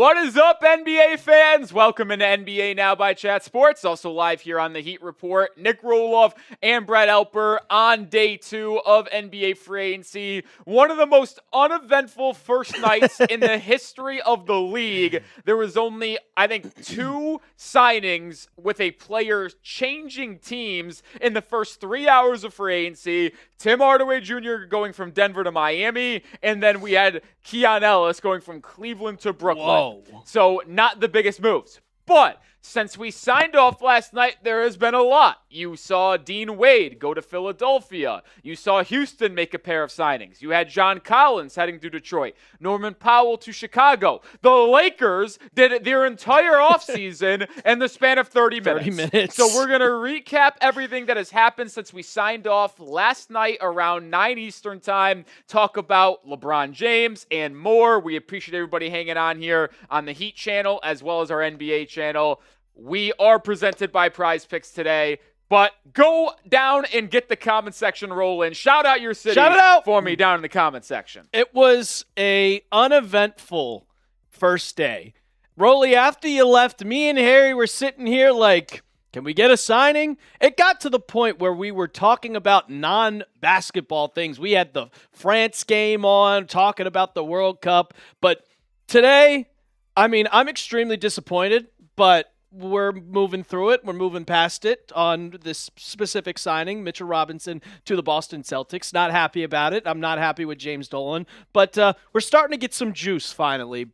What is up, NBA fans? Welcome into NBA Now by Chat Sports. Also live here on the Heat Report. Nick Roloff and Brett Elper on day 2 of NBA free agency. One of the most uneventful first nights in the history of the league. There was only, I think, 2 signings with a player changing teams in the first 3 hours of free agency. Tim Hardaway Jr. going from Denver to Miami, and then we had Keon Ellis going from Cleveland to Brooklyn. Whoa. So not the biggest moves. But since we signed off last night, there has been a lot. You saw Dean Wade go to Philadelphia. You saw Houston make a pair of signings. You had John Collins heading to Detroit. Norman Powell to Chicago. The Lakers did their entire offseason in the span of 30 minutes. 30 minutes. So we're going to recap everything that has happened since we signed off last night around 9 Eastern time. Talk about LeBron James and more. We appreciate everybody hanging on here on the Heat channel as well as our NBA channel. We are presented by Prize Picks today, but go down and get the comment section rolling. Shout out your city for me down in the comment section. It was a uneventful first day. Rolly, after you left, me and Harry were sitting here like, can we get a signing? It got to the point where we were talking about non-basketball things. We had the France game on, talking about the World Cup. But today, I mean, I'm extremely disappointed, but we're moving through it. We're moving past it on this specific signing, Mitchell Robinson to the Boston Celtics. Not happy about it. I'm not happy with James Dolan. But we're starting to get some juice finally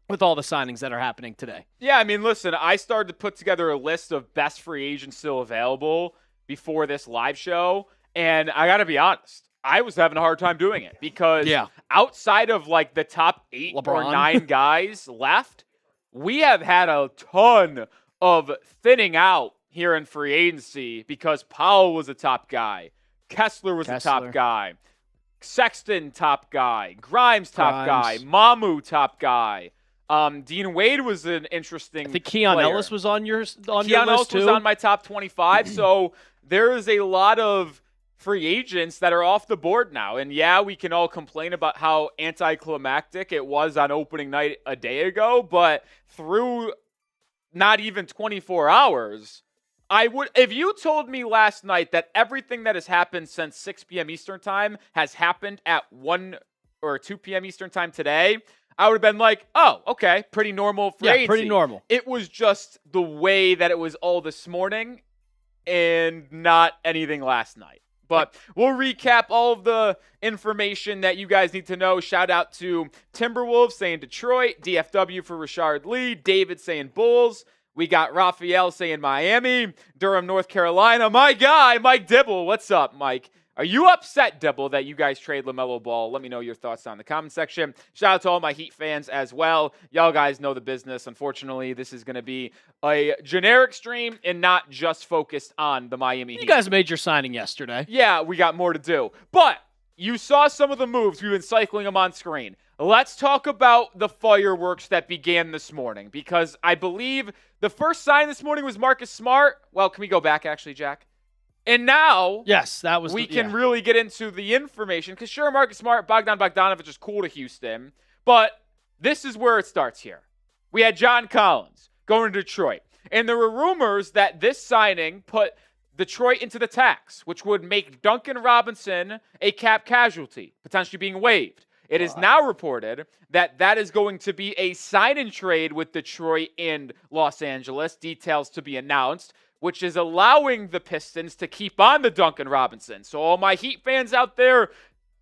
with all the signings that are happening today. Yeah, I mean, listen, I started to put together a list of best free agents still available before this live show. And I got to be honest, I was having a hard time doing it because outside of like the top 8 or 9 guys left, we have had a ton of thinning out here in free agency because Powell was a top guy. Kessler was a top guy. Sexton, top guy. Grimes, top guy. Mamu, top guy. Dean Wade was an interesting I think Keon player. Ellis was on your list too. Keon Ellis was on my top 25, so there is a lot of free agents that are off the board now. And yeah, we can all complain about how anticlimactic it was on opening night a day ago, but through not even 24 hours, I would, if you told me last night that everything that has happened since 6 p.m. Eastern time has happened at 1 or 2 p.m. Eastern time today, I would have been like, oh, okay, pretty normal free agency. Pretty normal. It was just the way that it was all this morning and not anything last night. But we'll recap all of the information that you guys need to know. Shout out to Timberwolves saying Detroit, DFW for Rashard Lee, David saying Bulls. We got Raphael saying Miami, Durham, North Carolina. My guy, Mike Dibble. What's up, Mike? Are you upset, Dibble, that you guys trade LaMelo Ball? Let me know your thoughts down in the comment section. Shout out to all my Heat fans as well. Y'all guys know the business. Unfortunately, this is going to be a generic stream and not just focused on the Miami Heat. You guys made your signing yesterday. Yeah, we got more to do. But you saw some of the moves. We've been cycling them on screen. Let's talk about the fireworks that began this morning because I believe the first sign this morning was Marcus Smart. Well, can we go back actually, Jack? And now, yes, that was we can really get into the information because sure, Marcus Smart, Bogdan Bogdanovic is cool to Houston, but this is where it starts here. We had John Collins going to Detroit, and there were rumors that this signing put Detroit into the tax, which would make Duncan Robinson a cap casualty, potentially being waived. It is now reported that that is going to be a sign-and-trade with Detroit and Los Angeles, details to be announced, which is allowing the Pistons to keep on the Duncan Robinson. So all my Heat fans out there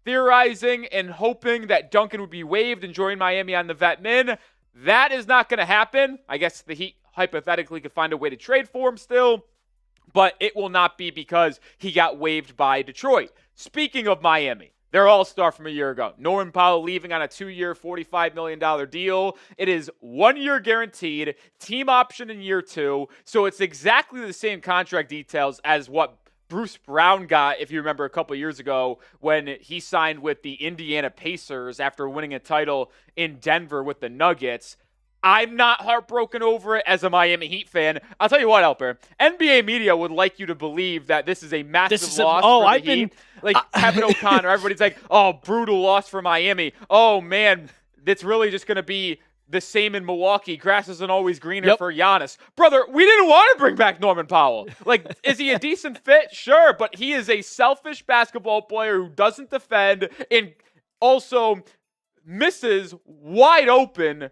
theorizing and hoping that Duncan would be waived and join Miami on the vet min, that is not going to happen. I guess the Heat hypothetically could find a way to trade for him still, but it will not be because he got waived by Detroit. Speaking of Miami, their all-star from a year ago. Norman Powell leaving on a 2-year, $45 million deal. It is 1 year guaranteed, team option in year 2. So it's exactly the same contract details as what Bruce Brown got, if you remember, a couple years ago when he signed with the Indiana Pacers after winning a title in Denver with the Nuggets. I'm not heartbroken over it as a Miami Heat fan. I'll tell you what, Elper. NBA media would like you to believe that this is a massive loss for the Heat. Like Kevin O'Connor, everybody's like, oh, brutal loss for Miami. Oh, man, it's really just going to be the same in Milwaukee. Grass isn't always greener for Giannis. Brother, we didn't want to bring back Norman Powell. Like, is he a decent fit? Sure, but he is a selfish basketball player who doesn't defend and also misses wide open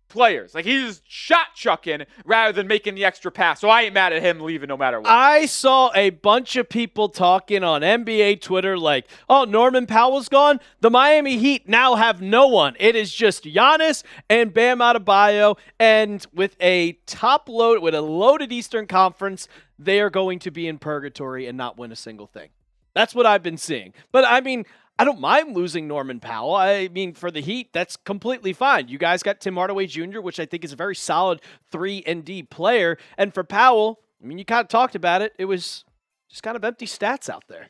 players. Like, he's shot chucking rather than making the extra pass. So I ain't mad at him leaving no matter what. I saw a bunch of people talking on NBA Twitter like, oh, Norman Powell's gone. The Miami Heat now have no one. It is just Giannis and Bam Adebayo. And with a loaded Eastern Conference, they are going to be in purgatory and not win a single thing. That's what I've been seeing. But I mean, I don't mind losing Norman Powell. I mean, for the Heat, that's completely fine. You guys got Tim Hardaway Jr., which I think is a very solid 3-and-D player. And for Powell, I mean, you kind of talked about it. It was just kind of empty stats out there.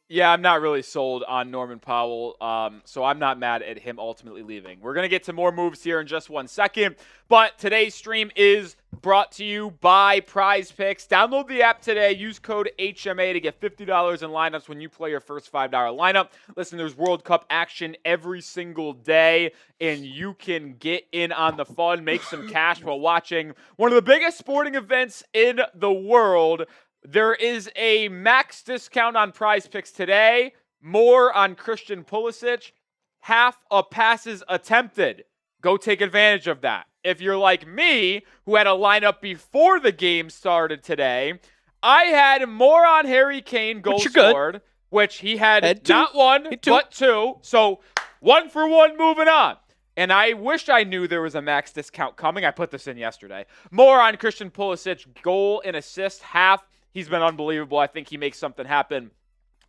Yeah, I'm not really sold on Norman Powell, so I'm not mad at him ultimately leaving. We're going to get to more moves here in just 1 second, but today's stream is brought to you by Prize Picks. Download the app today. Use code HMA to get $50 in lineups when you play your first $5 lineup. Listen, there's World Cup action every single day, and you can get in on the fun, make some cash while watching one of the biggest sporting events in the world. There is a max discount on Prize Picks today. More on Christian Pulisic. Half of passes attempted. Go take advantage of that. If you're like me, who had a lineup before the game started today, I had more on Harry Kane goal scored, which he had not one, but two. So 1 for 1 moving on. And I wish I knew there was a max discount coming. I put this in yesterday. More on Christian Pulisic, goal and assist, half. He's been unbelievable. I think he makes something happen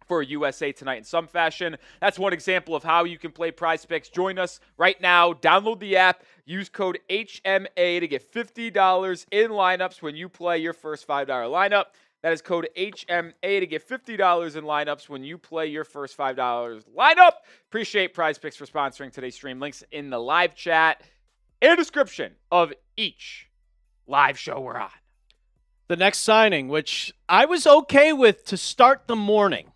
for USA tonight in some fashion. That's one example of how you can play Prize Picks. Join us right now. Download the app. Use code HMA to get $50 in lineups when you play your first $5 lineup. That is code HMA to get $50 in lineups when you play your first $5 lineup. Appreciate Prize Picks for sponsoring today's stream. Links in the live chat and description of each live show we're on. The next signing, which I was okay with to start the morning,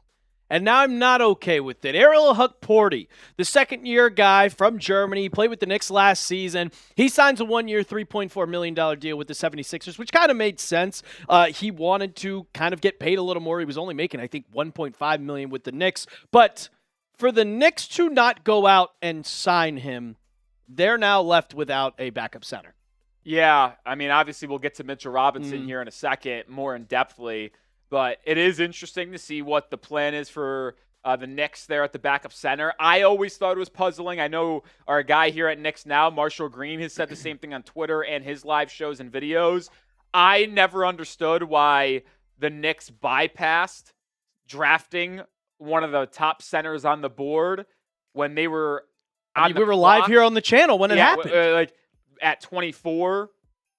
and now I'm not okay with it. Ariel Hukporti, the second-year guy from Germany, played with the Knicks last season. He signs a 1-year, $3.4 million deal with the 76ers, which kind of made sense. He wanted to kind of get paid a little more. He was only making, I think, $1.5 million with the Knicks. But for the Knicks to not go out and sign him, they're now left without a backup center. Yeah, I mean, obviously we'll get to Mitchell Robinson here in a second more in-depthly, but it is interesting to see what the plan is for the Knicks there at the backup center. I always thought it was puzzling. I know our guy here at Knicks Now, Marshall Green, has said the same thing on Twitter and his live shows and videos. I never understood why the Knicks bypassed drafting one of the top centers on the board when they were on we were live here on the channel when it happened. At 24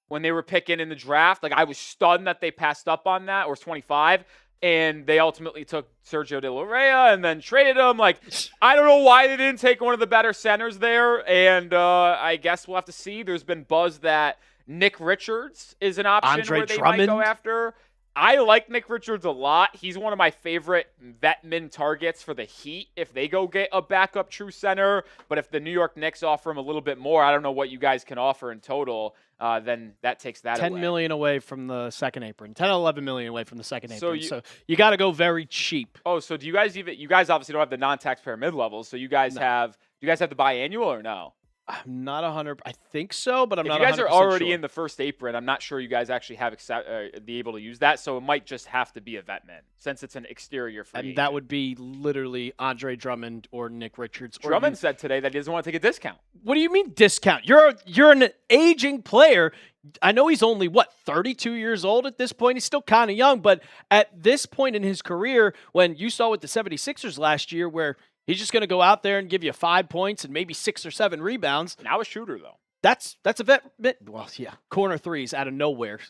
when they were picking in the draft. Like, I was stunned that they passed up on that, or 25, and they ultimately took Sergio De La Rey and then traded him. Like, I don't know why they didn't take one of the better centers there, and I guess we'll have to see. There's been buzz that Nick Richards is an option where they might go after. I like Nick Richards a lot. He's one of my favorite vet-min targets for the Heat if they go get a backup true center. But if the New York Knicks offer him a little bit more, I don't know what you guys can offer in total, then that takes that away. $10 million away from the second apron. $10 or $11 million away from the second apron. So you got to go very cheap. Oh, so do you guys obviously don't have the non-taxpayer mid-levels, so you guys do you guys have the biannual or no? I'm not 100. I think so, but I'm not 100% sure. If you guys are already in the first apron, I'm not sure you guys actually have be able to use that. So it might just have to be a vet man since it's an exterior free agent. That would be literally Andre Drummond or Nick Richards. Drummond said today that he doesn't want to take a discount. What do you mean discount? You're an aging player. I know he's only, 32 years old at this point. He's still kind of young, but at this point in his career, when you saw with the 76ers last year where he's just going to go out there and give you 5 points and maybe 6 or 7 rebounds. Now a shooter, though. That's a vet. Well, yeah, corner threes out of nowhere.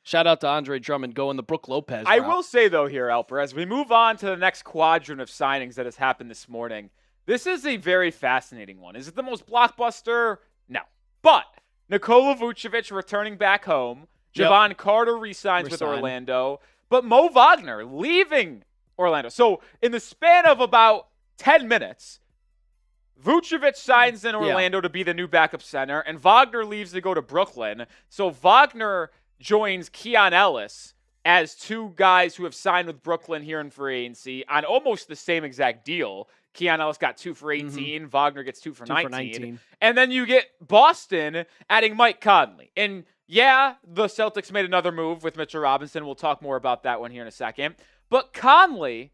Shout out to Andre Drummond going the Brook Lopez route. I will say, though, here, Alper, as we move on to the next quadrant of signings that has happened this morning, this is a very fascinating one. Is it the most blockbuster? No. But Nikola Vucevic returning back home. Javon Carter re-signs with Orlando. But Mo Wagner leaving Orlando. So in the span of about 10 minutes, Vucevic signs in Orlando to be the new backup center, and Wagner leaves to go to Brooklyn. So Wagner joins Keon Ellis as two guys who have signed with Brooklyn here in free agency on almost the same exact deal. Keon Ellis got 2 for 18. Wagner gets 2 for 19. And then you get Boston adding Mike Conley. And yeah, the Celtics made another move with Mitchell Robinson. We'll talk more about that one here in a second. But Conley,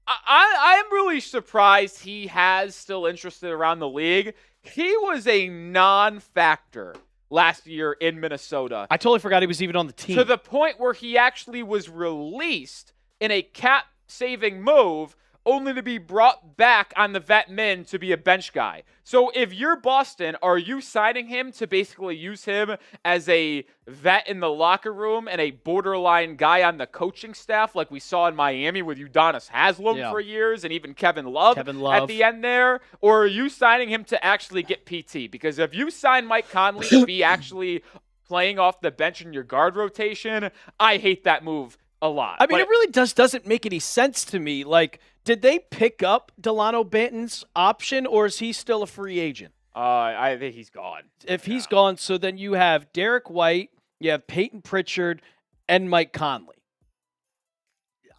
I am really surprised he has still interested around the league. He was a non-factor last year in Minnesota. I totally forgot he was even on the team. To the point where he actually was released in a cap-saving move, only to be brought back on the vet min to be a bench guy. So if you're Boston, are you signing him to basically use him as a vet in the locker room and a borderline guy on the coaching staff like we saw in Miami with Udonis Haslem for years and even Kevin Love at the end there? Or are you signing him to actually get PT? Because if you sign Mike Conley to be actually playing off the bench in your guard rotation, I hate that move a lot. I mean, it really doesn't make any sense to me. Like, did they pick up Delano Banton's option, or is he still a free agent? I think he's gone. If he's gone, so then you have Derek White, you have Peyton Pritchard, and Mike Conley.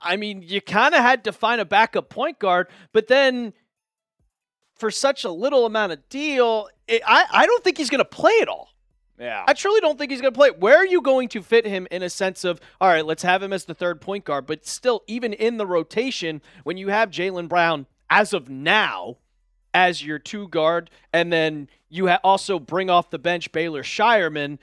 I mean, you kind of had to find a backup point guard, but then for such a little amount of deal, I don't think he's going to play at all. Yeah. I truly don't think he's going to play. Where are you going to fit him in a sense of, all right, let's have him as the third point guard, but still, even in the rotation, when you have Jaylen Brown, as of now, as your 2 guard, and then you also bring off the bench Baylor Shireman,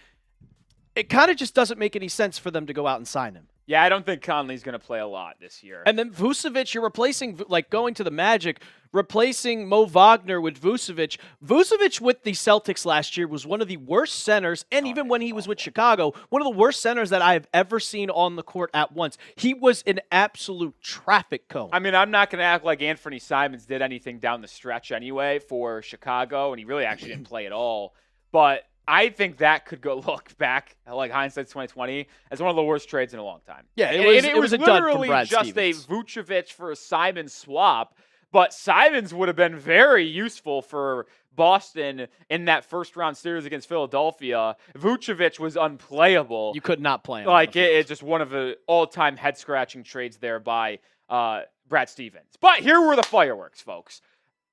it kind of just doesn't make any sense for them to go out and sign him. Yeah, I don't think Conley's going to play a lot this year. And then Vucevic, you're replacing, like going to the Magic, replacing Mo Wagner with Vucevic. Vucevic with the Celtics last year was one of the worst centers, and even when he was with Chicago, one of the worst centers that I have ever seen on the court at once. He was an absolute traffic cone. I mean, I'm not going to act like Anthony Simons did anything down the stretch anyway for Chicago, and he really actually didn't play at all. But I think that could go look back, like hindsight's 2020, as one of the worst trades in a long time. Yeah, it was a dud from Brad just Stevens. a Vucevic for a Simons swap, but Simons would have been very useful for Boston in that first-round series against Philadelphia. Vucevic was unplayable. You could not play him. Like, it's just one of the all-time head-scratching trades there by Brad Stevens. But here were the fireworks, folks.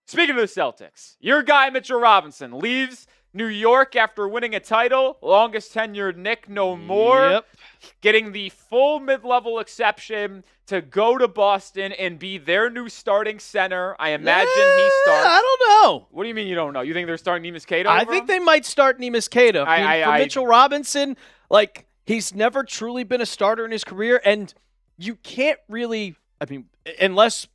Speaking of the Celtics, your guy Mitchell Robinson leaves New York after winning a title, longest tenured Knick no more, getting the full mid-level exception to go to Boston and be their new starting center. I imagine he starts. I don't know. What do you mean you don't know? You think they're starting Neemias Queta? I think they might start Neemias Queta. For Mitchell Robinson, like, he's never truly been a starter in his career, and you can't really, I mean, unless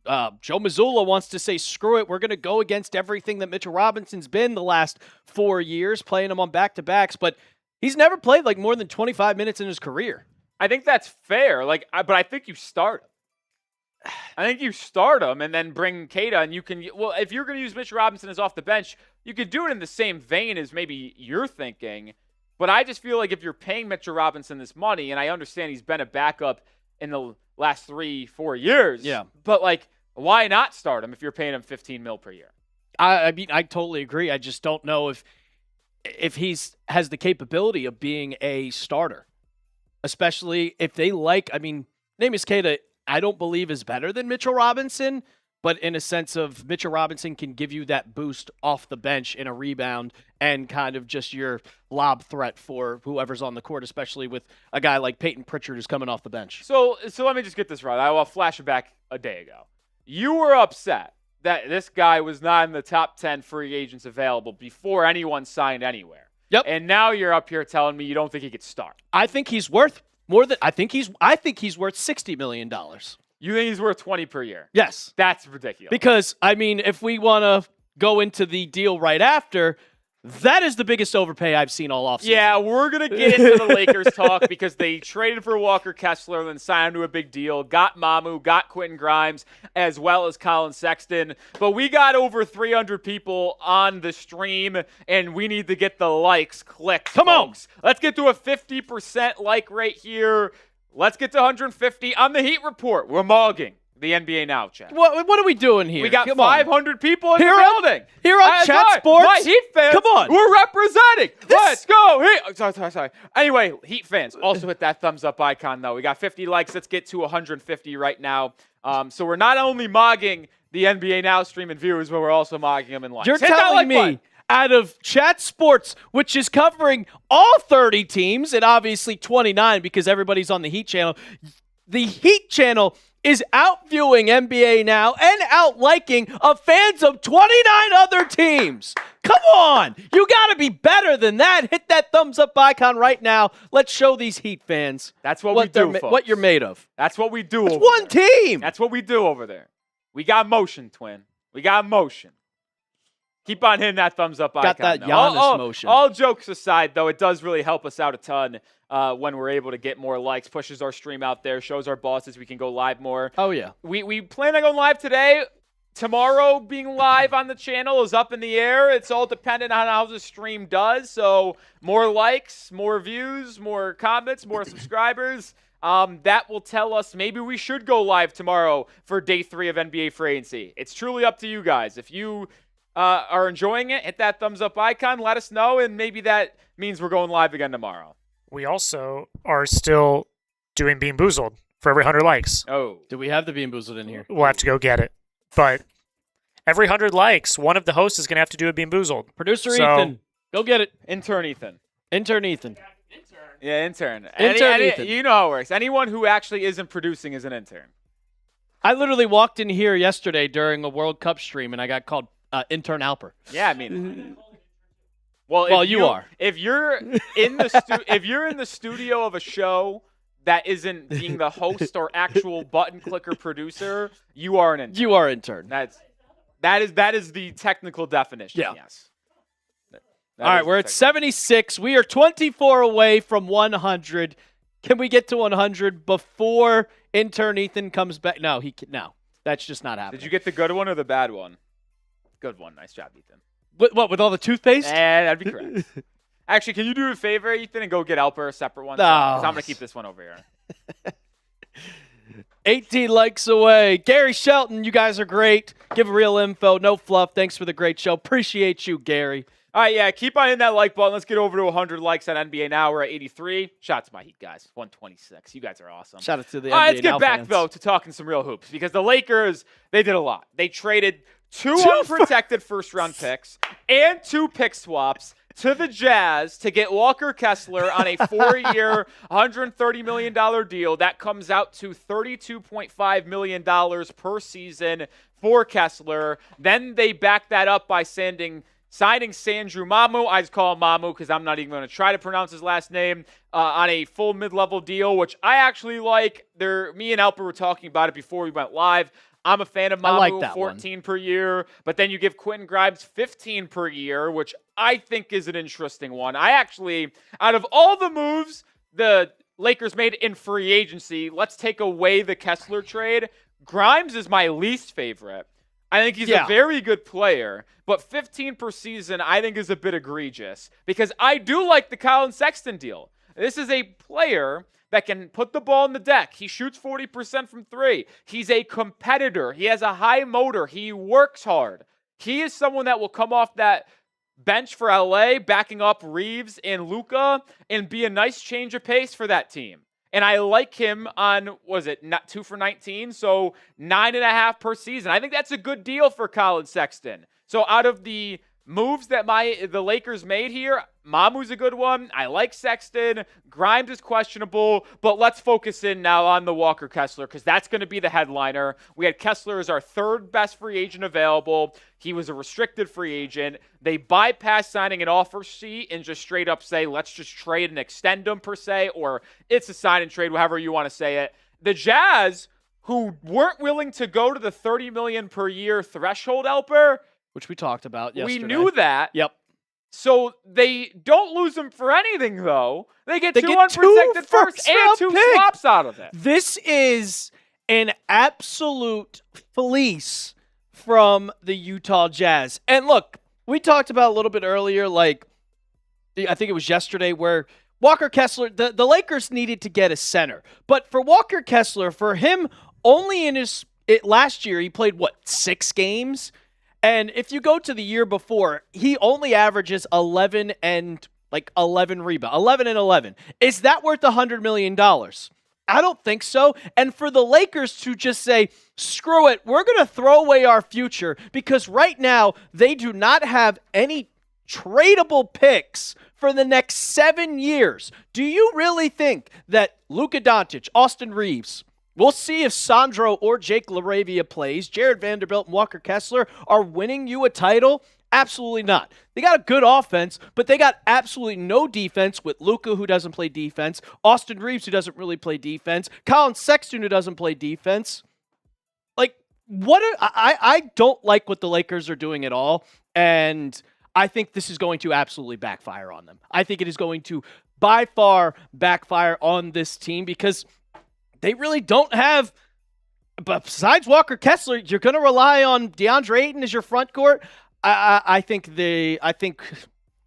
Joe Mazzulla wants to say, screw it, we're going to go against everything that Mitchell Robinson's been the last 4 years, playing him on back-to-backs, but he's never played like more than 25 minutes in his career. I think that's fair, but I think you start him. I think you start him and then bring Queta, and you can, well, if you're going to use Mitchell Robinson as off the bench, you could do it in the same vein as maybe you're thinking, but I just feel like if you're paying Mitchell Robinson this money, and I understand he's been a backup in the last 3-4 years, but like, why not start him if you're paying him $15 million per year? I mean, I totally agree. I just don't know if he's has the capability of being a starter, especially if they like. I mean, Neemias Queta, I don't believe is better than Mitchell Robinson, but in a sense of Mitchell Robinson can give you that boost off the bench in a rebound and kind of just your lob threat for whoever's on the court, especially with a guy like Peyton Pritchard who's coming off the bench. So let me just get this right. I will flash it back a day ago. You were upset that this guy was not in the top 10 free agents available before anyone signed anywhere. Yep. And now you're up here telling me you don't think he could start. I think he's worth more than I think he's worth $60 million. You think he's worth 20 per year? Yes. That's ridiculous. Because I mean, if we want to go into the deal right after, that is the biggest overpay I've seen all offseason. Yeah, we're going to get into the Lakers talk because they traded for Walker Kessler, then signed to a big deal, got Mamu, got Quentin Grimes, as well as Colin Sexton. But we got over 300 people on the stream, and we need to get the likes clicked. Come on. Let's get to a 50% like rate here. Let's get to 150 on the Heat Report. We're mogging the NBA Now chat. What are we doing here? We got Come 500 people in Here the on- building. Here on Chat Sports. My Heat fans, Come on. we're representing. Let's go Heat. Sorry. Anyway, Heat fans, also hit that thumbs up icon, though. We got 50 likes. Let's get to 150 right now. So we're not only mogging the NBA Now stream and viewers, but we're also mogging them in likes. You're Hit that telling like me button. out of Chat Sports, which is covering all 30 teams and obviously 29 because everybody's on the Heat channel, the Heat channel is outviewing NBA Now and outliking of fans of 29 other teams. Come on. You got to be better than that. Hit that thumbs up icon right now. Let's show these Heat fans That's what we do, folks. what you're made of. That's what we do It's over one there. team. That's what we do over there. We got motion, twin. We got motion. Keep on hitting that thumbs up icon. Got that though. Giannis motion. All jokes aside, though, it does really help us out a ton when we're able to get more likes, pushes our stream out there, shows our bosses we can go live more. Oh, yeah. We plan on going live today. Tomorrow being live on the channel is up in the air. It's all dependent on how the stream does. So more likes, more views, more comments, more subscribers. That will tell us maybe we should go live tomorrow for day 3 of NBA Free Agency. It's truly up to you guys. If you are enjoying it, hit that thumbs up icon. Let us know, and maybe that means we're going live again tomorrow. We also are still doing Bean Boozled for every 100 likes. Oh. Do we have the Bean Boozled in here? We'll have to go get it. But every 100 likes, one of the hosts is going to have to do a Bean Boozled. Producer So- Ethan, go get it. Intern Ethan. Intern Ethan. Yeah, intern. Ethan. You know how it works. Anyone who actually isn't producing is an intern. I literally walked in here yesterday during a World Cup stream, and I got called Intern Alper. Yeah, I mean. Well, Well, if you are. If you're in the if you're in the studio of a show that isn't being the host or actual button clicker producer, you are an intern. You are intern. That is the technical definition. Yeah. Yes. All right, we're at 76. We are 24 away from 100. Can we get to 100 before intern Ethan comes back? No, no. That's just not happening. Did you get the good one or the bad one? Good one. Nice job, Ethan. What, with all the toothpaste? That'd be correct. Actually, can you do a favor, Ethan, and go get Alper a separate one? No. Because I'm going to keep this one over here. 18 likes away. Gary Shelton, you guys are great. Give real info, no fluff. Thanks for the great show. Appreciate you, Gary. All right, yeah, keep on hitting that like button. Let's get over to 100 likes on NBA Now. We're at 83. Shout out to my Heat, guys. 126. You guys are awesome. Shout out to the All right, NBA let's get Now back, fans. though, to talking some real hoops because the Lakers, they did a lot. They traded two unprotected first-round picks and 2 pick swaps to the Jazz to get Walker Kessler on a 4-year, $130 million deal. That comes out to $32.5 million per season for Kessler. Then they back that up by signing Sandru Mamu. I just call him Mamu because I'm not even going to try to pronounce his last name, on a full mid-level deal, which I actually like. Me and Alper were talking about it before we went live. I'm a fan of Mamu, I like that 14 per year, but then you give Quentin Grimes 15 per year, which I think is an interesting one. I actually, out of all the moves the Lakers made in free agency, let's take away the Kessler trade. Grimes is my least favorite. I think he's a very good player, but 15 per season I think is a bit egregious because I do like the Colin Sexton deal. This is a player that can put the ball in the deck. He shoots 40% from 3. He's a competitor. He has a high motor. He works hard. He is someone that will come off that bench for LA, backing up Reeves and Luka, and be a nice change of pace for that team. And I like him on, not 2 for 19, so 9.5 per season. I think that's a good deal for Colin Sexton. So out of the moves that the Lakers made here, Mamu's a good one. I like Sexton. Grimes is questionable, but let's focus in now on the Walker Kessler because that's going to be the headliner. We had Kessler as our 3rd best free agent available. He was a restricted free agent. They bypassed signing an offer sheet and just straight up say, let's just trade and extend him per se, or it's a sign and trade, however you want to say it. The Jazz, who weren't willing to go to the $30 million per year threshold, Alper, which we talked about yesterday. we knew that. Yep. So they don't lose him for anything, though. They get 2 get unprotected 2 first and first-round 2 picks. swaps out of it. This is an absolute fleece from the Utah Jazz. And look, we talked about a little bit earlier, I think it was yesterday, where Walker Kessler, the Lakers needed to get a center. But for Walker Kessler, for him only in his Last year, he played, 6 games? And if you go to the year before, he only averages 11 and 11 rebounds, 11 and 11. Is that worth $100 million? I don't think so. And for the Lakers to just say, screw it, we're going to throw away our future because right now they do not have any tradable picks for the next 7 years. Do you really think that Luka Doncic, Austin Reeves, we'll see if Sandro or Jake LaRavia plays, Jared Vanderbilt and Walker Kessler are winning you a title? Absolutely not. They got a good offense, but they got absolutely no defense with Luka, who doesn't play defense, Austin Reeves, who doesn't really play defense, Colin Sexton, who doesn't play defense. I don't like what the Lakers are doing at all, and I think this is going to absolutely backfire on them. I think it is going to, by far, backfire on this team because they really don't have, but besides Walker Kessler, you're going to rely on DeAndre Ayton as your front court. I think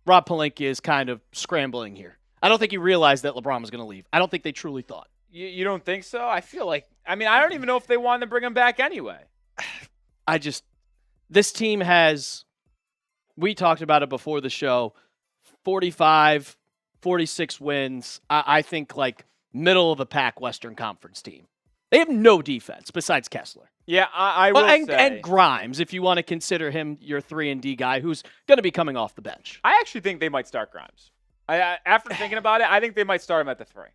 Rob Pelinka is kind of scrambling here. I don't think he realized that LeBron was going to leave. I don't think they truly thought. You don't think so? I feel like, I don't even know if they wanted to bring him back anyway. This team has, we talked about it before the show, 45, 46 wins. I think middle of the pack Western Conference team. They have no defense besides Kessler. Yeah, I will say. And Grimes, if you want to consider him your 3-and-D guy, who's going to be coming off the bench. I actually think they might start Grimes. After thinking about it, I think they might start him at the 3.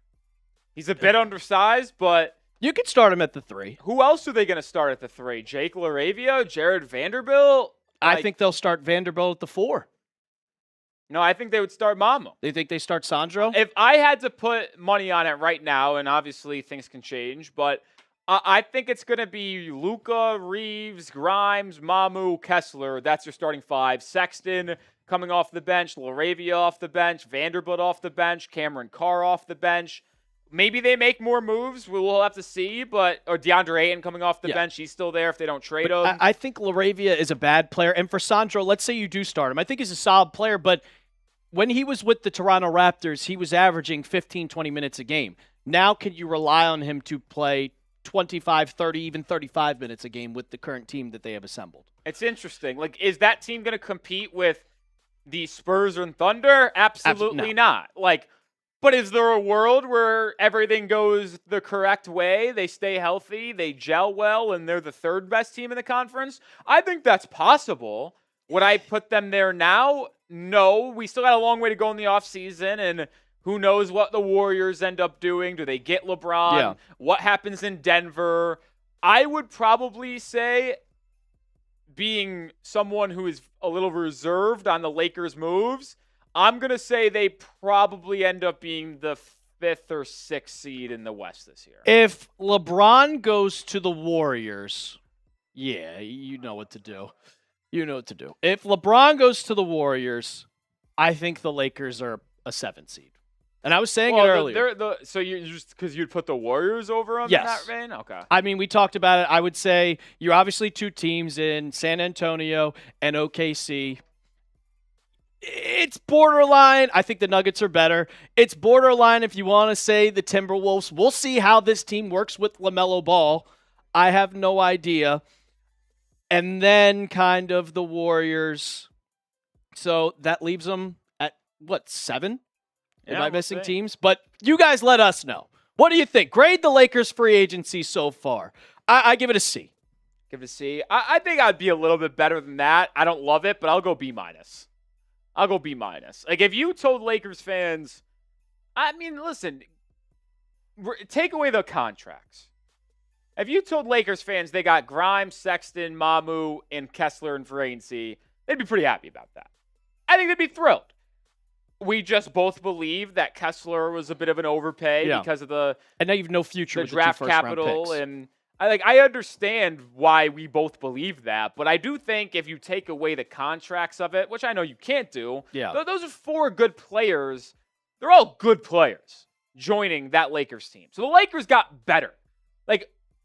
He's a bit undersized, but you could start him at the 3. Who else are they going to start at the 3? Jake LaRavia, Jared Vanderbilt? I think they'll start Vanderbilt at the 4. No, I think they would start Mamu. They think they start Sandro? If I had to put money on it right now, and obviously things can change, but I think it's going to be Luka, Reeves, Grimes, Mamu, Kessler. That's your starting 5. Sexton coming off the bench, LaRavia off the bench, Vanderbilt off the bench, Cameron Carr off the bench. Maybe they make more moves. We'll have to see. Or DeAndre Ayton coming off the bench. He's still there if they don't trade him. I think LaRavia is a bad player. And for Sandro, let's say you do start him. I think he's a solid player, but when he was with the Toronto Raptors, he was averaging 15, 20 minutes a game. Now can you rely on him to play 25, 30, even 35 minutes a game with the current team that they have assembled? It's interesting. Is that team going to compete with the Spurs and Thunder? Absolutely not. But is there a world where everything goes the correct way? They stay healthy, they gel well, and they're the 3rd best team in the conference? I think that's possible. Would I put them there now? No. We still got a long way to go in the offseason, and who knows what the Warriors end up doing. Do they get LeBron? Yeah. What happens in Denver? I would probably say, being someone who is a little reserved on the Lakers' moves, I'm going to say they probably end up being the 5th or 6th seed in the West this year. If LeBron goes to the Warriors, you know what to do. If LeBron goes to the Warriors, I think the Lakers are a 7th seed. And I was saying it earlier. So you just because you'd put the Warriors over them yes. in that vein? Okay. We talked about it. I would say you're obviously 2 teams in San Antonio and OKC. It's borderline. I think the Nuggets are better. It's borderline if you want to say the Timberwolves. We'll see how this team works with LaMelo Ball. I have no idea. And then kind of the Warriors. So that leaves them at, 7? Am I missing teams? But you guys let us know. What do you think? Grade the Lakers free agency so far. I give it a C. Give it a C. I think I'd be a little bit better than that. I don't love it, but I'll go B-. I'll go B-. If you told Lakers fans, listen, take away the contracts. If you told Lakers fans they got Grimes, Sexton, Mamu, and Kessler in free agency, they'd be pretty happy about that. I think they'd be thrilled. We just both believe that Kessler was a bit of an overpay because of and now you've no future with draft the 2 first-round capital, picks. and I understand why we both believe that, but I do think if you take away the contracts of it, which I know you can't do, those are 4 good players. They're all good players joining that Lakers team. So the Lakers got better.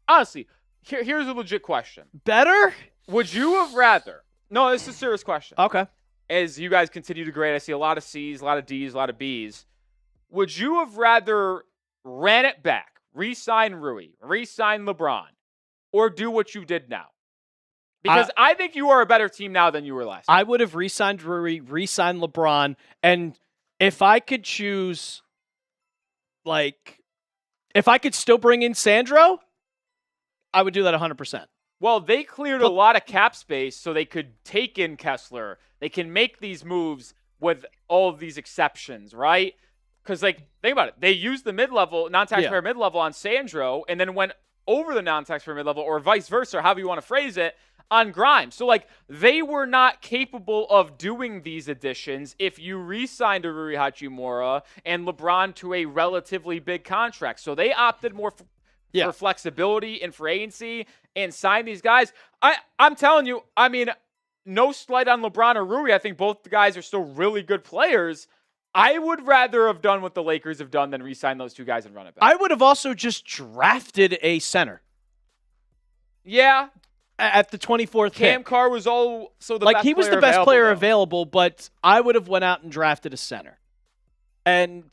Honestly, here's a legit question. Better? Would you have rather? No, this is a serious question. Okay. As you guys continue to grade, I see a lot of C's, a lot of D's, a lot of B's. Would you have rather ran it back, re-sign Rui, re-sign LeBron, or do what you did now? Because I think you are a better team now than you were last time. I would have re-signed Rui, re-signed LeBron, and if I could choose, if I could still bring in Sandro, I would do that 100%. Well, they cleared a lot of cap space so they could take in Kessler. They can make these moves with all of these exceptions, right? Because, think about it. They used the mid-level, non-taxpayer mid-level on Sandro and then went over the non-taxpayer mid-level, or vice versa, or however you want to phrase it, on Grimes. So, they were not capable of doing these additions if you re-signed a Rui Hachimura and LeBron to a relatively big contract. So they opted more for flexibility and free agency and signed these guys. I'm telling you, no slight on LeBron or Rui. I think both the guys are still really good players. I would rather have done what the Lakers have done than re-sign those two guys and run it back. I would have also just drafted a center. Yeah. At the 24th Cam pick. Carr was also the best he was player the best available, player though. available, but I would have went out and drafted a center. And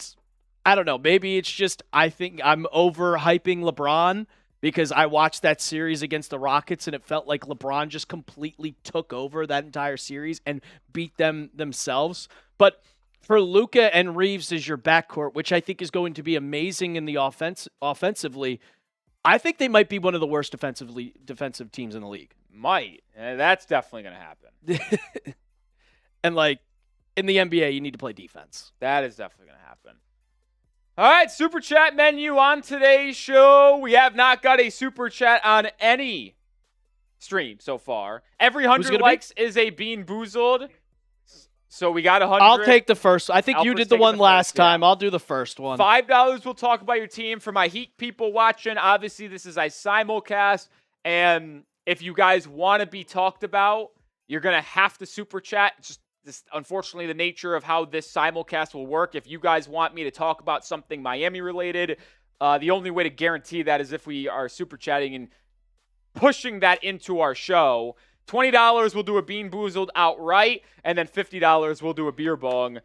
I don't know, maybe it's just I think I'm overhyping LeBron because I watched that series against the Rockets and it felt like LeBron just completely took over that entire series and beat them themselves. But for Luka and Reeves as your backcourt, which I think is going to be amazing in the offensively, I think they might be one of the worst defensive teams in the league. Might. That's definitely going to happen. And in the NBA, you need to play defense. That is definitely going to happen. All right, Super Chat menu on today's show. We have not got a Super Chat on any stream so far. Every 100 likes is a Bean Boozled. So we got 100. I'll take the first. I think Alfred's you did the one last time. I'll do the first one. $5 we'll talk about your team. For my Heat people watching, obviously this is a simulcast. And if you guys want to be talked about, you're going to have to Super Chat. It's just this, unfortunately, the nature of how this simulcast will work. If you guys want me to talk about something Miami related, the only way to guarantee that is if we are Super Chatting and pushing that into our show. $20 we'll do a Bean Boozled outright, and then $50 we'll do a beer bong.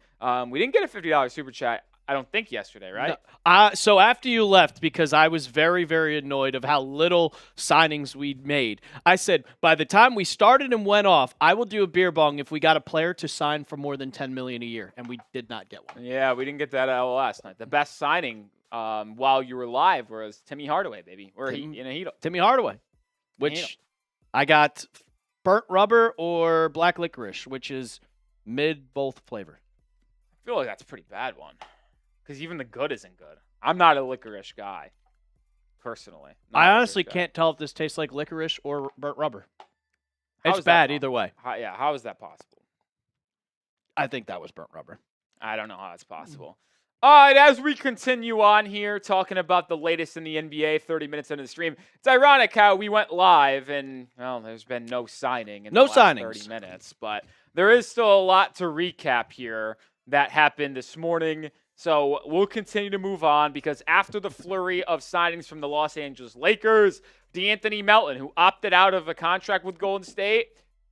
We didn't get a $50 Super Chat, I don't think, yesterday, right? No. So after you left, because I was very, very annoyed of how little signings we'd made, I said, by the time we started and went off, I will do a beer bong if we got a player to sign for more than $10 million a year, and we did not get one. Yeah, we didn't get that out last night. The best signing while you were live was Timmy Hardaway, baby. Timmy Hardaway, which I got burnt rubber or black licorice, which is mid both flavor. I feel like that's a pretty bad one because even the good isn't good. I'm not a licorice guy, personally. I honestly can't tell if this tastes like licorice or burnt rubber. It's bad either way. How is that possible? I think that was burnt rubber. I don't know how it's possible. All right, as we continue on here, talking about the latest in the NBA, 30 minutes into the stream, it's ironic how we went live and, well, there's been no signing in the last 30 minutes. But there is still a lot to recap here that happened this morning. So we'll continue to move on because after the flurry of signings from the Los Angeles Lakers, DeAnthony Melton, who opted out of a contract with Golden State,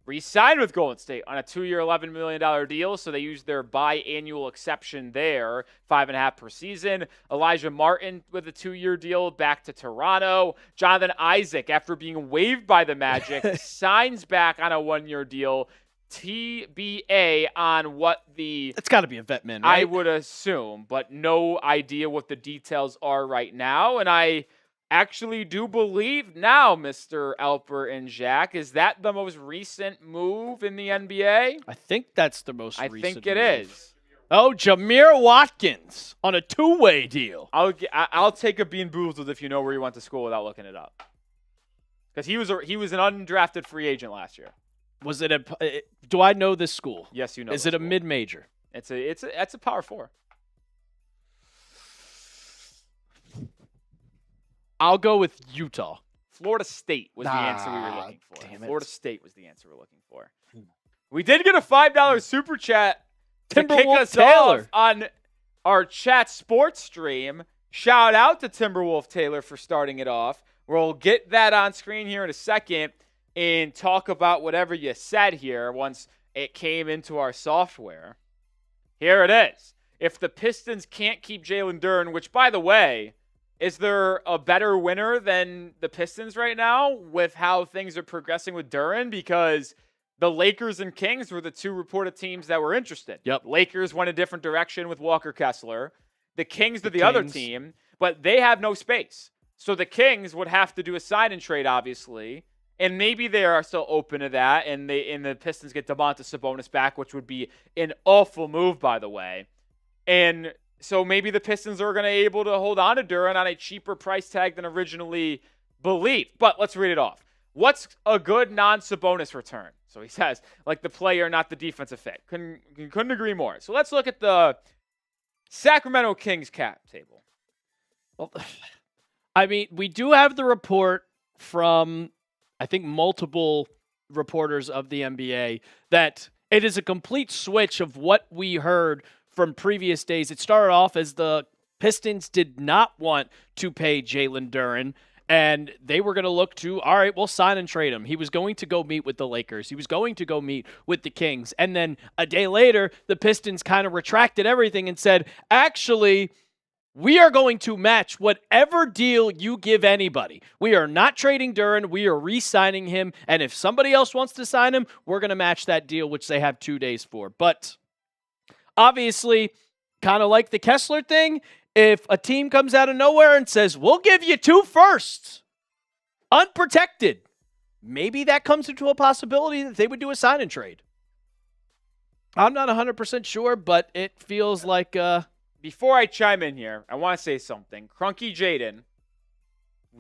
re-signed with Golden State on a 2-year, $11 million deal, so they used their biannual exception there, $5.5 per season. Elijah Martin with a 2-year deal back to Toronto. Jonathan Isaac, after being waived by the Magic, signs back on a 1-year deal. TBA on what the... It's got to be a vet min, right? I would assume, but no idea what the details are right now, and I actually do believe now, Mr. Alper and Jack, is that the most recent move in the NBA? I think that's the most recent I think it move. is. Oh, Jameer Watkins on a 2-way deal. I'll take a Bean Boozled if you know where he went to school without looking it up. Because he was an undrafted free agent last year. Was it do I know this school? Yes, you know. Is it a mid-major? It's a Power 4. I'll go with Utah. Florida State was the answer we were looking for. Damn it. Florida State was the answer we're looking for. We did get a $5 super chat to kick us off on our chat sports stream. Shout out to Timberwolf Taylor for starting it off. We'll get that on screen here in a second and talk about whatever you said here once it came into our software. Here it is. If the Pistons can't keep Jalen Duran, which, by the way, Is there a better winner than the Pistons right now with how things are progressing with Duran? Because the Lakers and Kings were the two reported teams that were interested. Yep. Lakers went a different direction with Walker Kessler. The Kings are the other team, but they have no space. So the Kings would have to do a sign and trade, obviously. And maybe they are still open to that, and the Pistons get Domantas Sabonis back, which would be an awful move, by the way. And so maybe the Pistons are going to be able to hold on to Duran on a cheaper price tag than originally believed. But let's read it off. What's a good non-Sabonis return? So he says, like the player, not the defensive fit. Couldn't agree more. So let's look at the Sacramento Kings cap table. Well, I mean, we do have the report from, I think, multiple reporters of the NBA that it is a complete switch of what we heard from previous days. It started off as the Pistons did not want to pay Jalen Duran, and they were going to look to, all right, we'll sign and trade him. He was going to go meet with the Lakers. He was going to go meet with the Kings. And then a day later, the Pistons kind of retracted everything and said, actually, we are going to match whatever deal you give anybody. We are not trading Duran. We are re-signing him. And if somebody else wants to sign him, we're going to match that deal, which they have 2 days for. But obviously, kind of like the Kessler thing, if a team comes out of nowhere and says, we'll give you 2 firsts, unprotected, maybe that comes into a possibility that they would do a sign and trade. I'm not 100% sure, but it feels like... Before I chime in here, I want to say something. Crunky Jaden,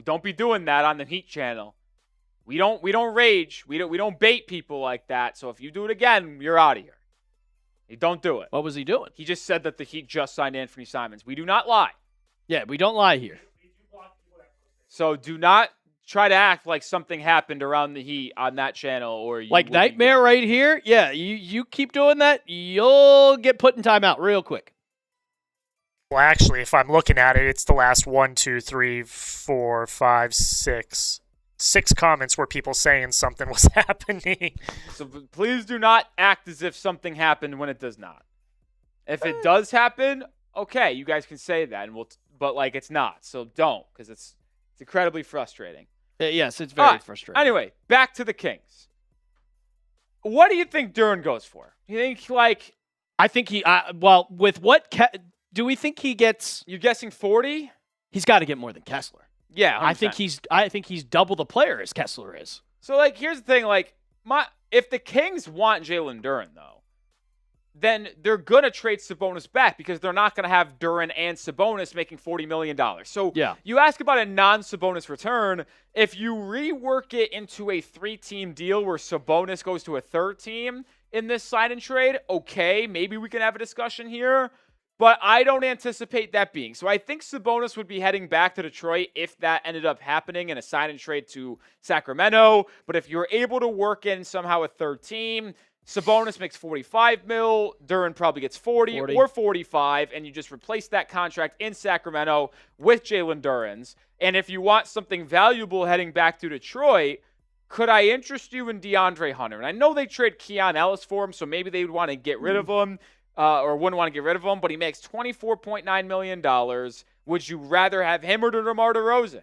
don't be doing that on the Heat channel. We don't rage. We don't bait people like that. So if you do it again, you're out of here. You don't do it. What was he doing? He just said that the Heat just signed Anthony Simons. We do not lie. Yeah, we don't lie here. So do not try to act like something happened around the Heat on that channel, or you like Nightmare right here. Yeah, you keep doing that, you'll get put in timeout real quick. Well, actually, if I'm looking at it, it's the last 1, 2, 3, 4, 5, 6 comments where people saying something was happening. So please do not act as if something happened when it does not. If it does happen, okay, you guys can say that, and but like it's not. So don't, because it's incredibly frustrating. Yes, it's very frustrating. Anyway, back to the Kings. What do you think Duran goes for? You think like? I think he. Well, with what? Do we think he gets? You're guessing 40? He's got to get more than Kessler. Yeah, 100%. I think he's double the player as Kessler is. So like, here's the thing: like, if the Kings want Jaylen Duran though, then they're gonna trade Sabonis back because they're not gonna have Duran and Sabonis making $40 million. So yeah. You ask about a non-Sabonis return. If you rework it into a 3-team deal where Sabonis goes to a 3rd team in this sign and trade, okay, maybe we can have a discussion here. But I don't anticipate that being. So I think Sabonis would be heading back to Detroit if that ended up happening in a sign and trade to Sacramento. But if you're able to work in somehow a 3rd team, Sabonis makes $45 million, Duran probably gets 40 or 45, and you just replace that contract in Sacramento with Jaylen Duran's. And if you want something valuable heading back to Detroit, could I interest you in DeAndre Hunter? And I know they trade Keon Ellis for him, so maybe they would want to get rid of him. Or wouldn't want to get rid of him, but he makes $24.9 million. Would you rather have him or DeMar DeRozan?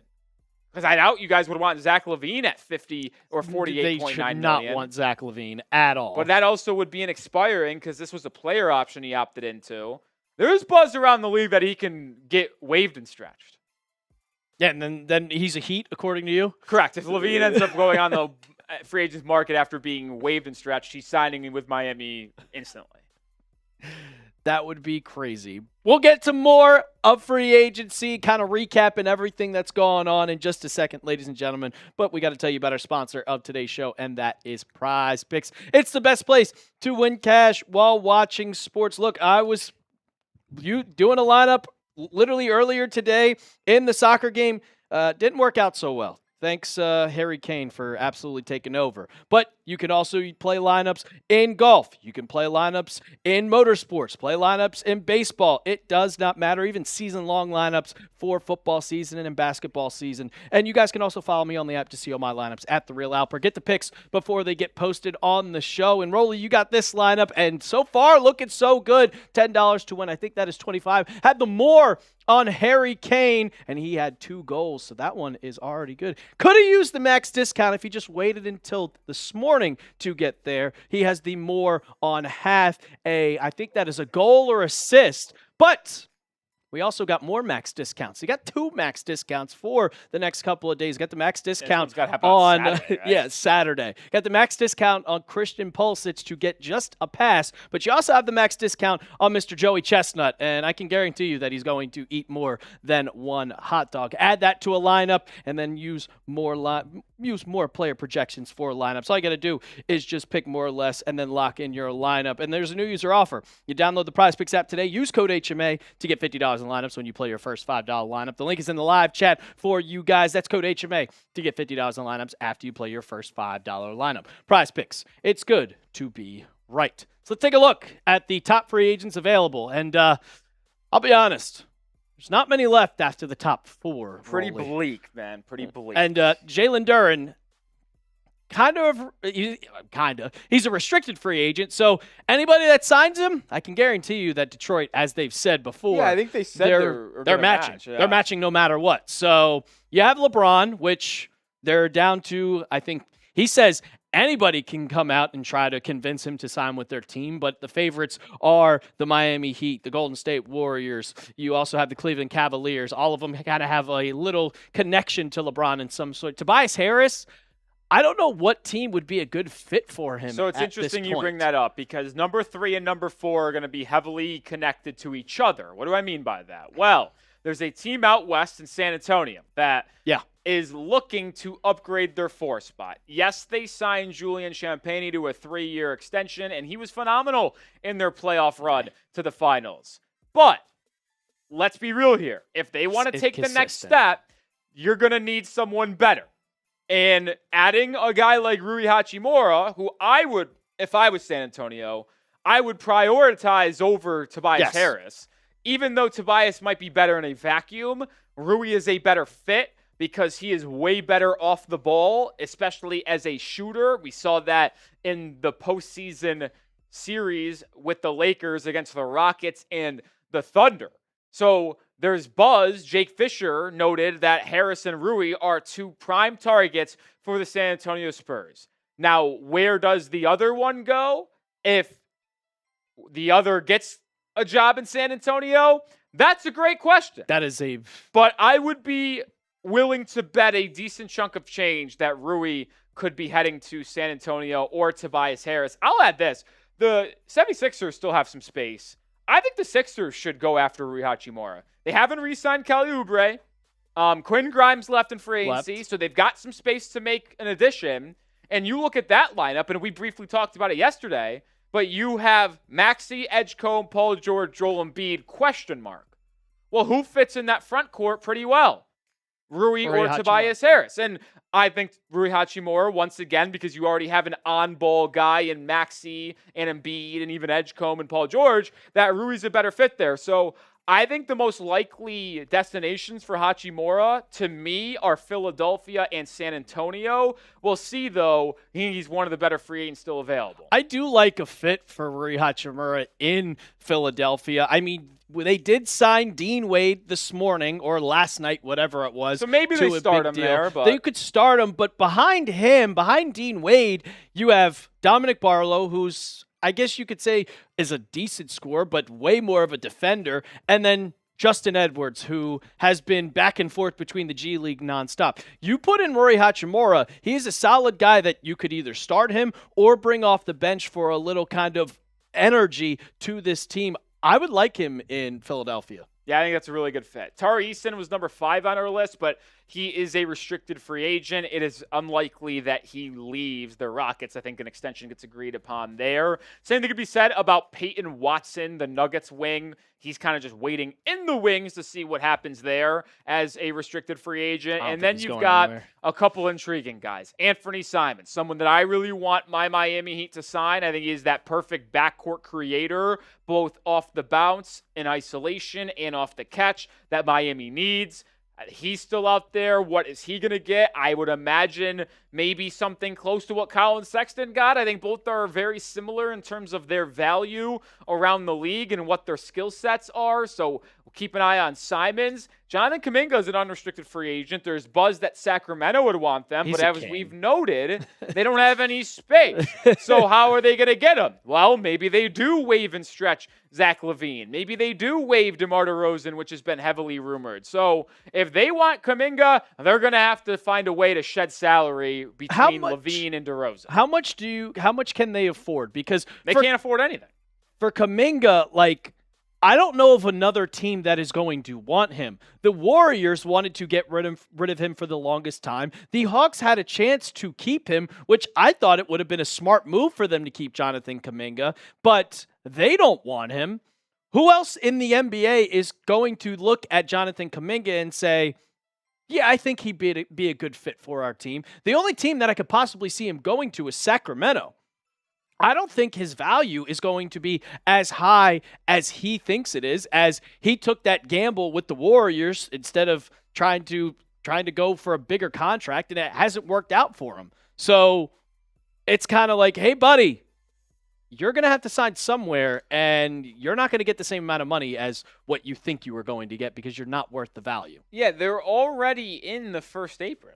Because I doubt you guys would want Zach LaVine at 50 or 48.9 million. They should not want Zach LaVine at all. But that also would be an expiring because this was a player option he opted into. There's buzz around the league that he can get waived and stretched. Yeah, and then he's a Heat, according to you? Correct. If LaVine ends up going on the free agents market after being waived and stretched, he's signing with Miami instantly. That would be crazy. We'll get to more of free agency, kind of recapping everything that's going on in just a second, ladies and gentlemen. But we got to tell you about our sponsor of today's show, and that is Prize Picks. It's the best place to win cash while watching sports. Look, I was doing a lineup literally earlier today in the soccer game. Didn't work out so well. Thanks, Harry Kane, for absolutely taking over. But You can also play lineups in golf. You can play lineups in motorsports, play lineups in baseball. It does not matter. Even season-long lineups for football season and in basketball season. And you guys can also follow me on the app to see all my lineups at The Real Alper. Get the picks before they get posted on the show. And Rolly, you got this lineup, and so far looking so good. $10 to win. I think that is 25. Had the more on Harry Kane, and he had 2 goals, so that one is already good. Could have used the max discount if he just waited until this morning to get there. He has the more on half. I think that is a goal or assist, but we also got more max discounts. You got 2 max discounts for the next couple of days. Got the max discount on Saturday, right? Saturday. Got the max discount on Christian Pulisic to get just a pass, but you also have the max discount on Mr. Joey Chestnut, and I can guarantee you that he's going to eat more than 1 hot dog. Add that to a lineup, and then use more player projections for lineups. All you got to do is just pick more or less and then lock in your lineup. And there's a new user offer. You download the Prize Picks app today. Use code HMA to get $50 in lineups when you play your first $5 lineup. The link is in the live chat for you guys. That's code HMA to get $50 in lineups after you play your first $5 lineup. Prize Picks. It's good to be right. So let's take a look at the top free agents available. And I'll be honest, there's not many left after the top 4. Pretty bleak, man. Pretty bleak. And Jaylen Duran, he's a restricted free agent. So anybody that signs him, I can guarantee you that Detroit, as they've said before, yeah, I think they said they're matching. Match, yeah. They're matching no matter what. So you have LeBron, which they're down to, I think, he says anybody can come out and try to convince him to sign with their team, but the favorites are the Miami Heat, the Golden State Warriors. You also have the Cleveland Cavaliers. All of them kind of have a little connection to LeBron in some sort. Tobias Harris, I don't know what team would be a good fit for him. So it's interesting you bring that up because number 3 and number 4 are going to be heavily connected to each other. What do I mean by that? Well, there's a team out west in San Antonio that is looking to upgrade their 4 spot. Yes, they signed Julian Champagny to a 3-year extension, and he was phenomenal in their playoff run to the finals. But let's be real here. If they want to take the next step, you're going to need someone better. And adding a guy like Rui Hachimura, who I would, if I was San Antonio, I would prioritize over Tobias Harris. Even though Tobias might be better in a vacuum, Rui is a better fit because he is way better off the ball, especially as a shooter. We saw that in the postseason series with the Lakers against the Rockets and the Thunder. So there's buzz. Jake Fisher noted that Harris and Rui are 2 prime targets for the San Antonio Spurs. Now, where does the other one go? If the other gets a job in San Antonio, that's a great question. But I would be willing to bet a decent chunk of change that Rui could be heading to San Antonio or Tobias Harris. I'll add this. The 76ers still have some space. I think the Sixers should go after Rui Hachimura. They haven't re-signed Kelly Oubre. Quinn Grimes left in free agency, so they've got some space to make an addition. And you look at that lineup, and we briefly talked about it yesterday, but you have Maxey, Edgecombe, Paul George, Joel Embiid, question mark. Well, who fits in that front court pretty well? Rui or Tobias Harris. And I think Rui Hachimura, once again, because you already have an on-ball guy in Maxey and Embiid and even Edgecombe and Paul George, that Rui's a better fit there. So I think the most likely destinations for Hachimura, to me, are Philadelphia and San Antonio. We'll see, though. He's one of the better free agents still available. I do like a fit for Rui Hachimura in Philadelphia. I mean, they did sign Dean Wade this morning or last night, whatever it was. So maybe they start him there. But they could start him, but behind him, behind Dean Wade, you have Dominic Barlow, who's, I guess you could say, is a decent scorer, but way more of a defender. And then Justin Edwards, who has been back and forth between the G League nonstop. You put in Rui Hachimura, he's a solid guy that you could either start him or bring off the bench for a little kind of energy to this team. I would like him in Philadelphia. Yeah, I think that's a really good fit. Tari Eason was number 5 on our list, but he is a restricted free agent. It is unlikely that he leaves the Rockets. I think an extension gets agreed upon there. Same thing could be said about Peyton Watson, the Nuggets wing. He's kind of just waiting in the wings to see what happens there as a restricted free agent. And then you've got a couple intriguing guys. Anthony Simons, someone that I really want my Miami Heat to sign. I think he's that perfect backcourt creator, both off the bounce in isolation and off the catch that Miami needs. He's still out there. What is he going to get? I would imagine maybe something close to what Colin Sexton got. I think both are very similar in terms of their value around the league and what their skill sets are. So we'll keep an eye on Simons. Jonathan Kuminga is an unrestricted free agent. There's buzz that Sacramento would want them, but as we've noted, they don't have any space. So how are they going to get him? Well, maybe they do waive and stretch Zach LaVine. Maybe they do waive DeMar DeRozan, which has been heavily rumored. So if they want Kuminga, they're going to have to find a way to shed salary between LaVine and DeRozan. How much can they afford? Because they can't afford anything. For Kuminga, I don't know of another team that is going to want him. The Warriors wanted to get rid of him for the longest time. The Hawks had a chance to keep him, which I thought it would have been a smart move for them to keep Jonathan Kuminga, but they don't want him. Who else in the NBA is going to look at Jonathan Kuminga and say, yeah, I think he'd be a good fit for our team? The only team that I could possibly see him going to is Sacramento. I don't think his value is going to be as high as he thinks it is, as he took that gamble with the Warriors instead of trying to go for a bigger contract, and it hasn't worked out for him. So it's kind of like, hey, buddy, you're going to have to sign somewhere, and you're not going to get the same amount of money as what you think you were going to get because you're not worth the value. Yeah, they're already in the first apron.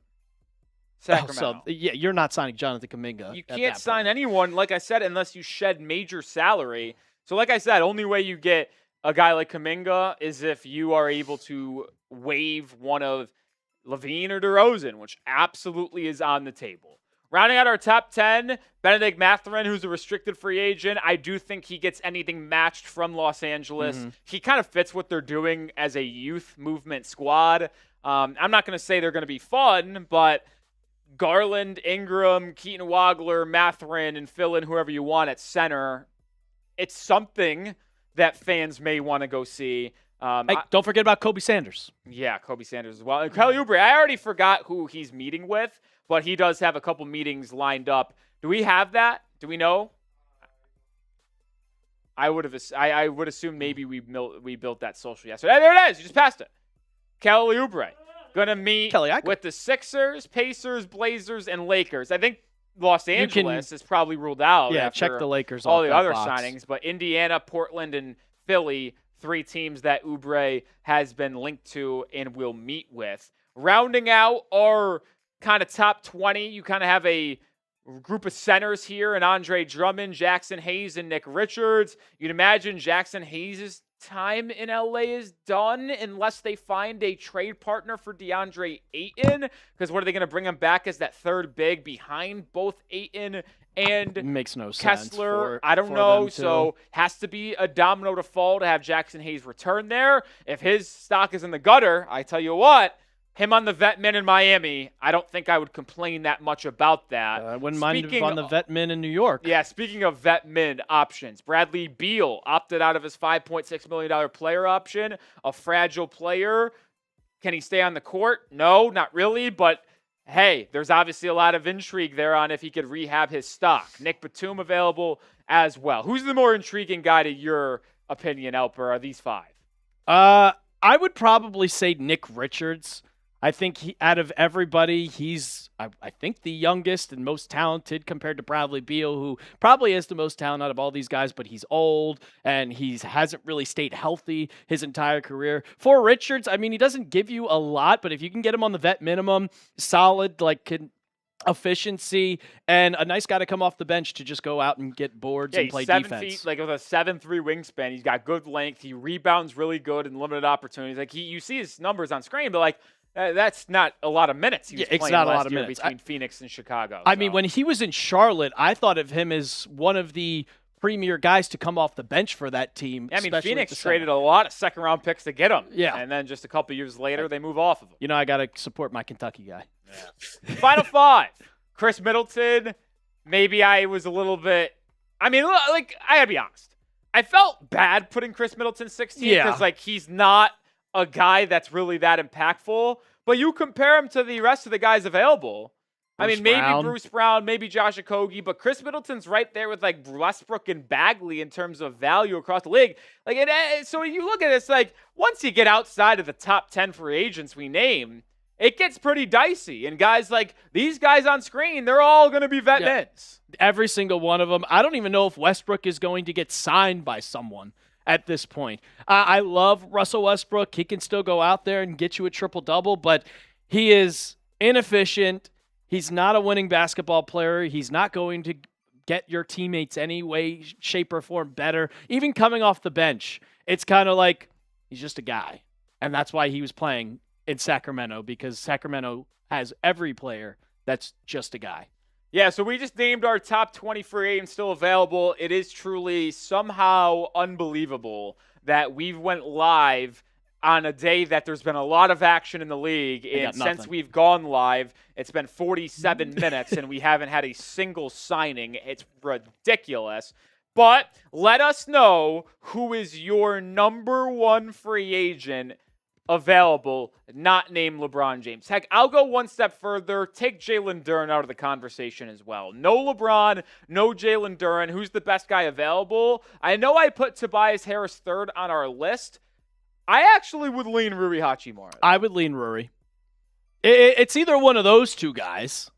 Sacramento. You're not signing Jonathan Kuminga. You can't sign anyone, like I said, unless you shed major salary. So like I said, only way you get a guy like Kuminga is if you are able to waive one of LaVine or DeRozan, which absolutely is on the table. Rounding out our top 10, Benedict Mathurin, who's a restricted free agent. I do think he gets anything matched from Los Angeles. Mm-hmm. He kind of fits what they're doing as a youth movement squad. I'm not going to say they're going to be fun, but Garland, Ingram, Keaton Wagler, Mathurin, and fill in whoever you want at center. It's something that fans may want to go see. Hey, don't forget about Kobe Sanders. Yeah, Kobe Sanders as well. And Kelly Oubre, I already forgot who he's meeting with, but he does have a couple meetings lined up. Do we have that? Do we know? I would assume maybe we built that social yesterday. Hey, there it is. You just passed it. Kelly Oubre. Going to meet with the Sixers, Pacers, Blazers, and Lakers. I think Los Angeles is probably ruled out. Yeah, after check the Lakers all off the other box. signings. But Indiana, Portland, and Philly, 3 teams that Oubre has been linked to and will meet with. Rounding out our kind of top 20, you kind of have a group of centers here, and Andre Drummond, Jackson Hayes, and Nick Richards. You'd imagine Jackson Hayes' time in LA is done unless they find a trade partner for DeAndre Ayton, because what are they going to bring him back as that third big behind both Ayton and makes no Kessler? sense. I don't know. So has to be a domino to fall to have Jackson Hayes return there. If his stock is in the gutter, I tell you what, him on the vet min in Miami, I don't think I would complain that much about that. I wouldn't mind him on the vet min in New York. Yeah, speaking of vet min options, Bradley Beal opted out of his $5.6 million player option, a fragile player. Can he stay on the court? No, not really, but hey, there's obviously a lot of intrigue there on if he could rehab his stock. Nick Batum available as well. Who's the more intriguing guy to your opinion, Elper? Are these 5? I would probably say Nick Richards. I think out of everybody, he's, I think, the youngest and most talented compared to Bradley Beal, who probably is the most talented out of all these guys, but he's old and he hasn't really stayed healthy his entire career. For Richards, I mean, he doesn't give you a lot, but if you can get him on the vet minimum, solid, efficiency, and a nice guy to come off the bench to just go out and get boards and play defense. 7 feet, with a 7'3" wingspan. He's got good length. He rebounds really good in limited opportunities. You see his numbers on screen, but that's not a lot of minutes he was playing last year between Phoenix and Chicago. I mean, when he was in Charlotte, I thought of him as one of the premier guys to come off the bench for that team. Yeah, I mean, especially at Phoenix the traded center. a lot of second-round picks to get him. Yeah. And then just a couple years later, they move off of him. You know, I got to support my Kentucky guy. Final five. Chris Middleton. Maybe I was a little bit. I mean, like, I gotta be honest. I felt bad putting Chris Middleton 16 because, like, he's not a guy that's really that impactful. But you compare him to the rest of the guys available. Maybe Bruce Brown, maybe Josh Okogie, but Chris Middleton's right there with, like, Westbrook and Bagley in terms of value across the league. Like, so you look at this, like, once you get outside of the top 10 free agents we name, it gets pretty dicey. And guys like these guys on screen, they're all going to be vet minutes. Every single one of them. I don't even know if Westbrook is going to get signed by someone at this point. I love Russell Westbrook. He can still go out there and get you a triple-double, but he is inefficient. He's not a winning basketball player. He's not going to get your teammates any way, shape, or form better. Even coming off the bench, it's kind of like he's just a guy. And that's why he was playing in Sacramento, because Sacramento has every player that's just a guy. Yeah, so we just named our top 20 free agents still available. It is truly somehow unbelievable that we went live on a day that there's been a lot of action in the league. And since we've gone live, it's been 47 minutes and we haven't had a single signing. It's ridiculous. But let us know who is your number one free agent available, not named LeBron James. Heck, I'll go one step further. Take Jalen Duran out of the conversation as well. No LeBron, no Jalen Duran. Who's the best guy available? I know I put Tobias Harris third on our list. I actually would lean Rui Hachimura. I would lean Rui. It's either one of those two guys.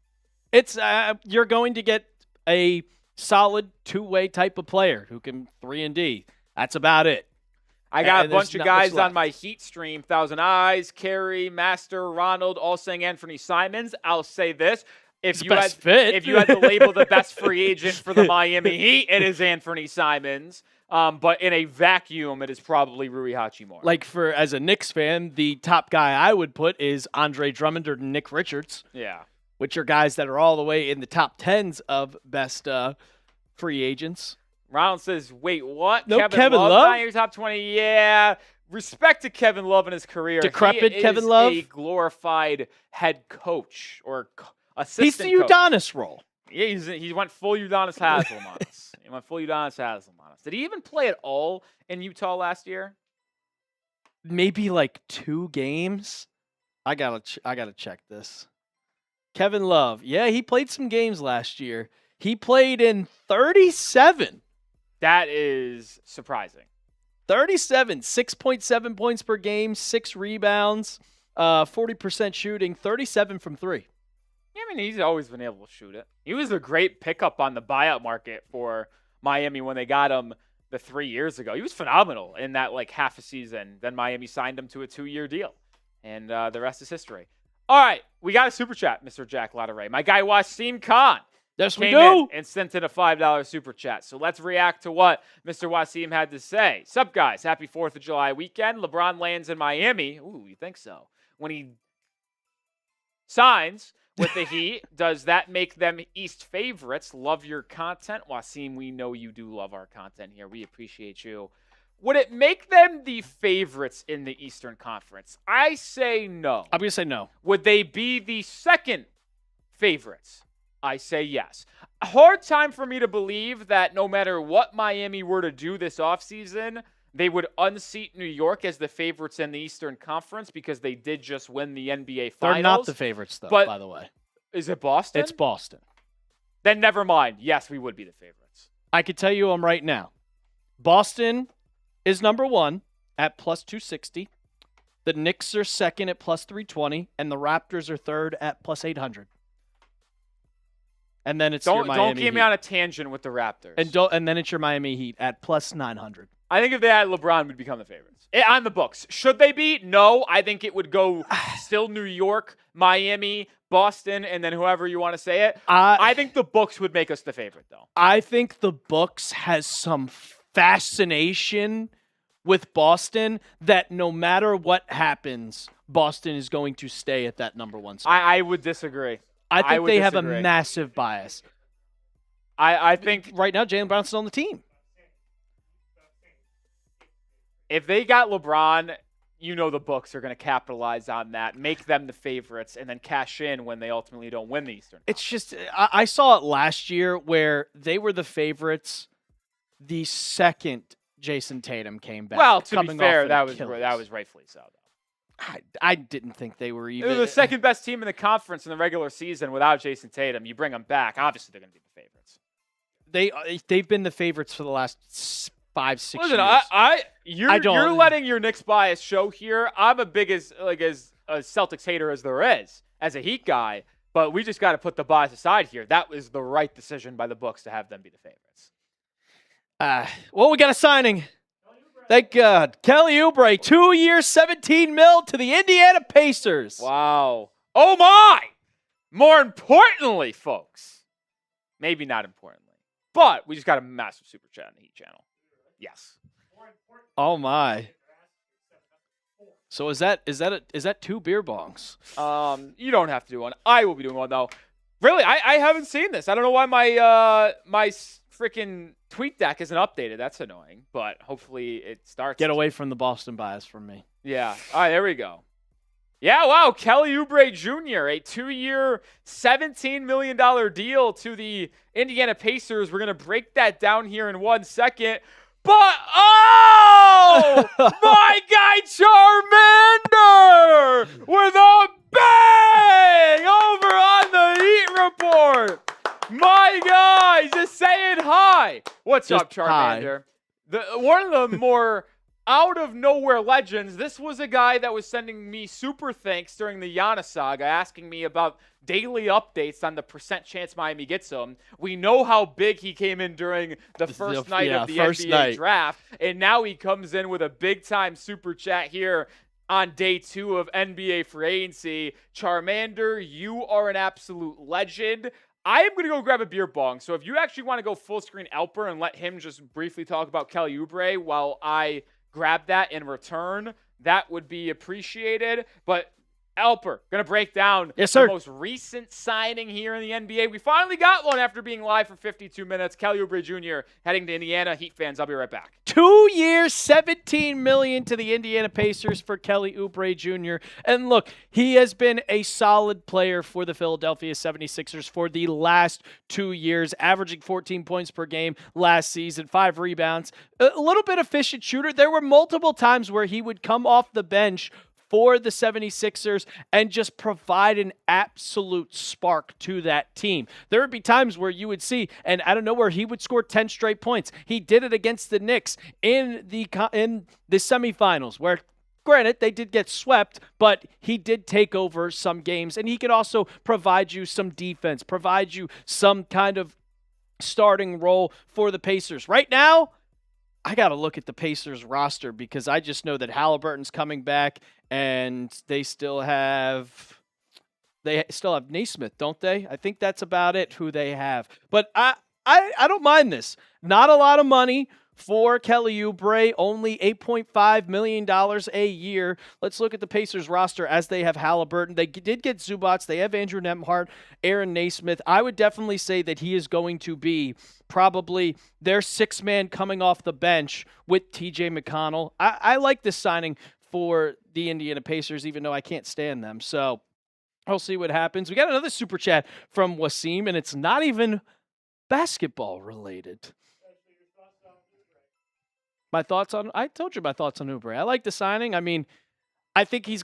It's you're going to get a solid two-way type of player who can 3-and-D. That's about it. I got a bunch of guys on my Heat stream, Thousand Eyes, Carey, Master, Ronald, all saying Anthony Simons. I'll say this. If you had to label the best free agent for the Miami Heat, it is Anthony Simons. But in a vacuum, it is probably Rui Hachimura. Like, as a Knicks fan, the top guy I would put is Andre Drummond or Nick Richards. Yeah. Which are guys that are all the way in the top 10s of best free agents. Ronald says, wait, what? No, Kevin Love? Not in your top 20? Yeah. Respect to Kevin Love in his career. Decrepit Kevin Love? He is a glorified head coach or assistant He's the Udonis role. Yeah, he went full Udonis Haslem on us. He went full Udonis Haslem on us. Did he even play at all in Utah last year? Maybe like 2 games. I gotta check this. Kevin Love. Yeah, he played some games last year. He played in 37. That is surprising. 37, 6.7 points per game, 6 rebounds, 40% shooting, 37 from 3. Yeah, I mean, he's always been able to shoot it. He was a great pickup on the buyout market for Miami when they got him 3 years ago. He was phenomenal in that, like, half a season. Then Miami signed him to a 2-year deal. And the rest is history. All right, we got a super chat, Mr. Jack Latteray. My guy Wasim Khan. Yes, we came do. In and sent in a $5 super chat. So let's react to what Mr. Wasim had to say. Sup, guys? Happy 4th of July weekend. LeBron lands in Miami. Ooh, you think so? When he signs with the Heat, does that make them East favorites? Love your content. Wasim, we know you do love our content here. We appreciate you. Would it make them the favorites in the Eastern Conference? I say no. I'm going to say no. Would they be the second favorites? I say yes. A hard time for me to believe that no matter what Miami were to do this offseason, they would unseat New York as the favorites in the Eastern Conference because they did just win the NBA Finals. They're not the favorites, though, by the way. Is it Boston? It's Boston. Then never mind. Yes, we would be the favorites. I could tell you them right now. Boston is number 1 at plus 260. The Knicks are second at plus 320. And the Raptors are third at plus 800. And then it's your Miami Don't get Heat. me on a tangent with the Raptors. And then it's your Miami Heat at plus 900. I think if they had LeBron, we'd become the favorites. On the books. Should they be? No. I think it would go still New York, Miami, Boston, and then whoever you want to say it. I think the books would make us the favorite, though. I think the books has some fascination with Boston that no matter what happens, Boston is going to stay at that number 1 spot. I would disagree. I think they have a massive bias. I think right now Jaylen Brown's still on the team. if they got LeBron, the books are going to capitalize on that, make them the favorites, and then cash in when they ultimately don't win the Eastern It's Conference. just I saw it last year where they were the favorites the second Jason Tatum came back. Well, to be coming fair, off that an was Achilles. rightfly so. I didn't think they were even. They're the second best team in the conference in the regular season without Jason Tatum. You bring them back, obviously they're going to be the favorites. They've been the favorites for the last 5-6 Listen, years. you're letting your Knicks bias show here. I'm a big as a Celtics hater as there is, as a Heat guy, but we just got to put the bias aside here. That was the right decision by the books to have them be the favorites. Well, we got a signing. Thank God. Kelly Oubre, 2 years, $17 million to the Indiana Pacers. Wow. Oh, my. More importantly, folks, maybe not importantly, but we just got a massive super chat on the Heat channel. Yes. Oh, my. So is that 2 beer bongs? You don't have to do one. I will be doing one, though. Really, I haven't seen this. I don't know why my freaking tweet deck isn't updated. That's annoying, but hopefully it starts. Get away from the Boston bias from me. Yeah. All right, there we go. Yeah, wow. Kelly Oubre Jr., a 2-year, $17 million deal to the Indiana Pacers. We're going to break that down here in 1 second. But, my guy Charmander with a bang over on the Heat Report. My guy, just saying hi. What's Just up, Charmander? One of the more out-of-nowhere legends. This was a guy that was sending me super thanks during the Giannis saga, asking me about daily updates on the percent chance Miami gets him. We know how big he came in during the first night of the NBA draft, and now he comes in with a big-time super chat here on day 2 of NBA free agency. Charmander, you are an absolute legend. I am going to go grab a beer bong. So if you actually want to go full screen Alper and let him just briefly talk about Kelly Oubre while I grab that in return, that would be appreciated. But Alper, going to break down the most recent signing here in the NBA. We finally got one after being live for 52 minutes. Kelly Oubre Jr. heading to Indiana. Heat fans, I'll be right back. 2 years, $17 million to the Indiana Pacers for Kelly Oubre Jr. And look, he has been a solid player for the Philadelphia 76ers for the last 2 years, averaging 14 points per game last season, 5 rebounds, a little bit efficient shooter. There were multiple times where he would come off the bench for the 76ers and just provide an absolute spark to that team. There would be times where you would see, and I don't know, where he would score 10 straight points. He did it against the Knicks in the semifinals, where granted, they did get swept, but he did take over some games, and he could also provide you some defense, provide you some kind of starting role for the Pacers. Right now, I got to look at the Pacers roster because I just know that Halliburton's coming back, and they still have Naismith, don't they? I think that's about it who they have. But I don't mind this. Not a lot of money for Kelly Oubre, only $8.5 million a year. Let's look at the Pacers roster as they have Halliburton. They did get Zubats. They have Andrew Nembhard, Aaron Naismith. I would definitely say that he is going to be probably their 6th man coming off the bench with TJ McConnell. I like this signing for the Indiana Pacers, even though I can't stand them. So I'll see what happens. We got another super chat from Wasim, and it's not even basketball related. I told you my thoughts on Oubre. I like the signing. I mean, I think he's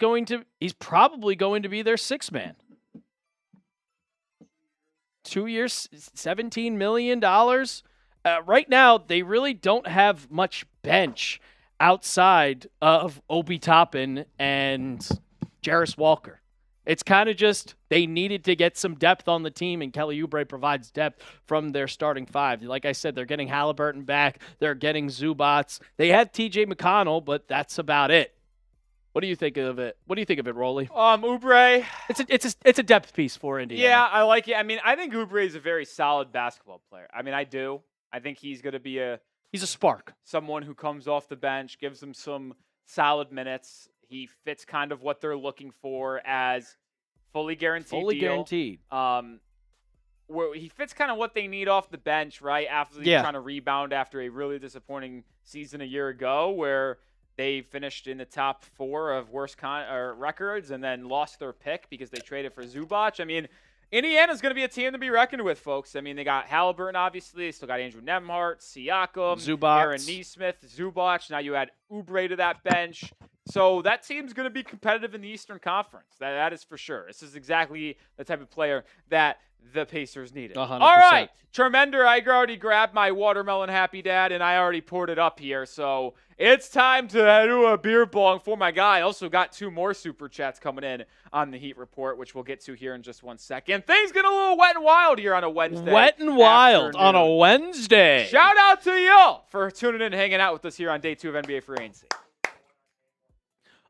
probably going to be their 6th man. 2 years, $17 million. Right now, they really don't have much bench outside of Obi Toppin and Jarris Walker. It's kind of just they needed to get some depth on the team, and Kelly Oubre provides depth from their starting 5. Like I said, they're getting Halliburton back. They're getting Zubats. They have TJ McConnell, but that's about it. What do you think of it? What do you think of it, Rolly? Oubre. It's a depth piece for Indiana. Yeah, I like it. I mean, I think Oubre is a very solid basketball player. I mean, I do. I think he's going to be he's a spark. Someone who comes off the bench, gives them some solid minutes. He fits kind of what they're looking for as fully guaranteed. Guaranteed. Where he fits kind of what they need off the bench, right? After trying to rebound after a really disappointing season a year ago, where They finished in the top 4 of worst records and then lost their pick because they traded for Zubac. I mean, Indiana's going to be a team to be reckoned with, folks. I mean, they got Halliburton, obviously. They still got Andrew Nembhard, Siakam, Zubac. Aaron Nesmith, Zubac. Now you add Oubre to that bench. So that team's going to be competitive in the Eastern Conference. That is for sure. This is exactly the type of player that the Pacers needed. 100%. All right, Charmander, I already grabbed my watermelon Happy Dad, and I already poured it up here. So it's time to do a beer bong for my guy. I also got 2 more super chats coming in on the Heat Report, which we'll get to here in just 1 second. Things get a little wet and wild here on a Wednesday. Wet and wild on a Wednesday. Shout out to y'all for tuning in and hanging out with us here on day 2 of NBA Free Agency.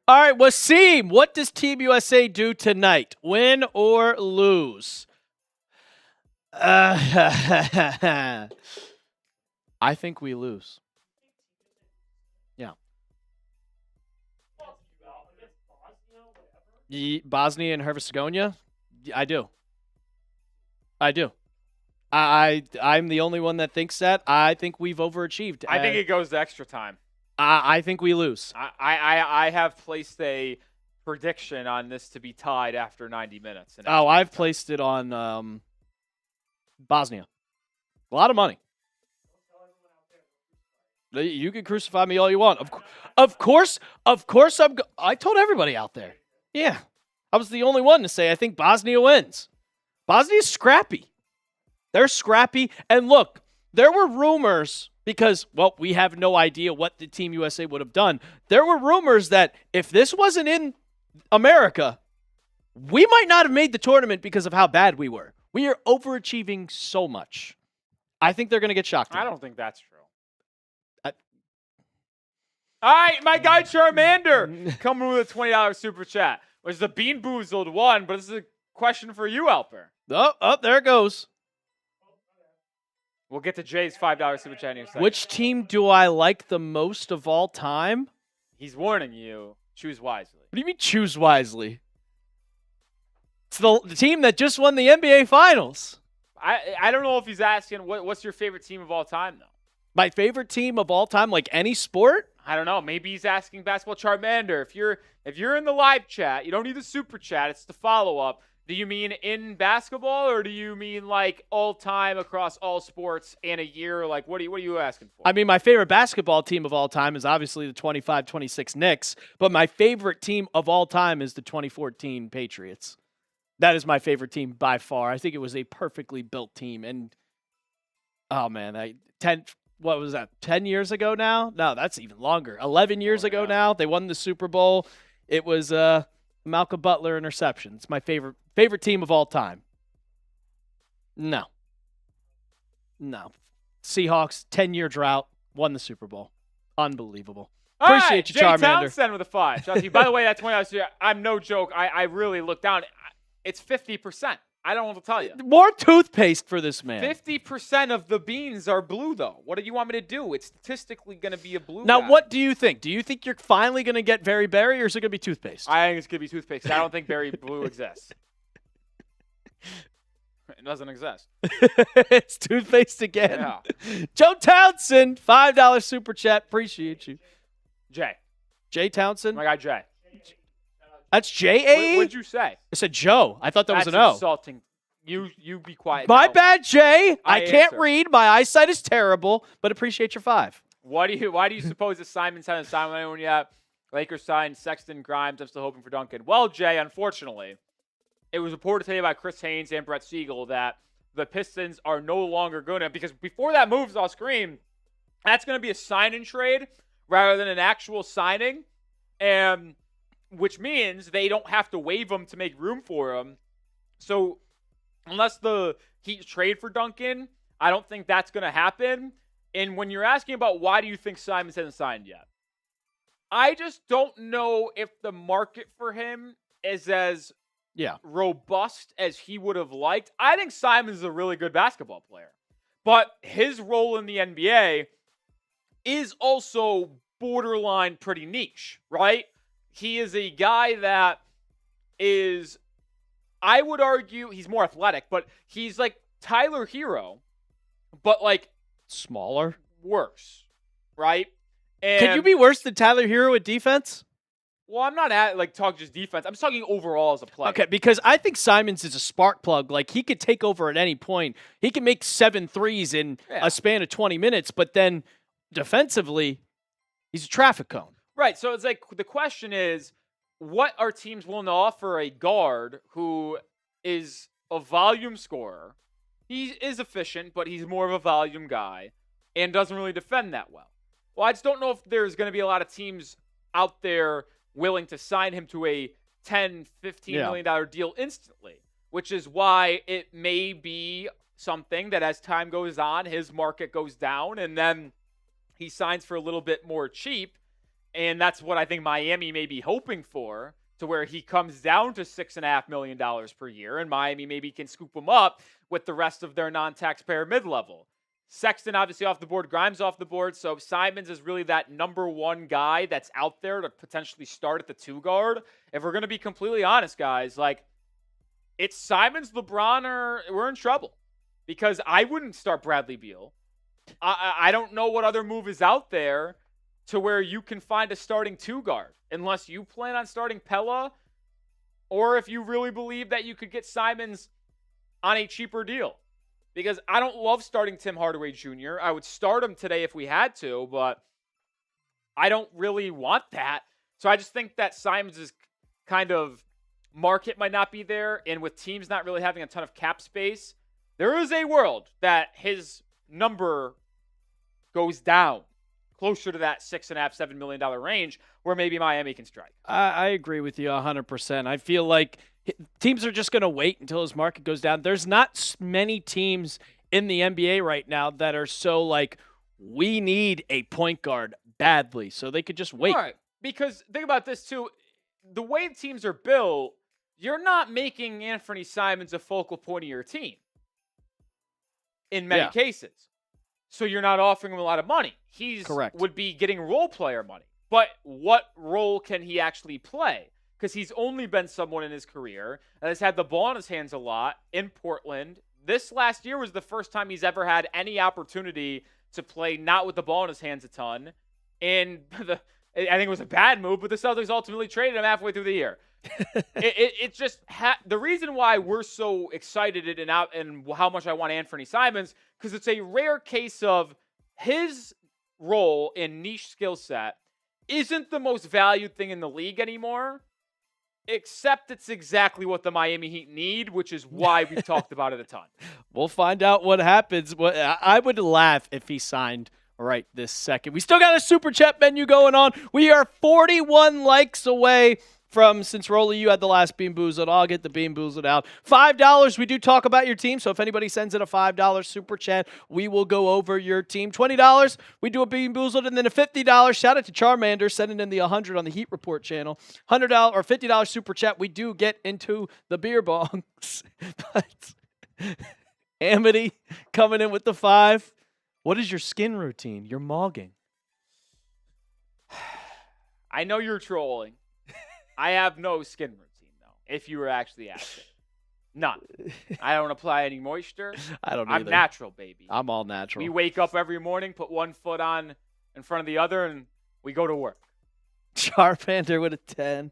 All right, Wasim, what does Team USA do tonight? Win or lose? I think we lose. Yeah. Bosnia and Herzegovina? I do. I'm the only one that thinks that. I think we've overachieved. I think it goes to extra time. I think we lose. I have placed a prediction on this to be tied after 90 minutes. I've placed it on Bosnia. A lot of money. You can crucify me all you want. Of course. I told everybody out there. Yeah, I was the only one to say I think Bosnia wins. Bosnia's scrappy. They're scrappy. And look, there were rumors because, well, we have no idea what the Team USA would have done. There were rumors that if this wasn't in America, we might not have made the tournament because of how bad we were. We are overachieving so much. I think they're going to get shocked. I don't think that's true. All right, my guy Charmander coming with a $20 super chat. Which is a Bean Boozled one, but this is a question for you, Alper. Oh, there it goes. We'll get to Jay's $5 super chat in a second. Which team do I like the most of all time? He's warning you. Choose wisely. What do you mean choose wisely? It's the team that just won the NBA Finals. I don't know if he's asking what's your favorite team of all time, though. My favorite team of all time, like any sport? I don't know. Maybe he's asking basketball. Charmander, if you're in the live chat, you don't need the super chat. It's the follow-up. Do you mean in basketball, or do you mean like all time across all sports in a year? Like what are you asking for? I mean, my favorite basketball team of all time is obviously the 25-26 Knicks, but my favorite team of all time is the 2014 Patriots. That is my favorite team by far. I think it was a perfectly built team. And, oh, man, 10 years ago now? No, that's even longer. 11 years ago now, they won the Super Bowl. It was Malcolm Butler interception. It's my favorite team of all time. No. Seahawks, 10-year drought, won the Super Bowl. Unbelievable. Appreciate you, Charmander. Jay Townsend with a 5. By the way, that's $20. I'm no joke. I really looked down. It's 50%. I don't know what to tell you. More toothpaste for this man. 50% of the beans are blue, though. What do you want me to do? It's statistically going to be a blue Now, guy. what do you think? Do you think you're finally going to get Very Berry, or is it going to be toothpaste? I think it's going to be toothpaste. I don't think Berry Blue exists. It doesn't exist. It's toothpaste again. Yeah. Joe Townsend, $5 super chat. Appreciate you. Jay Townsend? My guy Jay. That's J-A-E? What'd you say? I said Joe. I thought that was an O. That's insulting. You be quiet. My now. bad, Jay. I can't answer. read. My eyesight is terrible, but appreciate your 5. Why do you suppose that Simons hasn't signed with anyone yet? Lakers signed Sexton, Grimes. I'm still hoping for Duncan. Well, Jay, unfortunately, it was reported today by Chris Haynes and Brett Siegel that the Pistons are no longer going to, because before that moves off screen, that's going to be a sign-and trade rather than an actual signing, and which means they don't have to waive him to make room for him. So unless the Heat trade for Duncan, I don't think that's going to happen. And when you're asking about why do you think Simons hasn't signed yet, I just don't know if the market for him is as robust as he would have liked. I think Simons is a really good basketball player, but his role in the NBA is also borderline pretty niche, right? He is a guy that is, I would argue, he's more athletic, but he's like Tyler Hero, but like smaller, worse, right? And, Can you be worse than Tyler Hero at defense? Well, I'm not talking just defense. I'm just talking overall as a player. Okay, because I think Simons is a spark plug. Like, he could take over at any point. He can make 7 threes in a span of 20 minutes, but then defensively, he's a traffic cone. Right. So it's like the question is, what are teams willing to offer a guard who is a volume scorer? He is efficient, but he's more of a volume guy and doesn't really defend that well. Well, I just don't know if there's going to be a lot of teams out there willing to sign him to a $10, $15 million deal instantly, which is why it may be something that as time goes on, his market goes down, and then he signs for a little bit more cheap. And that's what I think Miami may be hoping for, to where he comes down to $6.5 million per year, and Miami maybe can scoop him up with the rest of their non-taxpayer mid-level. Sexton obviously off the board, Grimes off the board, so Simons is really that number one guy that's out there to potentially start at the 2 guard. If we're going to be completely honest, guys, like, it's Simons, LeBron, or we're in trouble. Because I wouldn't start Bradley Beal. I don't know what other move is out there to where you can find a starting 2 guard, unless you plan on starting Pella, or if you really believe that you could get Simons on a cheaper deal. Because I don't love starting Tim Hardaway Jr. I would start him today if we had to, but I don't really want that. So I just think that Simons' kind of market might not be there, and with teams not really having a ton of cap space, there is a world that his number goes down closer to that $6.5, $7 million range, where maybe Miami can strike. I agree with you 100%. I feel like teams are just going to wait until his market goes down. There's not many teams in the NBA right now that are so like, we need a point guard badly, so they could just wait. All right. Because think about this too. The way teams are built, you're not making Anthony Simons a focal point of your team in many cases. So you're not offering him a lot of money. He's correct. Would be getting role player money. But what role can he actually play? Because he's only been someone in his career that has had the ball in his hands a lot in Portland. This last year was the first time he's ever had any opportunity to play not with the ball in his hands a ton. And I think it was a bad move, but the Celtics ultimately traded him halfway through the year. It just the reason why we're so excited and how much I want Anthony Simons, because it's a rare case of his role in niche skill set isn't the most valued thing in the league anymore, except it's exactly what the Miami Heat need, which is why we've talked about it a ton. We'll find out what happens. I would laugh if he signed right this second. We still got a super chat menu going on. We are 41 likes away from, since Rolly, you had the last Bean Boozled, I'll get the Bean Boozled out. $5, we do talk about your team, so if anybody sends in a $5 super chat, we will go over your team. $20, we do a Bean Boozled, and then a $50, shout out to Charmander, sending in the 100 on the Heat Report channel. $100 or $50 super chat, we do get into the beer bongs. But Amity coming in with the 5. What is your skin routine? You're mogging. I know you're trolling. I have no skin routine, though, if you were actually asking. None. I don't apply any moisture. I don't either. I'm natural, baby. I'm all natural. We wake up every morning, put one foot on in front of the other, and we go to work. Charmander with a 10.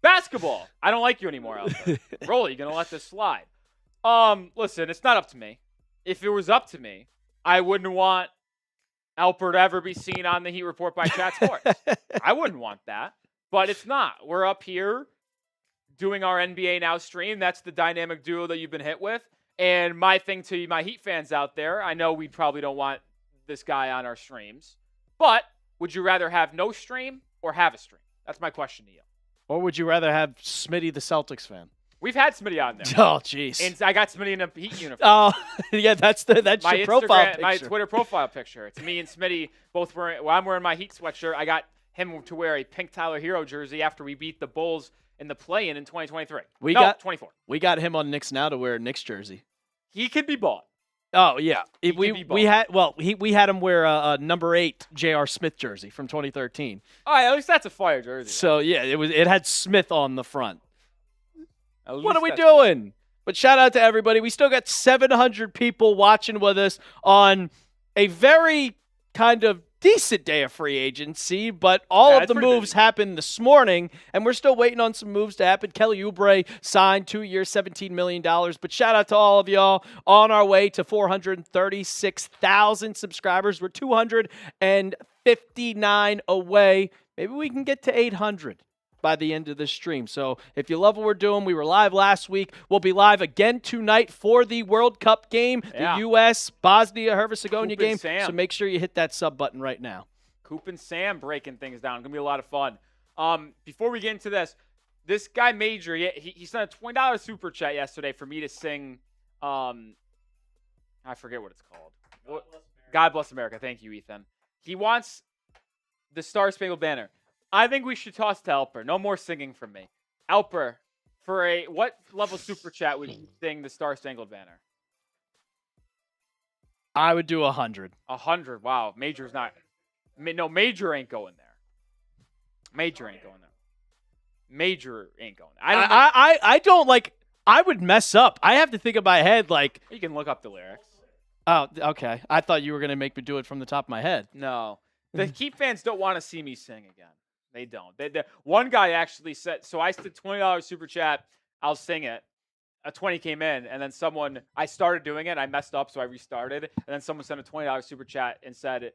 Basketball. I don't like you anymore out there. Rolly, you going to let this slide? Listen, it's not up to me. If it was up to me, I wouldn't want Alper to ever be seen on the Heat Report by Chat Sports. I wouldn't want that. But it's not. We're up here doing our NBA Now stream. That's the dynamic duo that you've been hit with. And my thing to my Heat fans out there, I know we probably don't want this guy on our streams, but would you rather have no stream or have a stream? That's my question to you. Or would you rather have Smitty, the Celtics fan? We've had Smitty on there. Oh, jeez. And I got Smitty in a Heat uniform. Oh, yeah, that's my your Instagram, profile picture. My Twitter profile picture. It's me and Smitty both wearing, I'm wearing my Heat sweatshirt. I got him to wear a pink Tyler Hero jersey after we beat the Bulls in the play-in in 2023. We got 24. We got him on Knicks Now to wear a Knicks jersey. He could be bought. Oh yeah, we had him wear a number 8 J.R. Smith jersey from 2013. All right, at least that's a fire jersey. So yeah, it had Smith on the front. What are we that's doing? But shout out to everybody. We still got 700 people watching with us on a very kind of decent day of free agency, but all of the moves happened this morning, and we're still waiting on some moves to happen. Kelly Oubre signed 2 years, $17 million, but shout out to all of y'all on our way to 436,000 subscribers. We're 259 away. Maybe we can get to 800 by the end of this stream. So if you love what we're doing, we were live last week. We'll be live again tonight for the World Cup game, the U.S. Bosnia-Herzegovina game. So make sure you hit that sub button right now. Coop and Sam breaking things down. Going to be a lot of fun. Before we get into this guy Major, he sent a $20 super chat yesterday for me to sing. I forget what it's called. God Bless America. Thank you, Ethan. He wants the Star Spangled Banner. I think we should toss to Alper. No more singing from me. Alper, for what level super chat would you sing the Star Spangled Banner? I would do 100. 100. Wow. Major's not. No, Major ain't going there. Major ain't going there. I don't like. I would mess up. I have to think in my head like. You can look up the lyrics. Oh, okay. I thought you were gonna make me do it from the top of my head. No, the Keep fans don't want to see me sing again. They don't. One guy actually said, so I said $20 super chat, I'll sing it. A 20 came in, and then I started doing it, I messed up, so I restarted, and then someone sent a $20 super chat and said,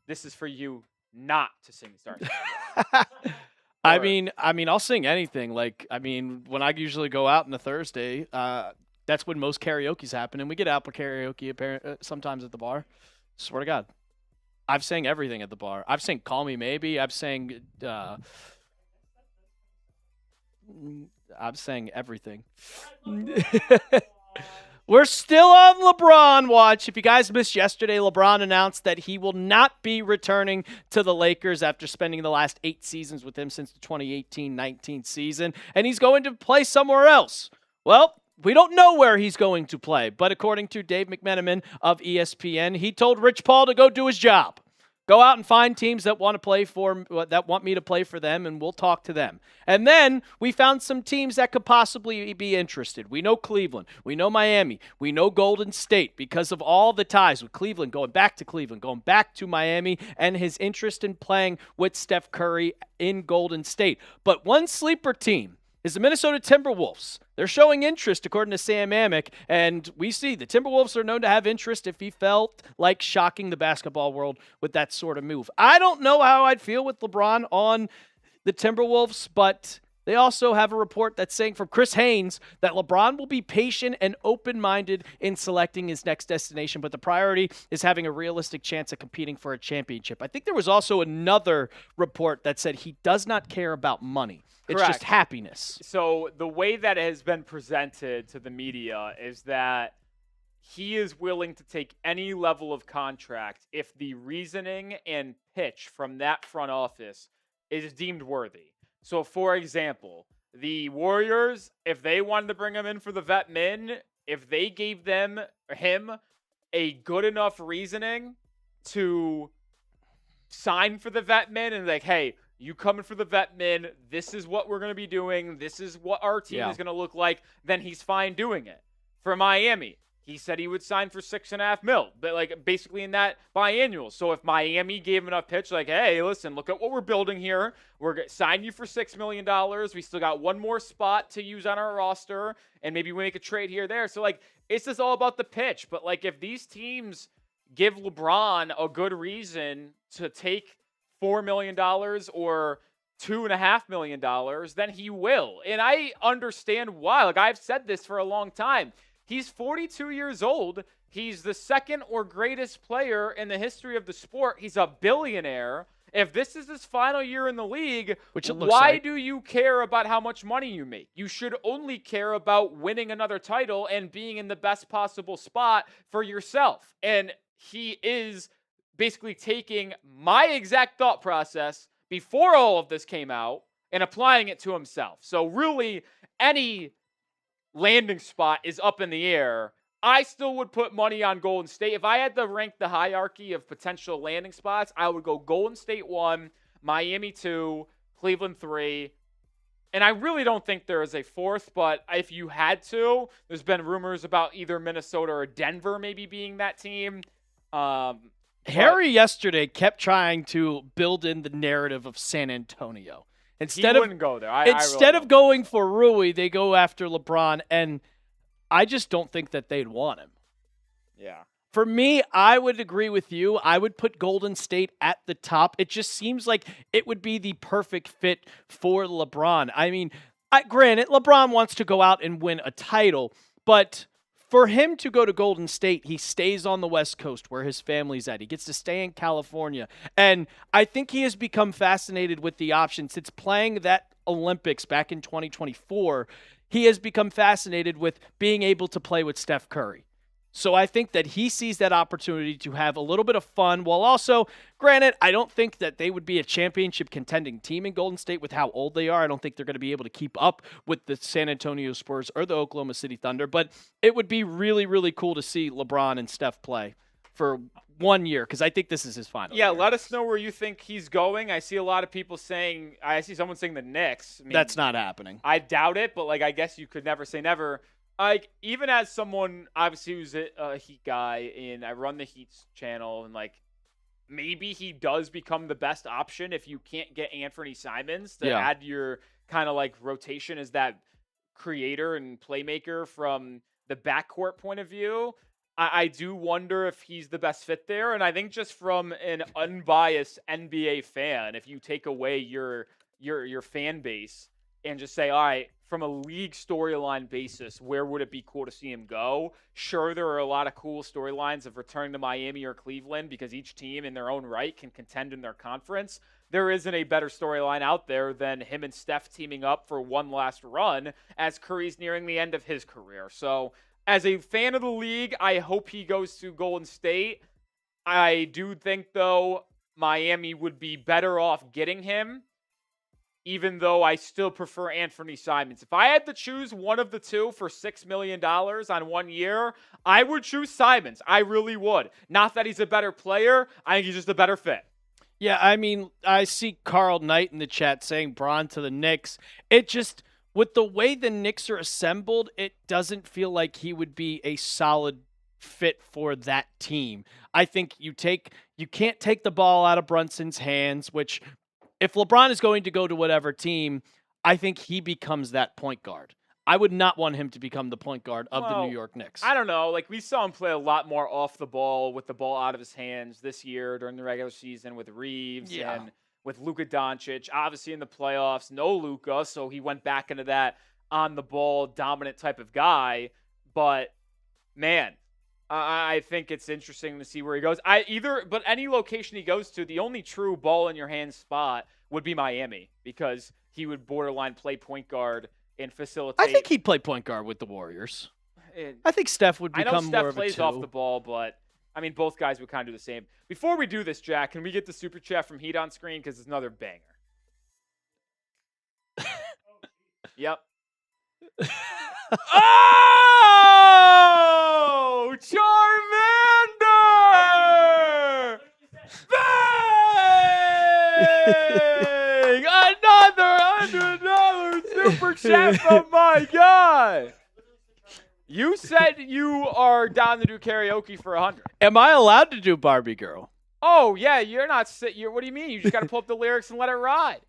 this is for you not to sing the Star Spangled Banner. I mean, I'll sing anything. When I usually go out on a Thursday, that's when most karaoke's happen, and we get Apple karaoke sometimes at the bar. Swear to God. I've sang everything at the bar. I've sang Call Me Maybe. I've sang everything. We're still on LeBron watch. If you guys missed yesterday, LeBron announced that he will not be returning to the Lakers after spending the last 8 seasons with him since the 2018-19 season, and he's going to play somewhere else. Well, we don't know where he's going to play, but according to Dave McMenamin of ESPN, he told Rich Paul to go do his job. Go out and find teams that want me to play for them, and we'll talk to them. And then we found some teams that could possibly be interested. We know Cleveland. We know Miami. We know Golden State because of all the ties with Cleveland, going back to Miami, and his interest in playing with Steph Curry in Golden State. But one sleeper team is the Minnesota Timberwolves. They're showing interest, according to Sam Amick, and we see the Timberwolves are known to have interest if he felt like shocking the basketball world with that sort of move. I don't know how I'd feel with LeBron on the Timberwolves, but they also have a report that's saying from Chris Haynes that LeBron will be patient and open-minded in selecting his next destination, but the priority is having a realistic chance of competing for a championship. I think there was also another report that said he does not care about money. It's Correct. Just happiness. So the way that it has been presented to the media is that he is willing to take any level of contract if the reasoning and pitch from that front office is deemed worthy. So, for example, the Warriors, if they wanted to bring him in for the vet min, if they gave him a good enough reasoning to sign for the vet min and like, hey, you coming for the vet min, this is what we're going to be doing, this is what our team is going to look like, then he's fine doing it. For Miami, he said he would sign for $6.5 million, but like basically in that biannual. So if Miami gave him enough pitch, like, hey, listen, look at what we're building here. We're going to sign you for $6 million. We still got one more spot to use on our roster, and maybe we make a trade here or there. So like, it's just all about the pitch. But like, if these teams give LeBron a good reason to take $4 million or $2.5 million, then he will. And I understand why. Like, I've said this for a long time. He's 42 years old. He's the second or greatest player in the history of the sport. He's a billionaire. If this is his final year in the league, why do you care about how much money you make? You should only care about winning another title and being in the best possible spot for yourself. And he is basically taking my exact thought process before all of this came out and applying it to himself. So really, any landing spot is up in the air. I still would put money on Golden State. If I had to rank the hierarchy of potential landing spots, I would go Golden State 1, Miami 2, Cleveland 3. And I really don't think there is a fourth, but if you had to, there's been rumors about either Minnesota or Denver maybe being that team. Harry yesterday kept trying to build in the narrative of San Antonio. He wouldn't go there. Instead of going for Rui, they go after LeBron, and I just don't think that they'd want him. Yeah. For me, I would agree with you. I would put Golden State at the top. It just seems like it would be the perfect fit for LeBron. I mean, granted, LeBron wants to go out and win a title, but for him to go to Golden State, he stays on the West Coast where his family's at. He gets to stay in California. And I think he has become fascinated with the option since playing that Olympics back in 2024. He has become fascinated with being able to play with Steph Curry. So I think that he sees that opportunity to have a little bit of fun while also, granted, I don't think that they would be a championship contending team in Golden State with how old they are. I don't think they're going to be able to keep up with the San Antonio Spurs or the Oklahoma City Thunder, but it would be really, really cool to see LeBron and Steph play for 1 year because I think this is his final year. Let us know where you think he's going. I see a lot of people saying, I see someone saying the Knicks. I mean, that's not happening. I doubt it, but I guess you could never say never. Even as someone obviously who's a Heat guy and I run the Heat's channel and maybe he does become the best option if you can't get Anthony Simons to add your kind of rotation as that creator and playmaker from the backcourt point of view. I do wonder if he's the best fit there. And I think just from an unbiased NBA fan, if you take away your fan base and just say, all right, from a league storyline basis, where would it be cool to see him go? Sure, there are a lot of cool storylines of returning to Miami or Cleveland because each team in their own right can contend in their conference. There isn't a better storyline out there than him and Steph teaming up for one last run as Curry's nearing the end of his career. So as a fan of the league, I hope he goes to Golden State. I do think, though, Miami would be better off getting him, even though I still prefer Anthony Simons. If I had to choose one of the two for $6 million on 1 year, I would choose Simons. I really would. Not that he's a better player. I think he's just a better fit. Yeah, I mean, I see Carl Knight in the chat saying Bron to the Knicks. It just, with the way the Knicks are assembled, it doesn't feel like he would be a solid fit for that team. I think you can't take the ball out of Brunson's hands, which if LeBron is going to go to whatever team, I think he becomes that point guard. I would not want him to become the point guard of the New York Knicks. I don't know. We saw him play a lot more off the ball with the ball out of his hands this year during the regular season with Reeves and with Luka Doncic. Obviously in the playoffs, no Luka, so he went back into that on-the-ball dominant type of guy. But, man, I think it's interesting to see where he goes. But any location he goes to, the only true ball in your hand spot would be Miami because he would borderline play point guard and facilitate. I think he'd play point guard with the Warriors. I think Steph would become more of a two. I know Steph plays off the ball, but I mean both guys would kind of do the same. Before we do this, Jack, can we get the super chat from Heat on screen because it's another banger? Yep. Oh! Charmander! Bang! Another super chat from my guy. You said you are down to do karaoke for 100. Am I allowed to do Barbie Girl? Oh, yeah, you're not – what do you mean? You just got to pull up the lyrics and let it ride.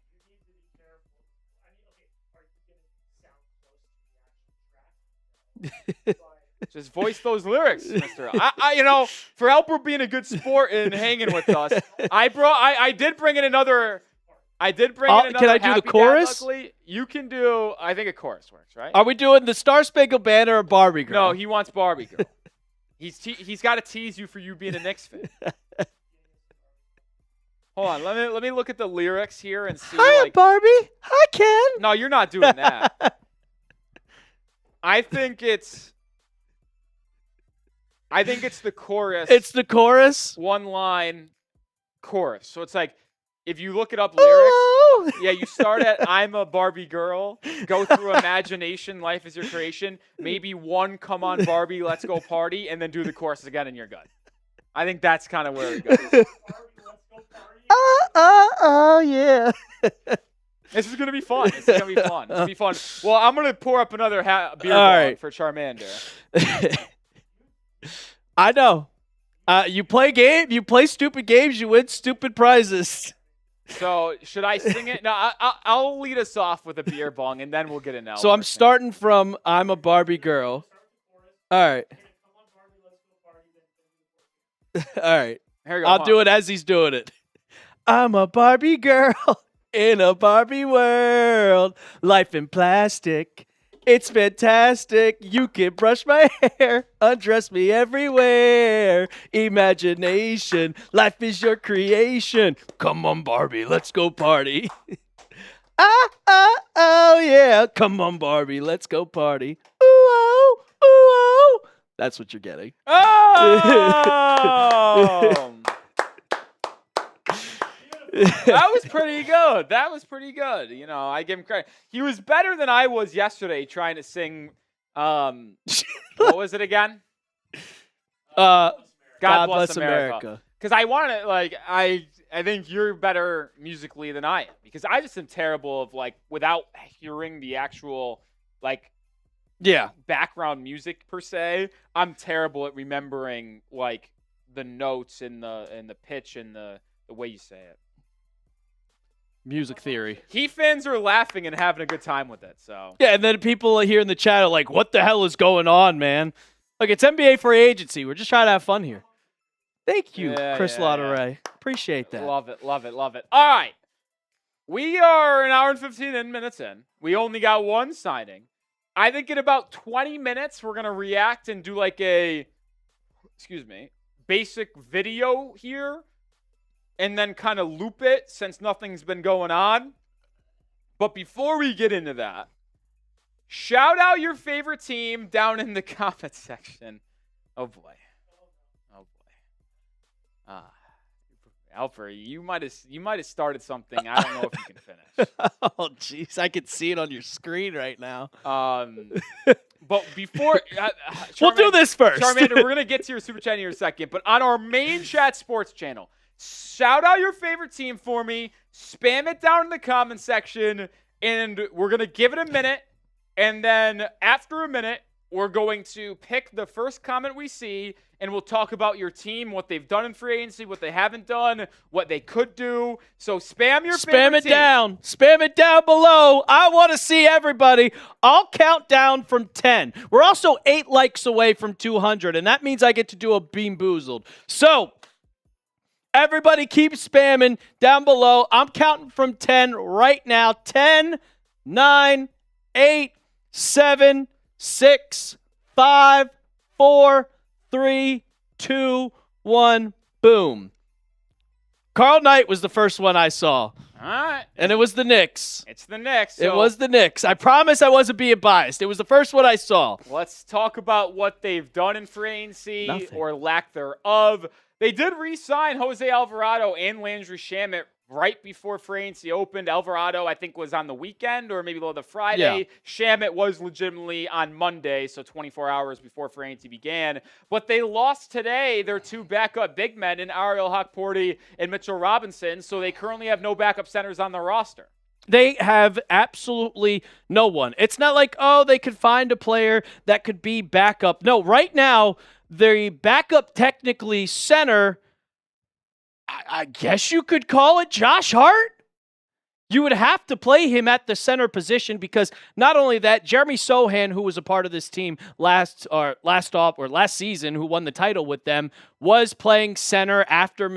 Just voice those lyrics, mister. For Alper being a good sport and hanging with us, I did bring in another – can I do the chorus? You can do – I think a chorus works, right? Are we doing the Star Spangled Banner or Barbie Girl? No, he wants Barbie Girl. He's got to tease you for you being a Knicks fan. Hold on, let me look at the lyrics here and see. Hi, Barbie. Hi, Ken. No, you're not doing that. I think it's the chorus. It's the chorus? One line chorus. So it's if you look it up lyrics, you start at I'm a Barbie girl, go through imagination, life is your creation, maybe one come on Barbie, let's go party, and then do the chorus again and you're good. I think that's kind of where it goes. Yeah. This is going to be fun. Well, I'm going to pour up another beer bong for Charmander. I know. You play stupid games, you win stupid prizes. So should I sing it? No, I'll lead us off with a beer bong, and then we'll get an L. So I'm starting from I'm a Barbie girl. All right. All right. Here you go, I'll do it as he's doing it. I'm a Barbie girl in a Barbie world. Life in plastic. It's fantastic. You can brush my hair, undress me everywhere. Imagination. Life is your creation. Come on, Barbie. Let's go party. Oh, yeah. Come on, Barbie. Let's go party. Ooh, oh, ooh, oh. That's what you're getting. Oh! That was pretty good. That was pretty good. You know, I give him credit. He was better than I was yesterday trying to sing. What was it again? God bless America. Because I wanted to, like, I think you're better musically than I am. Because I just am terrible of, like, without hearing the actual, like, background music per se, I'm terrible at remembering, like, the notes and the pitch and the way you say it. Music theory. He fans are laughing and having a good time with it. So yeah, and then people here in the chat are like, "What the hell is going on, man?" Like, it's NBA free agency. We're just trying to have fun here. Thank you, Chris Lauderay. Appreciate that. Love it, love it, love it. All right, we are an hour and 15 minutes in. We only got one signing. I think in about 20 minutes we're gonna react and do like a, basic video here. And then kind of loop it since nothing's been going on. But before we get into that, shout out your favorite team down in the comment section. Oh boy. Alfred, you might have started something. I don't know if you can finish. Oh jeez, I can see it on your screen right now. But before we'll do this first. Charmander, we're gonna get to your super chat in here in a second. But on our main chat sports channel, shout out your favorite team for me. Spam it down in the comment section, and we're going to give it a minute. And then after a minute, we're going to pick the first comment we see, and we'll talk about your team, what they've done in free agency, what they haven't done, what they could do. So spam your favorite team. Spam it down below. I want to see everybody. I'll count down from 10. We're also 8 likes away from 200, and that means I get to do a Bean Boozled. So everybody keep spamming down below. I'm counting from 10 right now. 10, 9, 8, 7, 6, 5, 4, 3, 2, 1. Boom. Carl Knight was the first one I saw. All right. And it was the Knicks. It's the Knicks. So it was the Knicks. I promise I wasn't being biased. It was the first one I saw. Let's talk about what they've done in free agency or lack thereof. They did re-sign Jose Alvarado and Landry Shamet right before free agency opened. Alvarado, I think, was on the weekend or maybe the Friday. Yeah. Shamet was legitimately on Monday, so 24 hours before free agency began. But they lost today their 2 backup big men in Ariel Hukporti and Mitchell Robinson, so they currently have no backup centers on the roster. They have absolutely no one. It's not like, oh, they could find a player that could be backup. No, right now, the backup technically center, I guess you could call it Josh Hart. You would have to play him at the center position because not only that, Jeremy Sohan, who was a part of this team last season, who won the title with them, was playing center after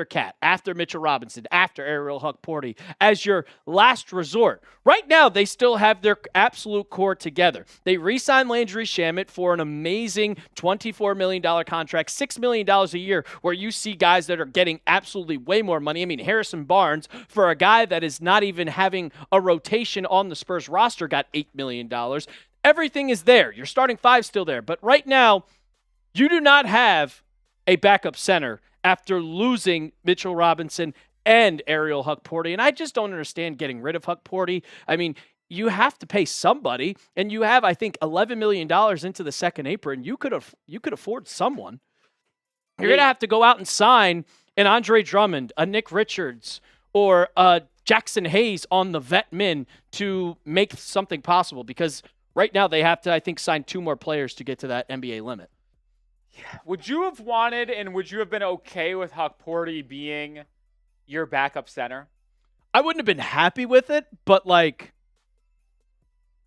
Cat, after Mitchell Robinson, after Ariel Hukporti as your last resort. Right now, they still have their absolute core together. They re-signed Landry Shamet for an amazing $24 million contract, $6 million a year, where you see guys that are getting absolutely way more money. I mean, Harrison Barnes, for a guy that is not even having a rotation on the Spurs roster, got $8 million. Everything is there. Your starting 5 still there. But right now, you do not have a backup center after losing Mitchell Robinson and Ariel Hukporti. And I just don't understand getting rid of Hukporti. I mean, you have to pay somebody, and you have, I think, $11 million into the second apron. You could afford someone. You're going to have to go out and sign an Andre Drummond, a Nick Richards, or Jackson Hayes on the vet min to make something possible, because right now they have to, I think, sign 2 more players to get to that NBA limit. Would you have wanted and would you have been okay with Huckporty being your backup center? I wouldn't have been happy with it, but like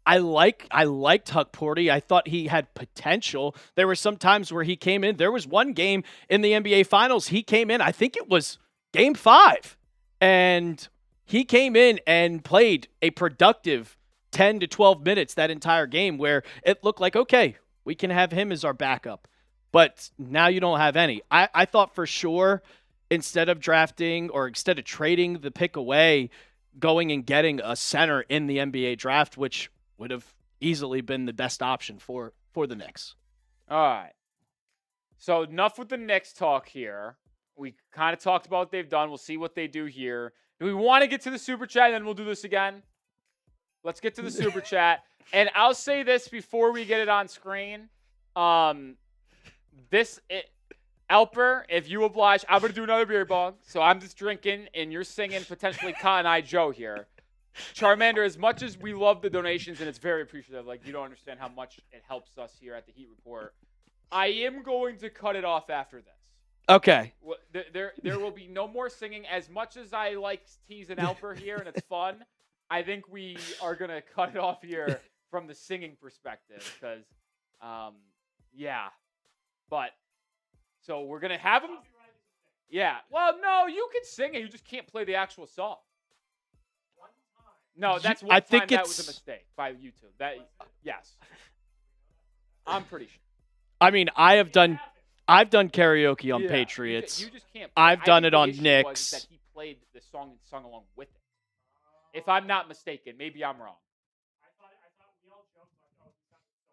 I liked Huckporty. I thought he had potential. There were some times where he came in. There was one game in the NBA Finals. He came in, I think it was Game 5. And he came in and played a productive 10 to 12 minutes that entire game where it looked like, okay, we can have him as our backup. But now you don't have any. I thought for sure instead of trading the pick away, going and getting a center in the NBA draft, which would have easily been the best option for the Knicks. All right. So enough with the Knicks talk here. We kind of talked about what they've done. We'll see what they do here. Do we want to get to the Super Chat, and then we'll do this again? Let's get to the Super Chat. And I'll say this before we get it on screen. Elper, if you oblige, I'm going to do another beer bong. So I'm just drinking, and you're singing potentially Cotton Eye Joe here. Charmander, as much as we love the donations, and it's very appreciative, like you don't understand how much it helps us here at the Heat Report, I am going to cut it off after this. Okay. There will be no more singing. As much as I like teasing Elper here, and it's fun, I think we are going to cut it off here from the singing perspective because, yeah. But, so we're going to have him. Yeah. Well, no, you can sing it. You just can't play the actual song. No, that's one time that was a mistake by YouTube. Yes. I'm pretty sure. I mean, I've done karaoke on Patriots. You just can't. I've done it on Knicks. Knicks. That he played the song and sung along with it. If I'm not mistaken, maybe I'm wrong.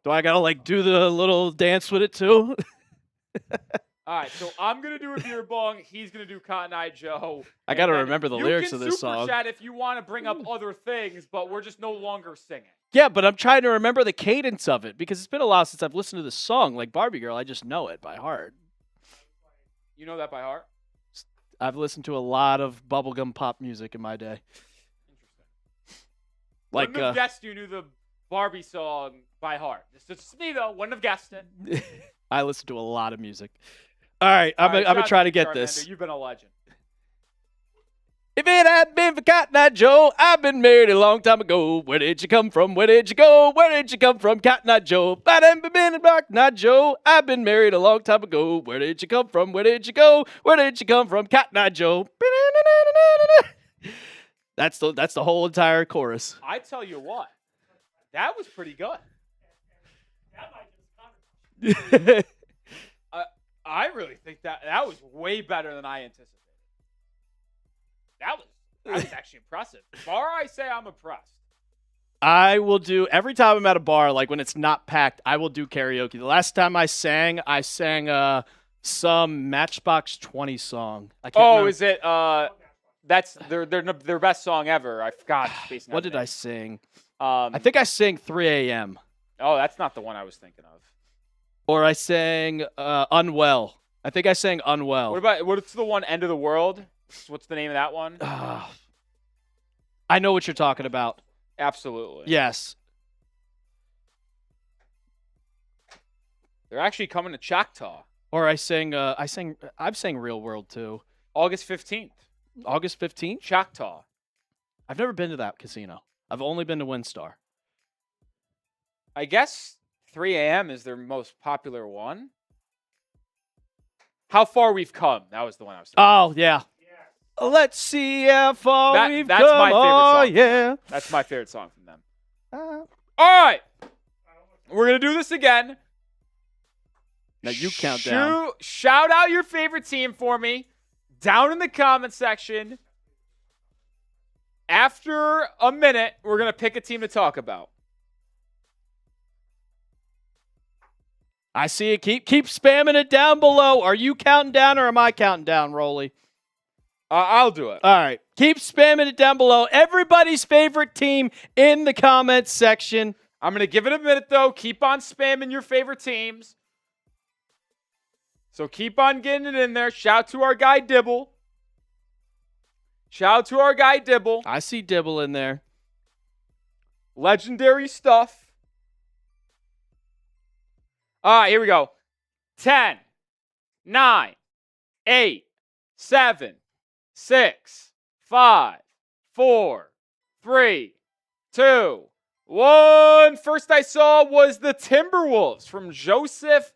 Do I gotta do the little dance with it too? All right, so I'm gonna do a beer bong. He's gonna do Cotton Eye Joe. I gotta remember the lyrics of this song. You can super chat if you want to bring up other things, but we're just no longer singing. Yeah, but I'm trying to remember the cadence of it because it's been a while since I've listened to this song. Like Barbie Girl, I just know it by heart. You know that by heart? I've listened to a lot of bubblegum pop music in my day. Interesting. Wouldn't have guessed you knew the Barbie song by heart. It's me though. Wouldn't have guessed it. I listen to a lot of music. All right, I'm gonna try to get this. You've been a legend. If it had been for Cotton Eye Joe, I've been married a long time ago. Where did you come from? Where did you go? Where did you come from, Cotton Eye Joe? If I hadn't been a Cotton Eye Joe, I've been married a long time ago. Where did you come from? Where did you go? Where did you come from, Cotton Eye Joe? That's the whole entire chorus. I tell you what, that was pretty good. I really think that was way better than I anticipated. That was actually impressive. Bar, I say I'm impressed. I will do every time I'm at a bar, like when it's not packed, I will do karaoke. The last time I sang some Matchbox 20 song. I can't remember. Is it? That's their best song ever. I forgot. What did I sing? I think I sang 3 a.m. Oh, that's not the one I was thinking of. Or I sang Unwell. I think I sang Unwell. What's the one, End of the World? What's the name of that one? I know what you're talking about. Absolutely. Yes. They're actually coming to Choctaw. Or I've sang Real World too. August 15th. August 15th? Choctaw. I've never been to that casino. I've only been to WinStar. I guess 3 a.m. is their most popular one. How Far We've Come. That was the one I was thinking. Oh, yeah. Let's see how far we've come. That's my favorite song. Oh, yeah. That's my favorite song from them. All right. We're going to do this again. Now you count down. Shout out your favorite team for me down in the comment section. After a minute, we're going to pick a team to talk about. I see it. Keep spamming it down below. Are you counting down or am I counting down, Rolly? I'll do it. All right. Keep spamming it down below. Everybody's favorite team in the comments section. I'm going to give it a minute, though. Keep on spamming your favorite teams. So keep on getting it in there. Shout to our guy, Dibble. I see Dibble in there. Legendary stuff. All right, here we go. 10, 9, 8, 7, 6, 5, 4, 3, 2, 1. First I saw was the Timberwolves from Joseph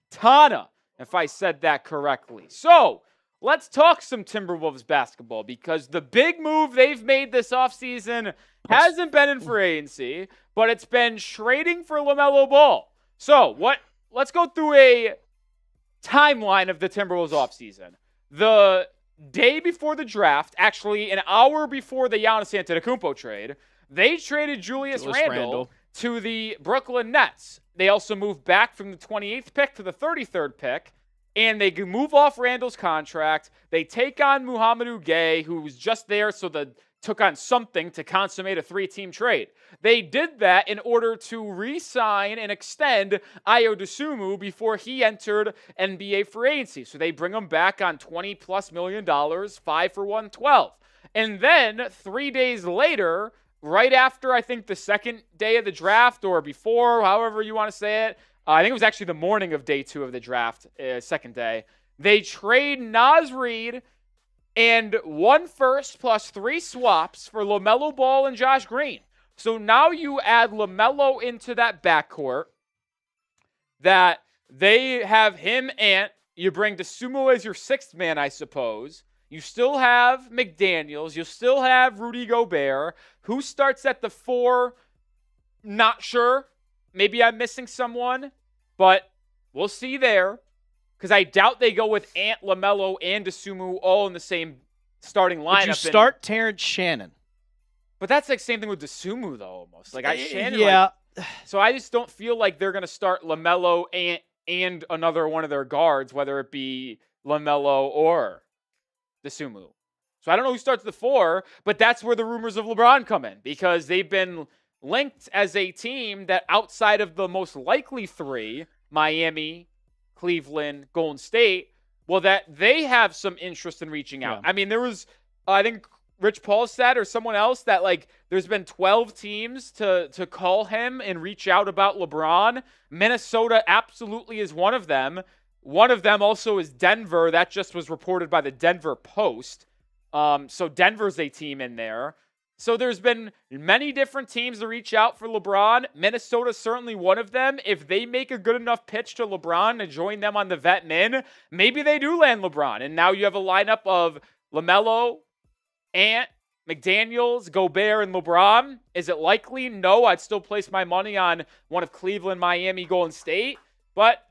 Tana, if I said that correctly. So, let's talk some Timberwolves basketball, because the big move they've made this offseason hasn't been in free agency, but it's been trading for LaMelo Ball. So, let's go through a timeline of the Timberwolves offseason. The day before the draft, actually an hour before the Giannis Antetokounmpo trade, they traded Julius Randle to the Brooklyn Nets. They also moved back from the 28th pick to the 33rd pick, and they move off Randle's contract. They take on Muhammadu Gay, who was just there, so took on something to consummate a 3-team trade. They did that in order to re-sign and extend Ayo Dosunmu before he entered NBA free agency. So they bring him back on $20+ million, 5 for 112. And then 3 days later, right after I think the second day of the draft, or before, however you want to say it, I think it was actually the morning of day 2 of the draft, second day, they trade Naz Reid and 1 first plus 3 swaps for LaMelo Ball and Josh Green. So now you add LaMelo into that backcourt, that they have him, and you bring Dosunmu as your 6th man, I suppose. You still have McDaniels. You still have Rudy Gobert. Who starts at the 4? Not sure. Maybe I'm missing someone, but we'll see there. Because I doubt they go with Ant, LaMelo, and Dosunmu all in the same starting lineup. Would you start Terrence Shannon? But that's like same thing with Dosunmu, though, almost. Shannon, yeah. So I just don't feel like they're going to start LaMelo and another one of their guards, whether it be LaMelo or Dosunmu. So I don't know who starts the 4, but that's where the rumors of LeBron come in, because they've been linked as a team that outside of the most likely 3, Miami, Cleveland, Golden State, well, that they have some interest in reaching out. Yeah. I mean, there was, I think Rich Paul said, or someone else, that like there's been 12 teams to call him and reach out about LeBron. Minnesota absolutely is one of them. One of them also is Denver. That just was reported by the Denver Post. So Denver's a team in there. So there's been many different teams to reach out for LeBron. Minnesota's certainly one of them. If they make a good enough pitch to LeBron to join them on the vet min, maybe they do land LeBron. And now you have a lineup of LaMelo, Ant, McDaniels, Gobert, and LeBron. Is it likely? No, I'd still place my money on one of Cleveland, Miami, Golden State. But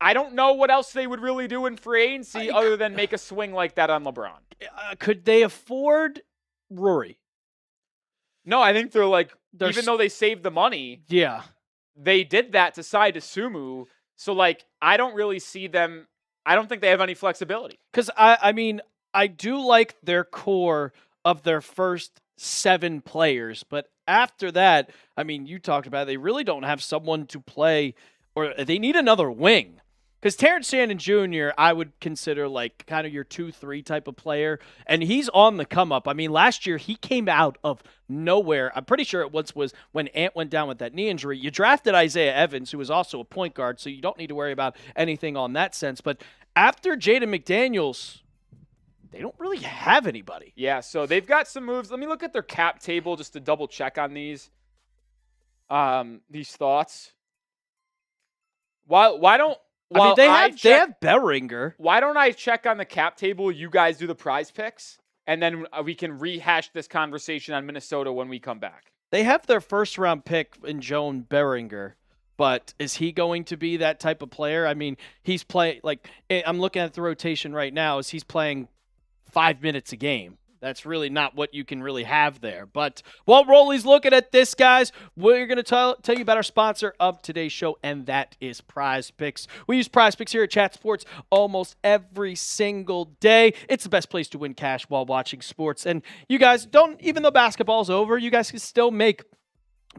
I don't know what else they would really do in free agency other than make a swing like that on LeBron. Could they afford Rory? No, I think even though they saved the money, yeah, they did that to side Dosunmu. So, I don't really see them. I don't think they have any flexibility. Because, I mean, I do like their core of their first 7 players. But after that, I mean, you talked about it, they really don't have someone to play, or they need another wing. Because Terrence Shannon Jr., I would consider kind of your 2-3 type of player, and he's on the come up. I mean, last year he came out of nowhere. I'm pretty sure it once was when Ant went down with that knee injury. You drafted Isaiah Evans, who was also a point guard, so you don't need to worry about anything on that sense. But after Jaden McDaniels, they don't really have anybody. Yeah, so they've got some moves. Let me look at their cap table just to double check on these thoughts. Why don't they have Beringer. Why don't I check on the cap table? You guys do the prize picks, and then we can rehash this conversation on Minnesota when we come back. They have their first-round pick in Joan Beringer, but is he going to be that type of player? I mean, he's playing I'm looking at the rotation right now. He's playing 5 minutes a game. That's really not what you can really have there. But while Rolly's looking at this, guys, we're going to tell you about our sponsor of today's show, and that is Prize Picks. We use Prize Picks here at Chat Sports almost every single day. It's the best place to win cash while watching sports. And you guys even though basketball's over, you guys can still make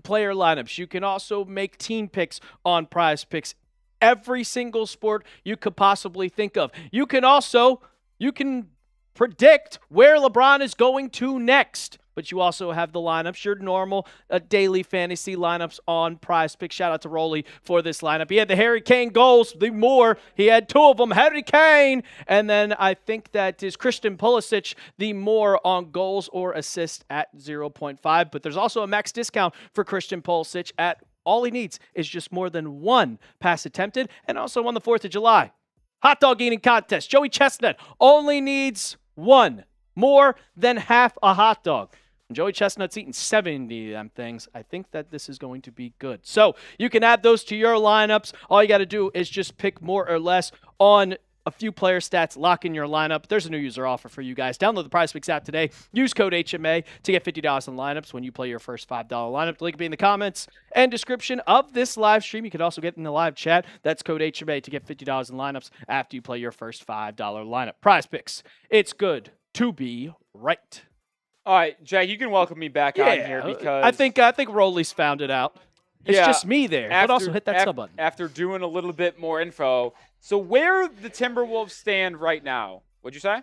player lineups. You can also make team picks on Prize Picks. Every single sport you could possibly think of. You can predict where LeBron is going to next. but you also have the lineups, your normal daily fantasy lineups on Prize Picks. Shout out to Rolly for this lineup. He had the Harry Kane goals, the more. He had 2 of them, Harry Kane. And then I think that is Christian Pulisic, the more on goals or assists at 0.5. But there's also a max discount for Christian Pulisic at all he needs is just more than 1 pass attempted. And also on the 4th of July, hot dog eating contest. Joey Chestnut only needs 1, more than half a hot dog. And Joey Chestnut's eating 70 of them things. I think that this is going to be good. So you can add those to your lineups. All you got to do is just pick more or less on a few player stats, lock in your lineup. There's a new user offer for you guys. Download the PrizePicks app today. Use code HMA to get $50 on lineups when you play your first $5 lineup. The link will be in the comments and description of this live stream. You can also get in the live chat. That's code HMA to get $50 in lineups after you play your first $5 lineup. PrizePicks. It's good to be right. All right, Jay, you can welcome me back on here because I think Rolly's found it out. It's just me there. But also hit that sub button. After doing a little bit more info. So where the Timberwolves stand right now, what'd you say?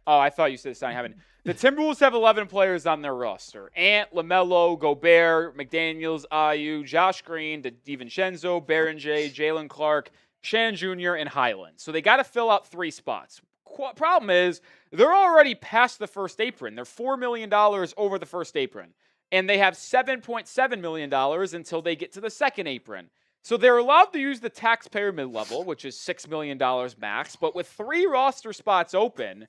Oh, I thought you said it's not happening. The Timberwolves have 11 players on their roster. Ant, LaMelo, Gobert, McDaniels, Ayu, Josh Green, DiVincenzo, Berenger, Jalen Clark, Shannon Jr., and Hyland. So they got to fill out 3 spots. Problem is, they're already past the first apron. They're $4 million over the first apron. And they have $7.7 million until they get to the second apron. So they're allowed to use the taxpayer mid-level, which is $6 million max. But with 3 roster spots open,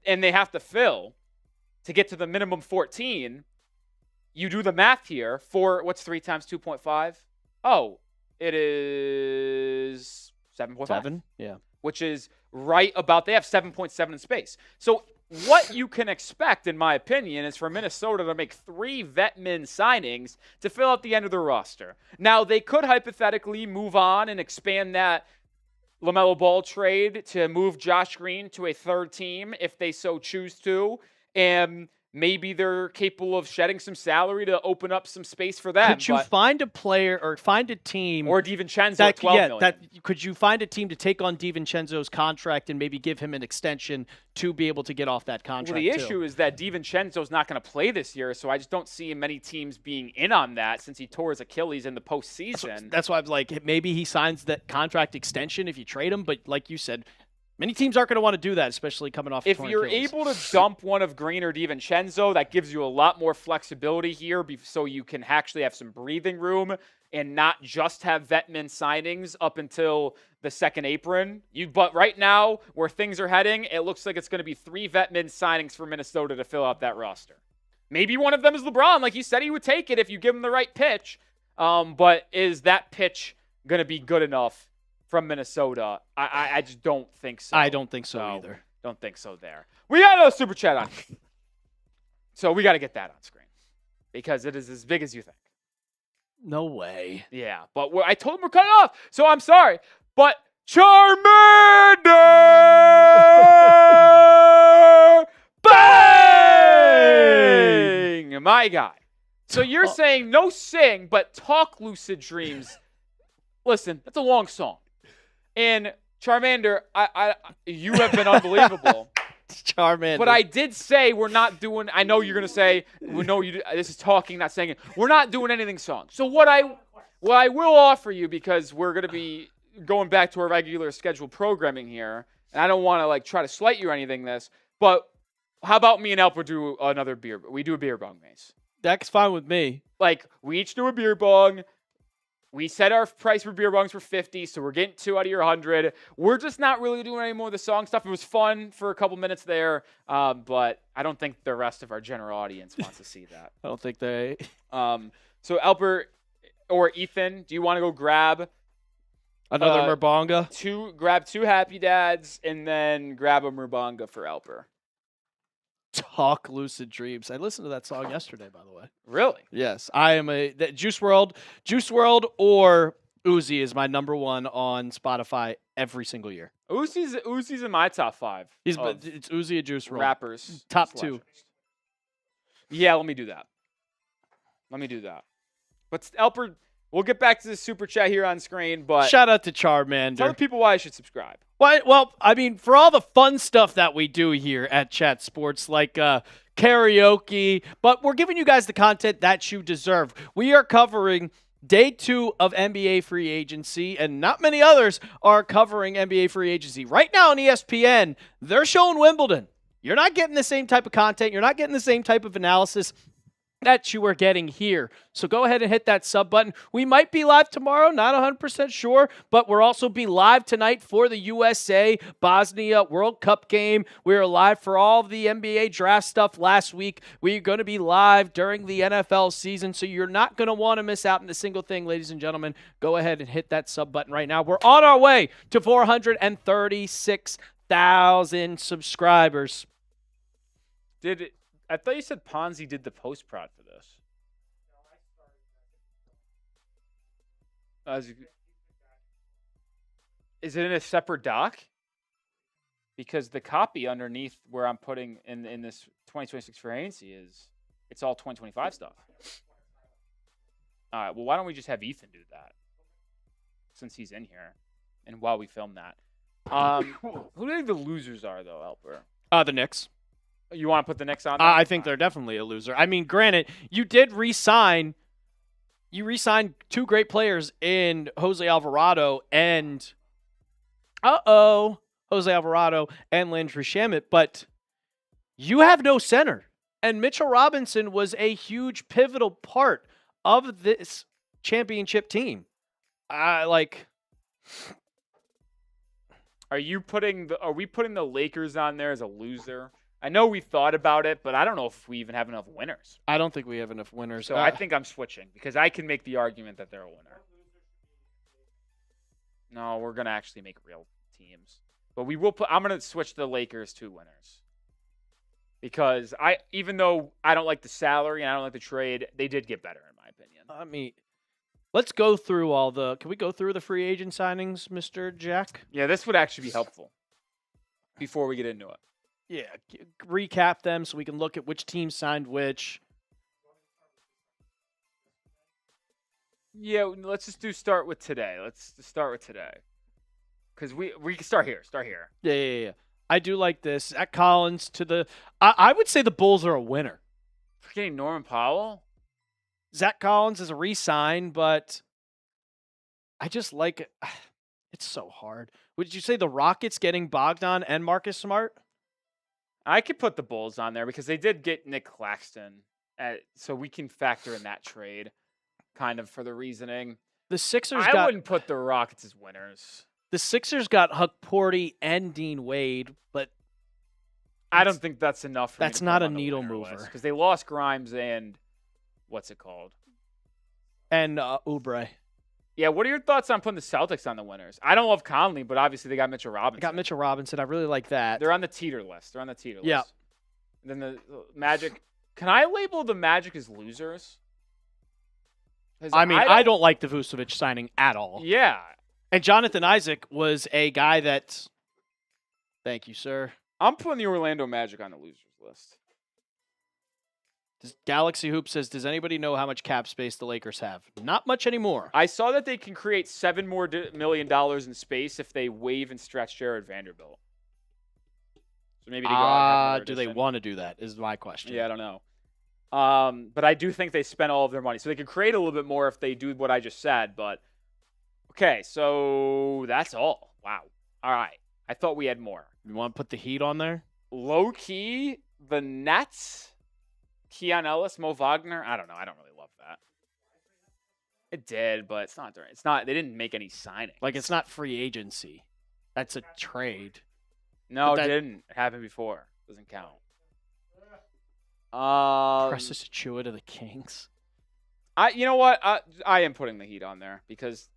and they have to fill to get to the minimum 14, you do the math here for, what's 3 times 2.5? Oh, it is 7.5. 7? Yeah. Which is right about, they have 7.7 in space. So what you can expect, in my opinion, is for Minnesota to make 3 vet min signings to fill out the end of the roster. Now, they could hypothetically move on and expand that LaMelo Ball trade to move Josh Green to a 3rd team if they so choose to. And maybe they're capable of shedding some salary to open up some space for them. Could you find a player or find a team or DiVincenzo at $12 million? Could you find a team to take on DiVincenzo's contract and maybe give him an extension to be able to get off that contract? Well, the issue is that DiVincenzo's not going to play this year, so I just don't see many teams being in on that since he tore his Achilles in the postseason. That's why I was like, maybe he signs that contract extension if you trade him, but like you said, many teams aren't going to want to do that, especially coming off. If you're able to dump one of Green or DiVincenzo, that gives you a lot more flexibility here, so you can actually have some breathing room and not just have vetmin signings up until the second apron. But right now, where things are heading, it looks like it's going to be 3 vetmin signings for Minnesota to fill out that roster. Maybe one of them is LeBron, like you said he would take it if you give him the right pitch. But is that pitch going to be good enough from Minnesota? I just don't think so. I don't think so either. Don't think so there. We got a super chat on. So we got to get that on screen because it is as big as you think. No way. Yeah, but I told him we're cutting off, so I'm sorry. But Charmander! Bang! My guy. So you're saying no sing, but talk lucid dreams. Listen, that's a long song. And Charmander, you have been unbelievable. Charmander. But I did say we're not doing. I know you're gonna say, this is talking, not saying it. We're not doing anything song. So what I will offer you, because we're gonna be going back to our regular scheduled programming here, and I don't want to try to slight you or anything. But how about me and Alper do another beer? We do a beer bong maze. That's fine with me. We each do a beer bong. We set our price for beer bongs for 50, so we're getting 2 out of your 100. We're just not really doing any more of the song stuff. It was fun for a couple minutes there, but I don't think the rest of our general audience wants to see that. I don't think they. So Alper or Ethan, do you want to go grab another Murbonga? Grab 2 Happy Dads and then grab a Murbonga for Alper. Talk lucid dreams. I listened to that song yesterday, by the way. Really? Yes, I am Juice WRLD or Uzi is my number 1 on Spotify every single year. Uzi's in my top 5. It's Uzi and Juice WRLD. Rappers. Top 2. Yeah, let me do that. But Alper, We'll get back to the super chat here on screen, but Shout out to Charmander. tell the people why I should subscribe. Well, I mean, for all the fun stuff that we do here at Chat Sports, like karaoke, but we're giving you guys the content that you deserve. We are covering Day 2 of NBA free agency, and not many others are covering NBA free agency. Right now on ESPN, they're showing Wimbledon. You're not getting the same type of content. You're not getting the same type of analysis that you are getting here. So go ahead and hit that sub button. We might be live tomorrow, not 100% sure, but we'll also be live tonight for the USA Bosnia World Cup game. We are live for all of the NBA draft stuff last week. We're going to be live during the NFL season, so you're not going to want to miss out on a single thing, ladies and gentlemen. Go ahead and hit that sub button right now. We're on our way to 436,000 subscribers. I thought you said Ponzi did the post-prod for this. Is it in a separate doc? Because the copy underneath where I'm putting in this 2026 free agency it's all 2025 stuff. All right, well, why don't we just have Ethan do that since he's in here and while we film that? Who do you think the losers are, though, Alper? The Knicks. You want to put the Knicks on there? I think they're definitely a loser. I mean, granted, you did re-signed 2 great players in Jose Alvarado and Landry Shamet, but you have no center. And Mitchell Robinson was a huge pivotal part of this championship team. Are we putting the Lakers on there as a loser? I know we thought about it, but I don't know if we even have enough winners. I don't think we have enough winners. So I think I'm switching because I can make the argument that they're a winner. No, we're going to actually make real teams. But I'm going to switch the Lakers to winners. Because even though I don't like the salary and I don't like the trade, they did get better in my opinion. I mean, let's go through can we go through the free agent signings, Mr. Jack? Yeah, this would actually be helpful before we get into it. Yeah, recap them so we can look at which team signed which. Yeah, let's just start with today. Let's just start with today. Because we can start here. Yeah. I do like this. Zach Collins I would say the Bulls are a winner. For getting Norman Powell? Zach Collins is a re-sign, but I just like it. It's so hard. Would you say the Rockets getting Bogdan and Marcus Smart? I could put the Bulls on there because they did get Nick Claxton, so we can factor in that trade, kind of for the reasoning. The Sixers I wouldn't put the Rockets as winners. The Sixers got Huck Porty and Dean Wade, but I don't think that's enough. That's not a needle mover because they lost Grimes and what's it called? And Oubre. Yeah, what are your thoughts on putting the Celtics on the winners? I don't love Conley, but obviously they got Mitchell Robinson. I really like that. They're on the teeter list. Yeah. And then the Magic. Can I label the Magic as losers? I don't like the Vucevic signing at all. Yeah. And Jonathan Isaac was a guy that. Thank you, sir. I'm putting the Orlando Magic on the losers list. Galaxy Hoop says, does anybody know how much cap space the Lakers have? Not much anymore. I saw that they can create $7 more million in space if they waive and stretch Jared Vanderbilt. So maybe they go do they want to do that is my question. Yeah, I don't know. But I do think they spent all of their money. So they could create a little bit more if they do what I just said. But, okay, so that's all. Wow. All right. I thought we had more. You want to put the Heat on there? Low-key, the Nets... Keon Ellis, Mo Wagner. I don't know. I don't really love that. It did, but it's not. They didn't make any signings. Like it's not free agency. That's a trade. No, it didn't. It happened before. Doesn't count. Precious Achua to the Kings. You know what? I am putting the Heat on there because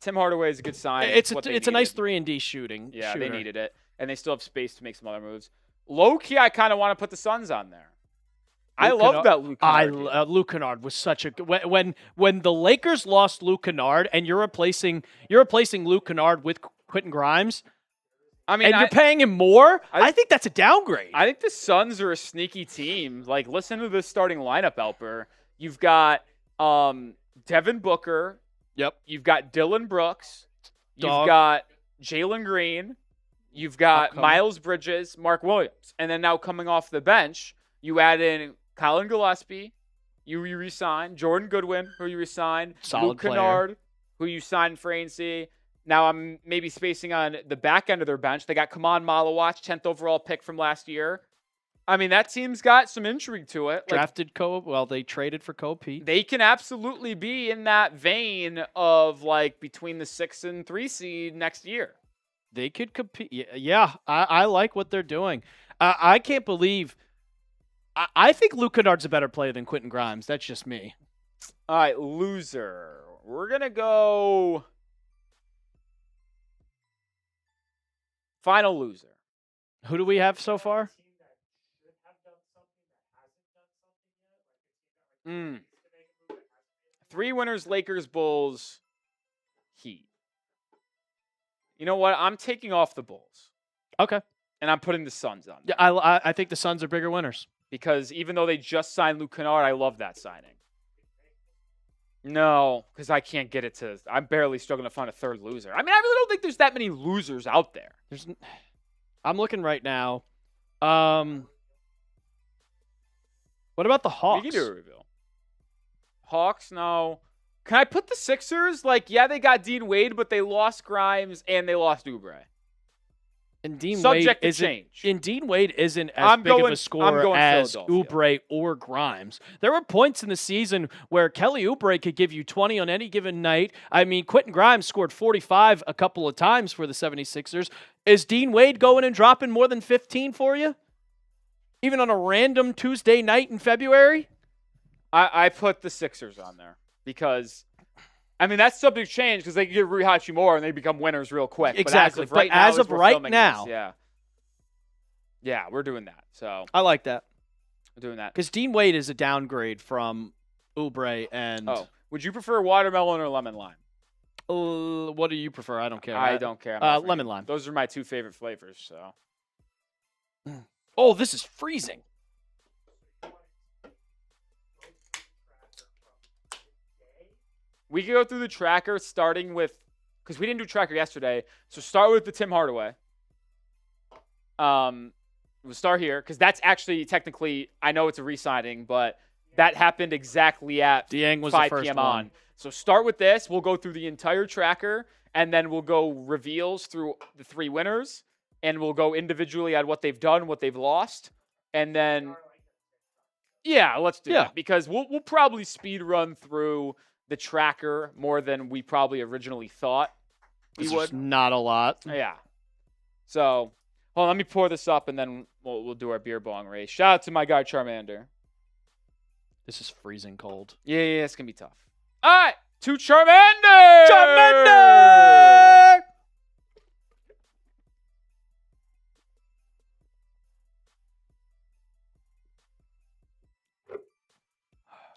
Tim Hardaway is a good sign. It's a nice 3-and-D shooting. Yeah, shooter. they needed it, and they still have space to make some other moves. Low key, I kind of want to put the Suns on there. I love that Luke Kennard. Luke Kennard was such a when the Lakers lost Luke Kennard and you're replacing Luke Kennard with Quentin Grimes. I mean, you're paying him more. I think that's a downgrade. I think the Suns are a sneaky team. Like, listen to this starting lineup, Alper. You've got Devin Booker. Yep. You've got Dylan Brooks. You've Dog. got Jalen Green. You've got Upcoming. Miles Bridges, Mark Williams. And then now coming off the bench, you add in Colin Gillespie, you re-sign, Jordan Goodwin, who you re-signed, Solid Luke player. Kennard, who you signed for ANC. Now I'm maybe spacing on the back end of their bench. They got Kaman Malawach, 10th overall pick from last year. I mean, that team's got some intrigue to it. Drafted they traded for Pete. They can absolutely be in that vein of like between the 6 and 3 seed next year. They could compete. Yeah, I like what they're doing. I can't believe. I think Luke Kennard's a better player than Quentin Grimes. That's just me. All right, loser. We're going to go final loser. Who do we have so far? 3 winners, Lakers, Bulls, Heat. You know what? I'm taking off the Bulls. Okay. And I'm putting the Suns on. Yeah, I think the Suns are bigger winners. Because even though they just signed Luke Kennard, I love that signing. No, because I can't get it to. I'm barely struggling to find a third loser. I mean, I really don't think there's that many losers out there. I'm looking right now. What about the Hawks? We can do a reveal. Hawks, no. Can I put the Sixers? Like, yeah, they got Dean Wade, but they lost Grimes and they lost Oubre. And Dean Subject Wade to change. And Dean Wade isn't as big of a scorer as Oubre or Grimes. There were points in the season where Kelly Oubre could give you 20 on any given night. I mean, Quentin Grimes scored 45 a couple of times for the 76ers. Is Dean Wade going and dropping more than 15 for you? Even on a random Tuesday night in February? I put the Sixers on there because, I mean, that's subject to change because they can get Rui Hachimura and they become winners real quick. Exactly. But as of right now, yeah, we're doing that. So I like that. We're doing that because Dean Wade is a downgrade from Oubre and. Oh, would you prefer watermelon or lemon lime? What do you prefer? I don't care. I don't care. Lemon lime. Those are my 2 favorite flavors. So. Oh, this is freezing. We can go through the tracker starting with, because we didn't do tracker yesterday, so start with the Tim Hardaway. We'll start here, because that's actually technically, I know it's a re-signing, but that happened exactly at Dieng was 5 the first p.m. one. on. So start with this. We'll go through the entire tracker, and then we'll go reveals through the 3 winners, and we'll go individually at what they've done, what they've lost, and then, yeah, let's do that, because we'll probably speed run through the tracker more than we probably originally thought we would. Not a lot. Yeah. So, hold on, let me pour this up, and then we'll do our beer bong race. Shout out to my guy Charmander. This is freezing cold. Yeah, it's going to be tough. All right, to Charmander! Charmander!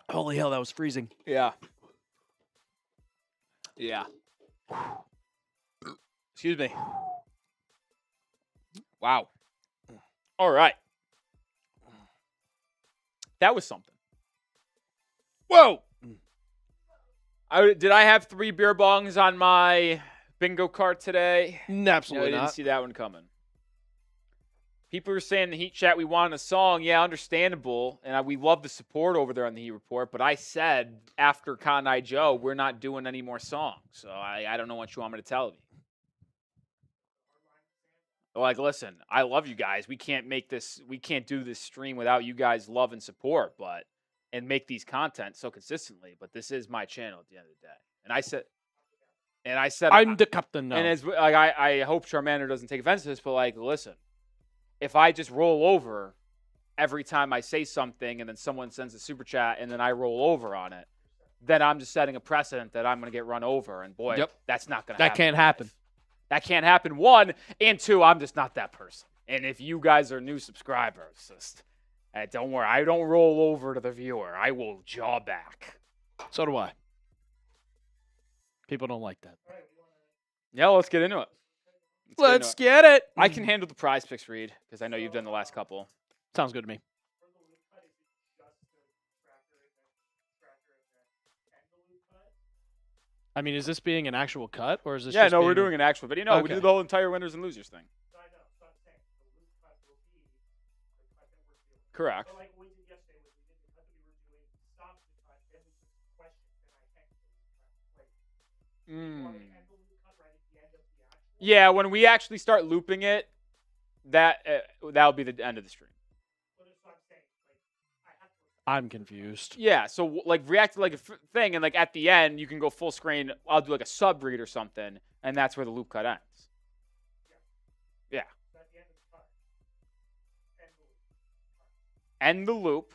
Holy hell, that was freezing. Yeah. Excuse me. Wow. All right. That was something. Whoa. Did I have 3 beer bongs on my bingo card today? Absolutely No, I not. didn't see that one coming. People are saying in the Heat chat we wanted a song. Yeah, understandable. And we love the support over there on the Heat Report. But I said after Con I Joe, we're not doing any more songs. So I don't know what you want me to tell you. Like, listen, I love you guys. We can't do this stream without you guys' love and support, and make these content so consistently. But this is my channel at the end of the day. And I said I'm the captain now. And as like I hope Charmander doesn't take offense to this, but like, listen, if I just roll over every time I say something and then someone sends a super chat and then I roll over on it, then I'm just setting a precedent that I'm going to get run over. And boy, that's not going to happen. That can't happen. That can't happen. 1, and 2, I'm just not that person. And if you guys are new subscribers, just don't worry. I don't roll over to the viewer. I will jaw back. So do I. People don't like that. Yeah, let's get into it. Let's get it. I can handle the prize picks, Reed, because I know you've done the last couple. Sounds good to me. I mean, is this being an actual cut, or is this Yeah, just no, being we're doing an actual video. No, we Okay. do the whole entire winners and losers thing. Correct. Yeah, when we actually start looping it, that'll be the end of the stream. I'm confused. Yeah, so like react to like a thing, and like at the end you can go full screen. I'll do like a sub read or something, and that's where the loop cut ends. Yeah. End the loop,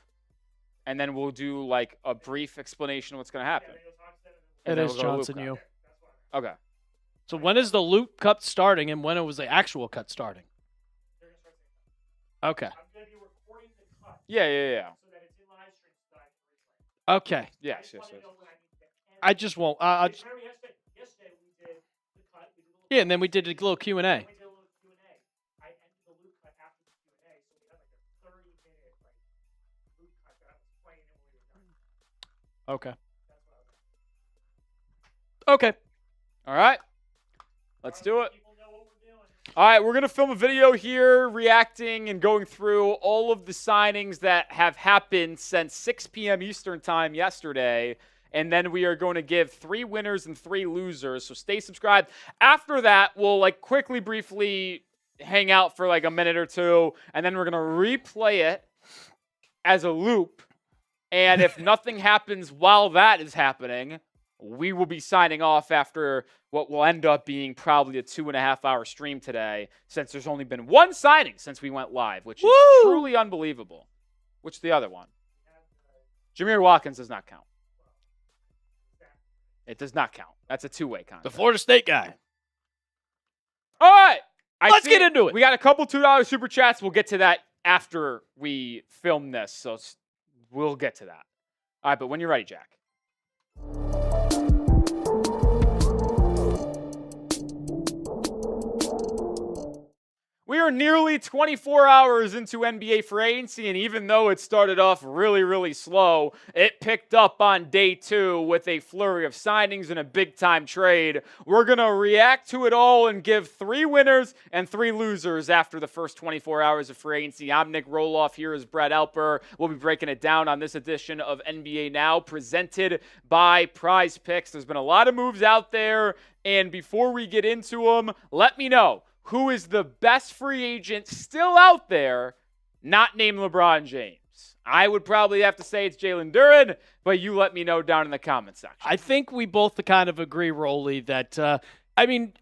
and then we'll do like a brief explanation of what's going to happen. It is Johnson. You. Okay. So when is the loop cut starting, and when was the actual cut starting? Okay. Yeah. Okay. Yes. I just won't. Yeah, and then we did a little Q&A. Okay. Okay. All right. Let's do it. All right, we're going to film a video here reacting and going through all of the signings that have happened since 6 p.m. Eastern time yesterday. And then we are going to give 3 winners and 3 losers. So stay subscribed. After that, we'll like quickly, briefly hang out for like a minute or two. And then we're going to replay it as a loop. And if nothing happens while that is happening, we will be signing off after what will end up being probably a 2.5-hour stream today, since there's only been 1 signing since we went live, which is truly unbelievable. Which is the other one? Jameer Watkins does not count. It does not count. That's a 2-way contract. The Florida State guy. All right. Let's get into it. We got a couple $2 super chats. We'll get to that after we film this, so we'll get to that. All right, but when you're ready, Jack. We are nearly 24 hours into NBA free agency, and even though it started off really, really slow, it picked up on day 2 with a flurry of signings and a big-time trade. We're going to react to it all and give 3 winners and 3 losers after the first 24 hours of free agency. I'm Nick Roloff. Here is Brett Alper. We'll be breaking it down on this edition of NBA Now, presented by Prize Picks. There's been a lot of moves out there, and before we get into them, let me know who is the best free agent still out there, not named LeBron James. I would probably have to say it's Jalen Duran, but you let me know down in the comments section. I think we both kind of agree, Rolly, that,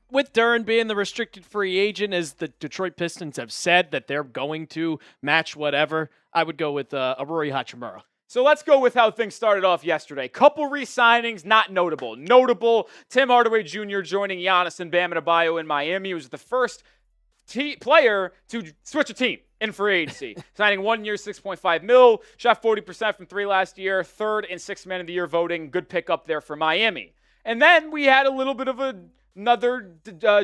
with Duran being the restricted free agent, as the Detroit Pistons have said that they're going to match whatever, I would go with Rory Hachimura. So let's go with how things started off yesterday. Couple re-signings, not notable. Notable, Tim Hardaway Jr. joining Giannis and Bam Adebayo in Miami. He was the first player to switch a team in free agency. Signing 1 year, $6.5 million. Shot 40% from 3 last year. 3rd and 6th man of the year voting. Good pickup there for Miami. And then we had a little bit of another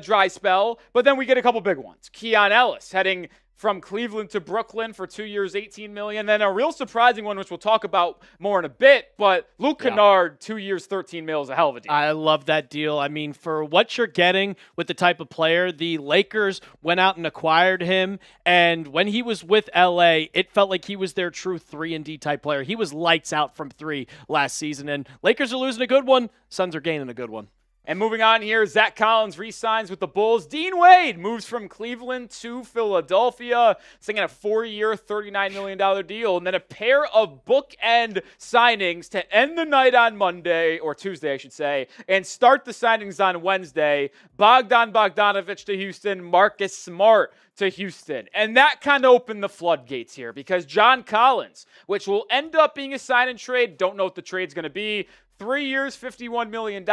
dry spell, but then we get a couple big ones. Keon Ellis heading from Cleveland to Brooklyn for 2 years, $18 million. Then a real surprising one, which we'll talk about more in a bit, but Luke Kennard, 2 years, $13 million is a hell of a deal. I love that deal. I mean, for what you're getting with the type of player, the Lakers went out and acquired him, and when he was with LA, it felt like he was their true 3-and-D type player. He was lights out from 3 last season, and Lakers are losing a good one, Suns are gaining a good one. And moving on here, Zach Collins re-signs with the Bulls. Dean Wade moves from Cleveland to Philadelphia, singing a 4-year, $39 million deal. And then a pair of bookend signings to end the night on Monday, or Tuesday, I should say, and start the signings on Wednesday. Bogdan Bogdanovic to Houston, Marcus Smart to Houston. And that kind of opened the floodgates here, because John Collins, which will end up being a sign and trade, don't know what the trade's going to be, 3 years, $51 million,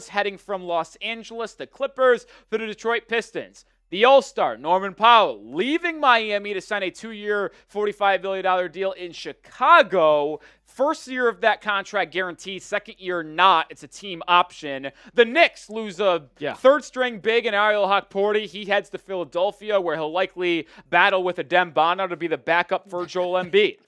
heading from Los Angeles to Clippers to the Detroit Pistons. The All-Star, Norman Powell, leaving Miami to sign a 2-year, $45 million deal in Chicago. First year of that contract guaranteed, second year not. It's a team option. The Knicks lose a third-string big in Ariel Hawkporty. He heads to Philadelphia, where he'll likely battle with Adem Bono to be the backup for Joel Embiid.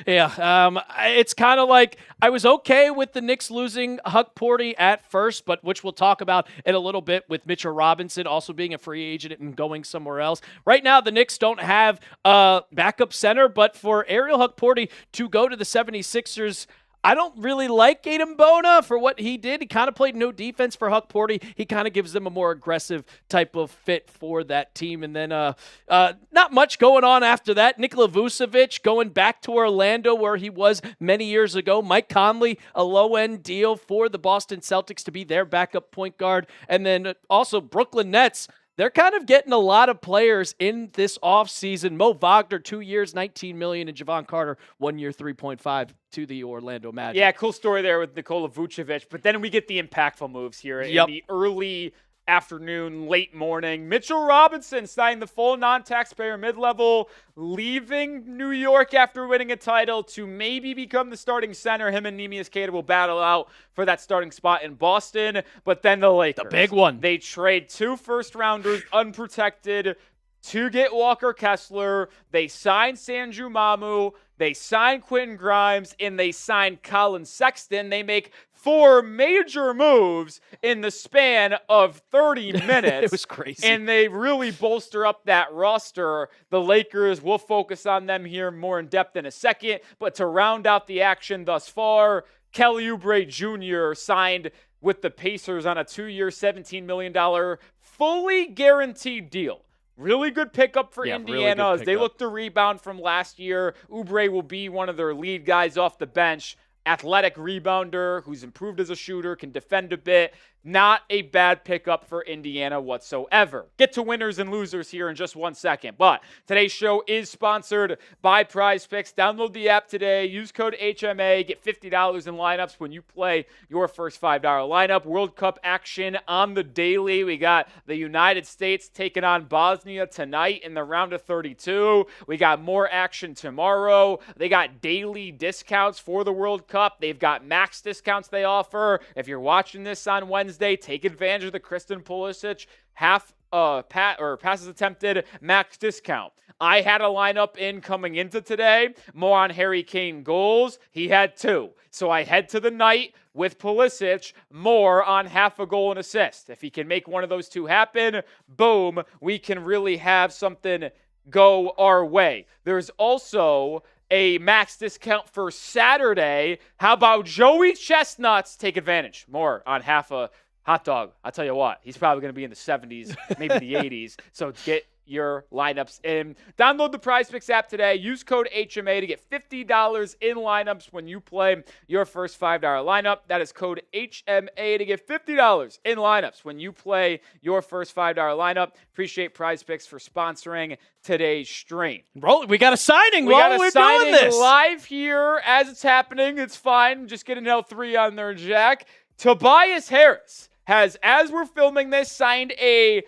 Yeah, it's kind of like I was okay with the Knicks losing Huck Porty at first, but which we'll talk about in a little bit with Mitchell Robinson also being a free agent and going somewhere else. Right now, the Knicks don't have a backup center, but for Ariel Huck Porty to go to the 76ers, I don't really like Gaten Bona for what he did. He kind of played no defense for Huck Porty. He kind of gives them a more aggressive type of fit for that team. And then not much going on after that. Nikola Vucevic going back to Orlando where he was many years ago. Mike Conley, a low-end deal for the Boston Celtics to be their backup point guard. And then also Brooklyn Nets. They're kind of getting a lot of players in this offseason. Mo Wagner, 2 years, $19 million, and Javon Carter, 1 year, $3.5 to the Orlando Magic. Yeah, cool story there with Nikola Vucevic. But then we get the impactful moves here in the early afternoon, late morning. Mitchell Robinson signed the full non-taxpayer mid-level, leaving New York after winning a title to maybe become the starting center. Him and Neemias Queta will battle out for that starting spot in Boston. But then the Lakers. The big one. They trade 2 first-rounders unprotected to get Walker Kessler. They signed Sanju Mamu. They signed Quentin Grimes. And they signed Colin Sexton. They make 4 major moves in the span of 30 minutes. It was crazy. And they really bolster up that roster. The Lakers, we'll focus on them here more in depth in a second. But to round out the action thus far, Kelly Oubre Jr. signed with the Pacers on a 2-year, $17 million fully guaranteed deal. Really good pickup for Indiana really as they look to rebound from last year. Oubre will be one of their lead guys off the bench. Athletic rebounder who's improved as a shooter, can defend a bit. Not a bad pickup for Indiana whatsoever. Get to winners and losers here in just 1 second. But today's show is sponsored by Prize Picks. Download the app today. Use code HMA. Get $50 in lineups when you play your first $5 lineup. World Cup action on the daily. We got the United States taking on Bosnia tonight in the round of 32. We got more action tomorrow. They got daily discounts for the World Cup. They've got max discounts they offer. If you're watching this on Wednesday, take advantage of the Kristen Pulisic passes attempted max discount. I had a lineup in coming into today. More on Harry Kane goals. He had 2. So I head to the night with Pulisic, more on half a goal and assist. If he can make one of those 2 happen, boom, we can really have something go our way. There's also a max discount for Saturday. How about Joey Chestnuts? Take advantage. More on half a hot dog. I'll tell you what, he's probably going to be in the 70s, maybe the 80s. So get your lineups in. Download the Prize Picks app today. Use code HMA to get $50 in lineups when you play your first $5 lineup. That is code HMA to get $50 in lineups when you play your first $5 lineup. Appreciate Prize Picks for sponsoring today's stream. Roll, we got a signing we while got a we're signing doing this. Live here as it's happening. It's fine. Just get an L3 on there, Jack. Tobias Harris has, as we're filming this, signed a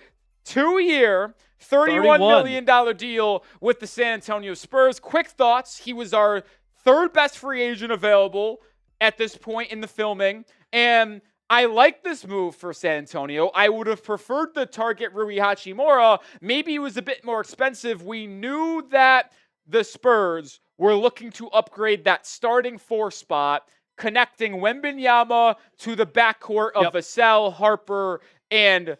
2-year, $31 million deal with the San Antonio Spurs. Quick thoughts. He was our 3rd best free agent available at this point in the filming. And I like this move for San Antonio. I would have preferred the target Rui Hachimura. Maybe it was a bit more expensive. We knew that the Spurs were looking to upgrade that starting 4 spot, connecting Wembanyama to the backcourt of Vassell, Harper, and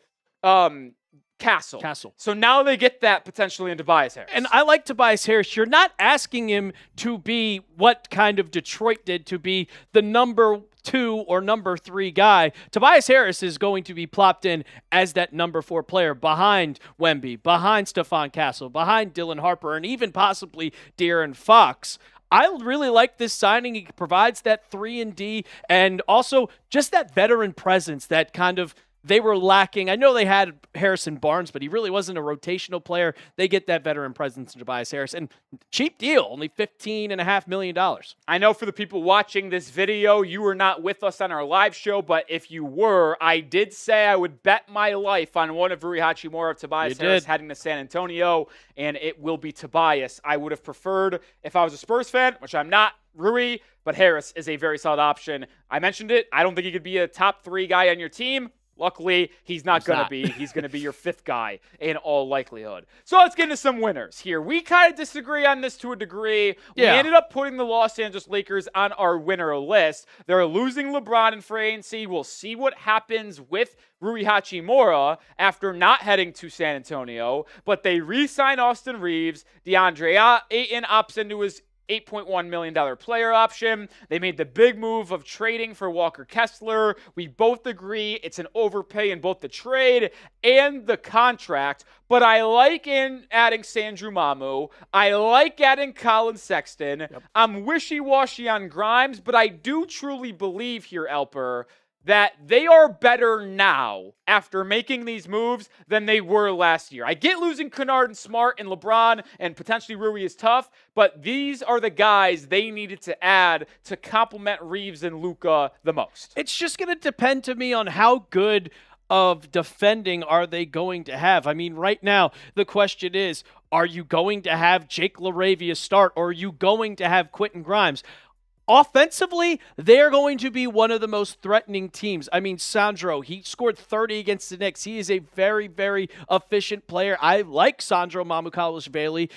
Castle. So now they get that potentially in Tobias Harris. And I like Tobias Harris. You're not asking him to be what kind of Detroit did, to be the number 2 or number 3 guy. Tobias Harris is going to be plopped in as that number 4 player behind Wemby, behind Stephon Castle, behind Dylan Harper, and even possibly De'Aaron Fox. I really like this signing. He provides that 3-and-D and also just that veteran presence that kind of they were lacking. I know they had Harrison Barnes, but he really wasn't a rotational player. They get that veteran presence in Tobias Harris. And cheap deal, only $15.5 million. I know for the people watching this video, you were not with us on our live show, but if you were, I did say I would bet my life on one of Rui Hachimura of Tobias Harris heading to San Antonio, and it will be Tobias. I would have preferred, if I was a Spurs fan, which I'm not, Rui, but Harris is a very solid option. I mentioned it. I don't think he could be a top 3 guy on your team. Luckily, he's not going to be. He's going to be your 5th guy in all likelihood. So let's get into some winners here. We kind of disagree on this to a degree. We ended up putting the Los Angeles Lakers on our winner list. They're losing LeBron in free agency. We'll see what happens with Rui Hachimura after not heading to San Antonio. But they re-sign Austin Reeves. DeAndre Ayton opts into his $8.1 million player option. They made the big move of trading for Walker Kessler. We both agree it's an overpay in both the trade and the contract, but I like adding Sandro Mamu. I like adding Colin Sexton. Yep. I'm wishy-washy on Grimes, but I do truly believe here, Elper, that they are better now after making these moves than they were last year. I get losing Kennard and Smart and LeBron and potentially Rui is tough, but these are the guys they needed to add to complement Reeves and Luka the most. It's just going to depend to me on how good of defending are they going to have. I mean, right now, the question is, are you going to have Jake LaRavia start or are you going to have Quentin Grimes? Offensively, they're going to be one of the most threatening teams. I mean, Sandro, he scored 30 against the Knicks. He is a very, very efficient player. I like Sandro Mamukelashvili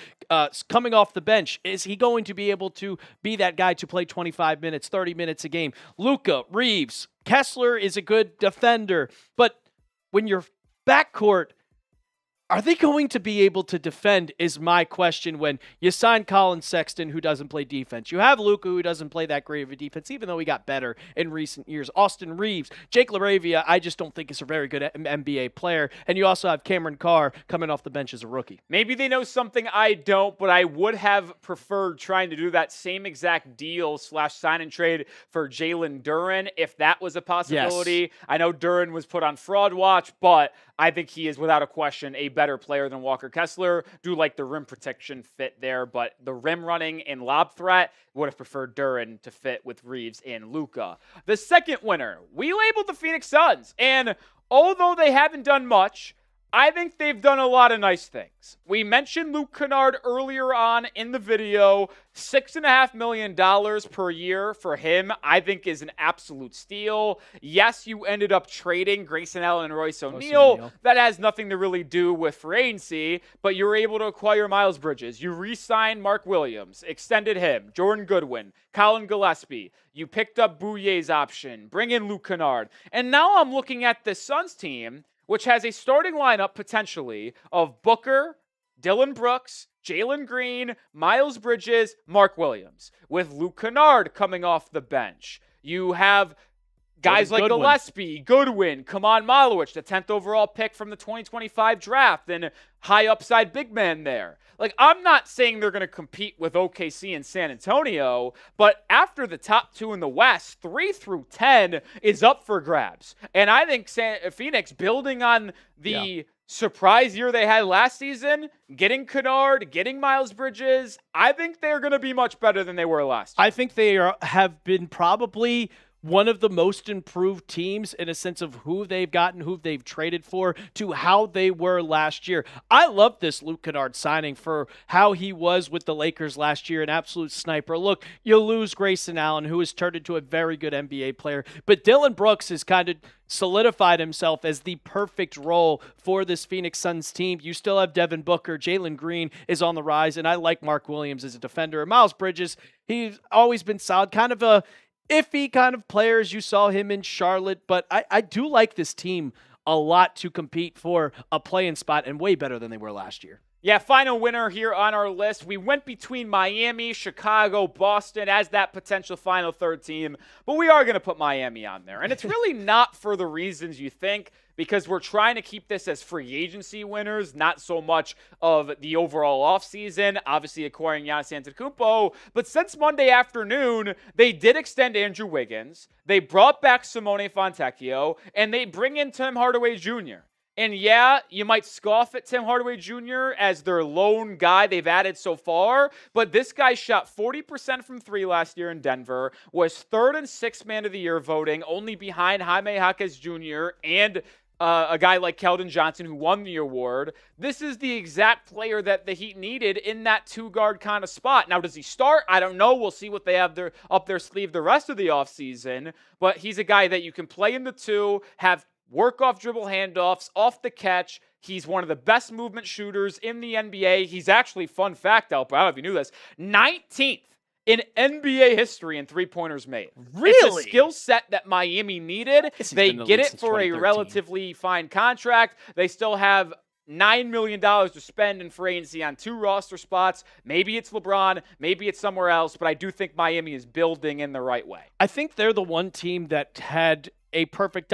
coming off the bench. Is he going to be able to be that guy to play 25 minutes, 30 minutes a game? Luka, Reeves, Kessler is a good defender. But when your backcourt, are they going to be able to defend is my question when you sign Colin Sexton, who doesn't play defense. You have Luka, who doesn't play that great of a defense, even though he got better in recent years. Austin Reeves, Jake LaRavia, I just don't think is a very good NBA player. And you also have Cameron Carr coming off the bench as a rookie. Maybe they know something I don't, but I would have preferred trying to do that same exact deal / sign and trade for Jalen Duran if that was a possibility. Yes. I know Duran was put on fraud watch, but I think he is without a question a better player than Walker Kessler. Do like the rim protection fit there, but the rim running and lob threat would have preferred Duran to fit with Reeves and Luka. The second winner, we labeled the Phoenix Suns, and although they haven't done much, I think they've done a lot of nice things. We mentioned Luke Kennard earlier on in the video. $6.5 million per year for him, I think, is an absolute steal. Yes, you ended up trading Grayson Allen and Royce O'Neal. That has nothing to really do with free agency, but you were able to acquire Miles Bridges. You re-signed Mark Williams, extended him, Jordan Goodwin, Colin Gillespie. You picked up Bouyer's option, bring in Luke Kennard. And now I'm looking at the Suns team, which has a starting lineup potentially of Booker, Dylan Brooks, Jalen Green, Miles Bridges, Mark Williams, with Luke Kennard coming off the bench. You have guys like Gillespie, Goodwin, Kaman Malowich, the 10th overall pick from the 2025 draft, and high upside big man there. Like, I'm not saying they're going to compete with OKC and San Antonio, but after the top two in the West, 3 through 10 is up for grabs. And I think Phoenix, building on the surprise year they had last season, getting Kennard, getting Miles Bridges, I think they're going to be much better than they were last year. I think they have been probably one of the most improved teams in a sense of who they've gotten, who they've traded for, to how they were last year. I love this Luke Kennard signing for how he was with the Lakers last year, an absolute sniper. Look, you lose Grayson Allen, who has turned into a very good NBA player, but Dylan Brooks has kind of solidified himself as the perfect role for this Phoenix Suns team. You still have Devin Booker. Jalen Green is on the rise, and I like Mark Williams as a defender. Miles Bridges, he's always been solid, kind of a iffy kind of players. You saw him in Charlotte, but I do like this team a lot to compete for a play-in spot and way better than they were last year. Yeah, final winner here on our list. We went between Miami, Chicago, Boston as that potential final third team, but we are going to put Miami on there. And it's really not for the reasons you think, because we're trying to keep this as free agency winners, not so much of the overall offseason, obviously acquiring Giannis Antetokounmpo. But since Monday afternoon, they did extend Andrew Wiggins, they brought back Simone Fontecchio, and they bring in Tim Hardaway Jr. And yeah, you might scoff at Tim Hardaway Jr. as their lone guy they've added so far, but this guy shot 40% from 3 last year in Denver, was 3rd and 6th man of the year voting, only behind Jaime Jaquez Jr. and a guy like Keldon Johnson, who won the award. This is the exact player that the Heat needed in that 2-guard kind of spot. Now, does he start? I don't know. We'll see what they have up their sleeve the rest of the offseason, but he's a guy that you can play in the 2, have work off dribble handoffs, off the catch. He's one of the best movement shooters in the NBA. He's actually, fun fact, Alpo, I don't know if you knew this, 19th in NBA history in three-pointers made. Really? It's a skill set that Miami needed. They get it for a relatively fine contract. They still have $9 million to spend in free agency on 2 roster spots. Maybe it's LeBron, maybe it's somewhere else, but I do think Miami is building in the right way. I think they're the one team that had a perfect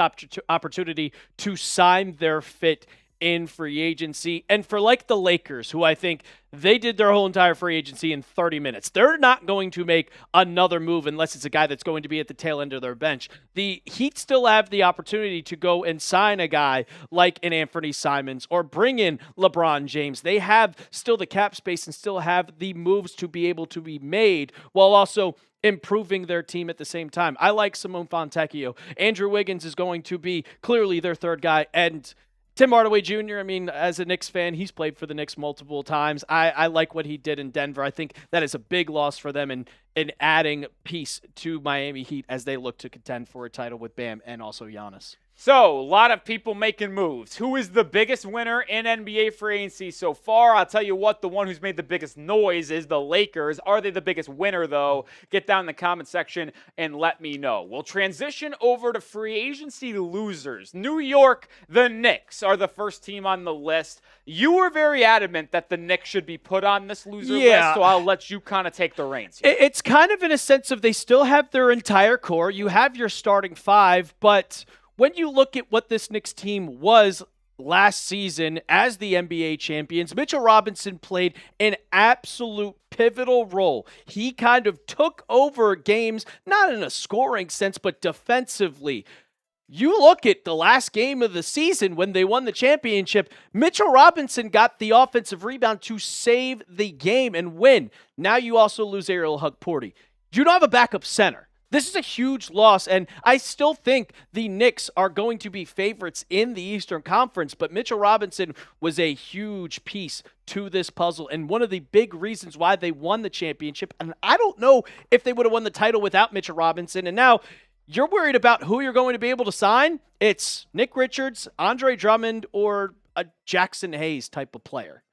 opportunity to sign their fit in free agency. And for like the Lakers, who I think they did their whole entire free agency in 30 minutes. They're not going to make another move unless it's a guy that's going to be at the tail end of their bench. The Heat still have the opportunity to go and sign a guy like an Anthony Simons or bring in LeBron James. They have still the cap space and still have the moves to be able to be made while also improving their team at the same time. I like Simone Fontecchio. Andrew Wiggins is going to be clearly their third guy, and Tim Hardaway Jr., I mean, as a Knicks fan, he's played for the Knicks multiple times. I like what he did in Denver. I think that is a big loss for them and an adding piece to Miami Heat as they look to contend for a title with Bam and also Giannis. So, a lot of people making moves. Who is the biggest winner in NBA free agency so far? I'll tell you what, the one who's made the biggest noise is the Lakers. Are they the biggest winner, though? Get down in the comment section and let me know. We'll transition over to free agency losers. New York, the Knicks are the first team on the list. You were very adamant that the Knicks should be put on this loser list, so I'll let you kind of take the reins here. It's kind of in a sense of they still have their entire core. You have your starting 5, but when you look at what this Knicks team was last season as the NBA champions, Mitchell Robinson played an absolute pivotal role. He kind of took over games, not in a scoring sense, but defensively. You look at the last game of the season when they won the championship, Mitchell Robinson got the offensive rebound to save the game and win. Now you also lose Ariel Hukporti. You don't have a backup center. This is a huge loss, and I still think the Knicks are going to be favorites in the Eastern Conference, but Mitchell Robinson was a huge piece to this puzzle and one of the big reasons why they won the championship. And I don't know if they would have won the title without Mitchell Robinson, and now you're worried about who you're going to be able to sign. It's Nick Richards, Andre Drummond, or a Jackson Hayes type of player.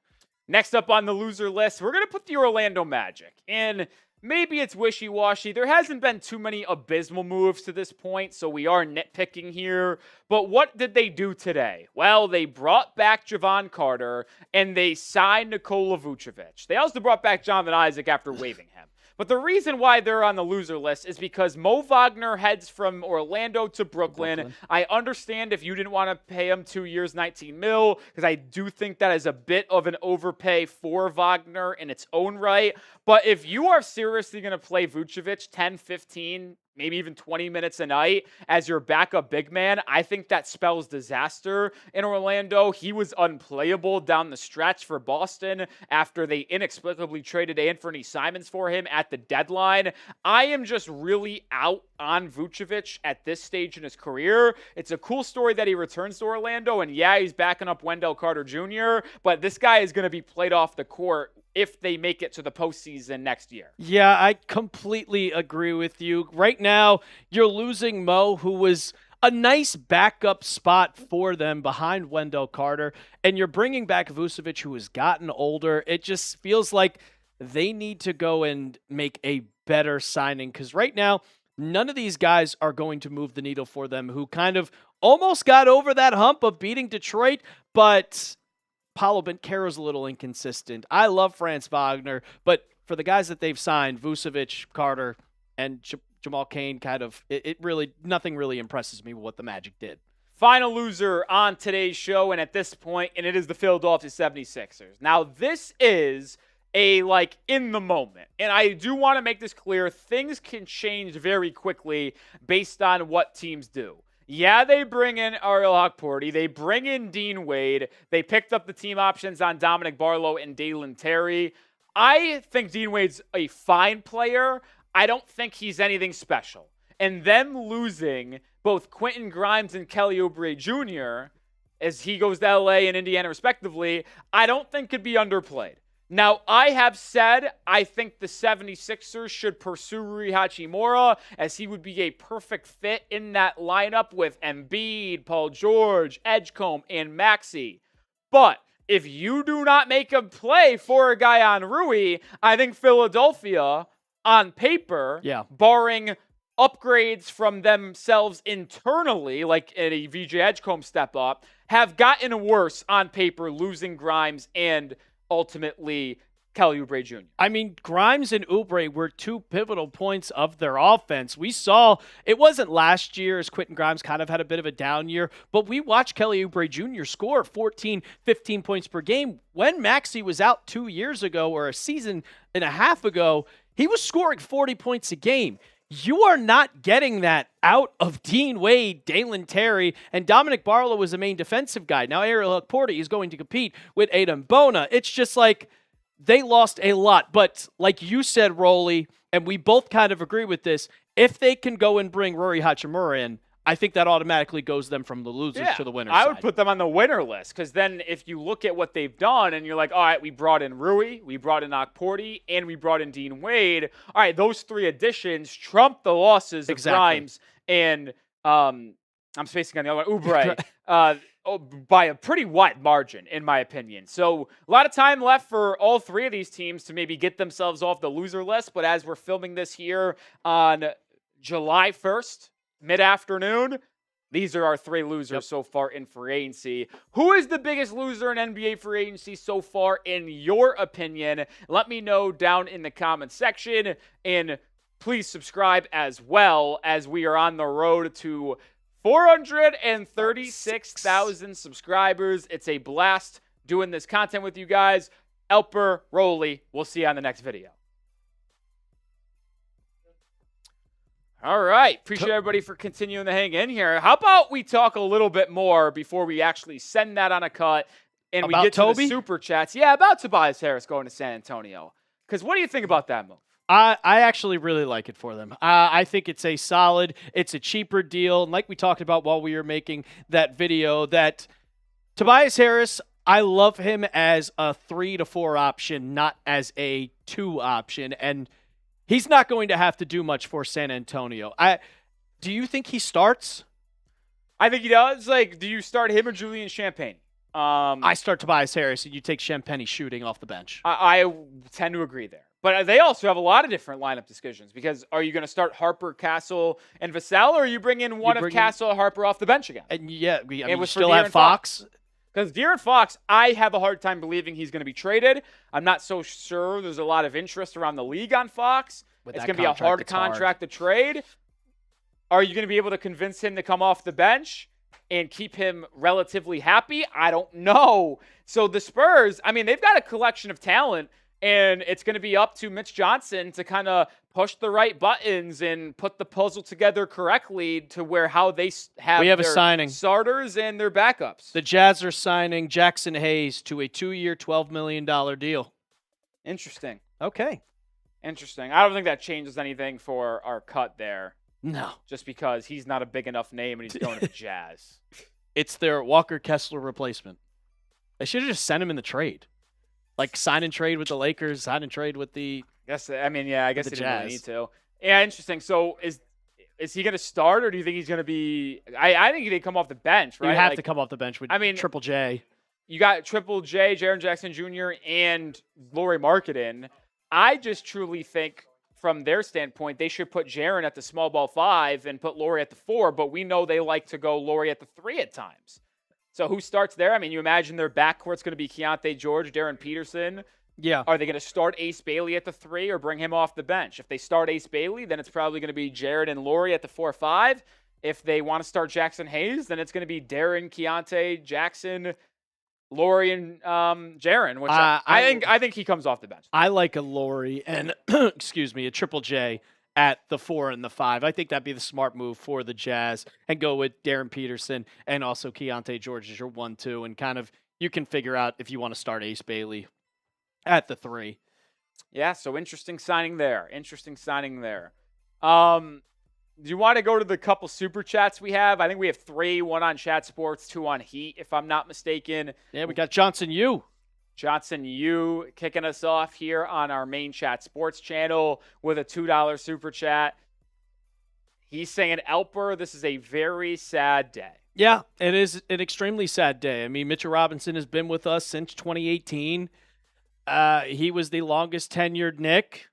Next up on the loser list, we're going to put the Orlando Magic. And maybe it's wishy-washy. There hasn't been too many abysmal moves to this point, so we are nitpicking here. But what did they do today? Well, they brought back Javon Carter, and they signed Nikola Vucevic. They also brought back Jonathan Isaac after waiving him. But the reason why they're on the loser list is because Mo Wagner heads from Orlando to Brooklyn. I understand if you didn't want to pay him 2 years, $19 million, because I do think that is a bit of an overpay for Wagner in its own right. But if you are seriously going to play Vucevic 10, 15, maybe even 20 minutes a night as your backup big man, I think that spells disaster in Orlando. He was unplayable down the stretch for Boston after they inexplicably traded Anthony Simons for him at the deadline. I am just really out on Vucevic at this stage in his career. It's a cool story that he returns to Orlando, and yeah, he's backing up Wendell Carter Jr., but this guy is going to be played off the court if they make it to the postseason next year. Yeah, I completely agree with you. Right now, you're losing Mo, who was a nice backup spot for them behind Wendell Carter, and you're bringing back Vucevic, who has gotten older. It just feels like they need to go and make a better signing, because right now, none of these guys are going to move the needle for them, who kind of almost got over that hump of beating Detroit, but Paolo Banchero's a little inconsistent. I love Franz Wagner, but for the guys that they've signed, Vucevic, Carter, and Jamal Cain, nothing really impresses me with what the Magic did. Final loser on today's show, and at this point, and it is the Philadelphia 76ers. Now, this is in the moment. And I do want to make this clear, things can change very quickly based on what teams do. Yeah, they bring in Ariel Hukporti. They bring in Dean Wade. They picked up the team options on Dominic Barlow and Dalen Terry. I think Dean Wade's a fine player. I don't think he's anything special. And them losing both Quentin Grimes and Kelly Oubre Jr. as he goes to LA and Indiana respectively, I don't think could be underplayed. Now, I have said I think the 76ers should pursue Rui Hachimura as he would be a perfect fit in that lineup with Embiid, Paul George, Edgecombe, and Maxey. But if you do not make a play for a guy on Rui, I think Philadelphia, on paper, barring upgrades from themselves internally, like a VJ Edgecombe step up, have gotten worse on paper, losing Grimes and ultimately Kelly Oubre Jr. I mean, Grimes and Oubre were two pivotal points of their offense. We saw it wasn't last year as Quentin Grimes kind of had a bit of a down year, but we watched Kelly Oubre Jr. score 14, 15 points per game. When Maxey was out 2 years ago or a season and a half ago, he was scoring 40 points a game. You are not getting that out of Dean Wade, Dalen Terry, and Dominic Barlow was the main defensive guy. Now Ariel Porty is going to compete with Adam Bona. It's just like they lost a lot. But like you said, Rolly, and we both kind of agree with this, if they can go and bring Rui Hachimura in, I think that automatically goes them from the losers to the winners. I would put them on the winner list because then if you look at what they've done and you're like, all right, we brought in Rui, we brought in Okporty, and we brought in Dean Wade. All right, those three additions trump the losses of Grimes and I'm spacing on the other one, Oubre, by a pretty wide margin, in my opinion. So a lot of time left for all three of these teams to maybe get themselves off the loser list. But as we're filming this here on July 1st, mid-afternoon, these are our three losers so far in free agency. Who is the biggest loser in NBA free agency so far, in your opinion? Let me know down in the comment section. And please subscribe as well, as we are on the road to 436,000 subscribers. It's a blast doing this content with you guys. Elper, Rolly, we'll see you on the next video. All right. Appreciate everybody for continuing to hang in here. How about we talk a little bit more before we actually send that on a cut and we get to the super chats? Yeah, about Tobias Harris going to San Antonio. Because what do you think about that move? I actually really like it for them. I think it's a cheaper deal. And like we talked about while we were making that video, that Tobias Harris, I love him as a 3 to 4 option, not as a 2 option. And he's not going to have to do much for San Antonio. Do you think he starts? I think he does. Like, do you start him or Julian Champagne? I start Tobias Harris, and you take Champagne shooting off the bench. I tend to agree there. But they also have a lot of different lineup decisions because are you going to start Harper, Castle, and Vassell, or are you bring in one of Castle, Harper off the bench again? And we still have Fox. Because De'Aaron Fox, I have a hard time believing he's going to be traded. I'm not so sure there's a lot of interest around the league on Fox. It's going to be a hard contract to trade. Are you going to be able to convince him to come off the bench and keep him relatively happy? I don't know. So the Spurs, I mean, they've got a collection of talent, and it's going to be up to Mitch Johnson to kind of push the right buttons and put the puzzle together correctly to where how they have a signing. Starters and their backups. The Jazz are signing Jackson Hayes to a 2-year, $12 million deal. Interesting. Okay. Interesting. I don't think that changes anything for our cut there. No. Just because he's not a big enough name and he's going to the Jazz. It's their Walker Kessler replacement. They should have just sent him in the trade. Like sign and trade with the Lakers, sign and trade with the I guess they didn't Jazz. really need to. Yeah, interesting. So is he going to start, or do you think he's going to be? I think they come off the bench, right? You have to come off the bench with Triple J. You got Triple J, Jaren Jackson Jr., and Lauri Markkanen. I just truly think from their standpoint, they should put Jaren at the small ball 5 and put Lauri at the 4, but we know they like to go Lauri at the 3 at times. So who starts there? I mean, you imagine their backcourt's going to be Keontae George, Darren Peterson. Yeah. Are they going to start Ace Bailey at the 3 or bring him off the bench? If they start Ace Bailey, then it's probably going to be Jared and Lauri at the 4-5. If they want to start Jackson Hayes, then it's going to be Darren, Keontae, Jackson, Lauri, and Jaren, which I think he comes off the bench. I like a Lauri and a Triple J at the 4 and the 5. I think that'd be the smart move for the Jazz and go with Darren Peterson and also Keontae George as your 1-2 and kind of you can figure out if you want to start Ace Bailey at the 3. Yeah, so interesting signing there. Do you want to go to the couple super chats we have? I think we have 3, 1 on Chat Sports, 2 on Heat, if I'm not mistaken. Yeah, we got Johnson Yu. Johnson, you kicking us off here on our main chat sports channel with a $2 super chat. He's saying, Elper, this is a very sad day. Yeah, it is an extremely sad day. I mean, Mitchell Robinson has been with us since 2018. He was the longest tenured Knick.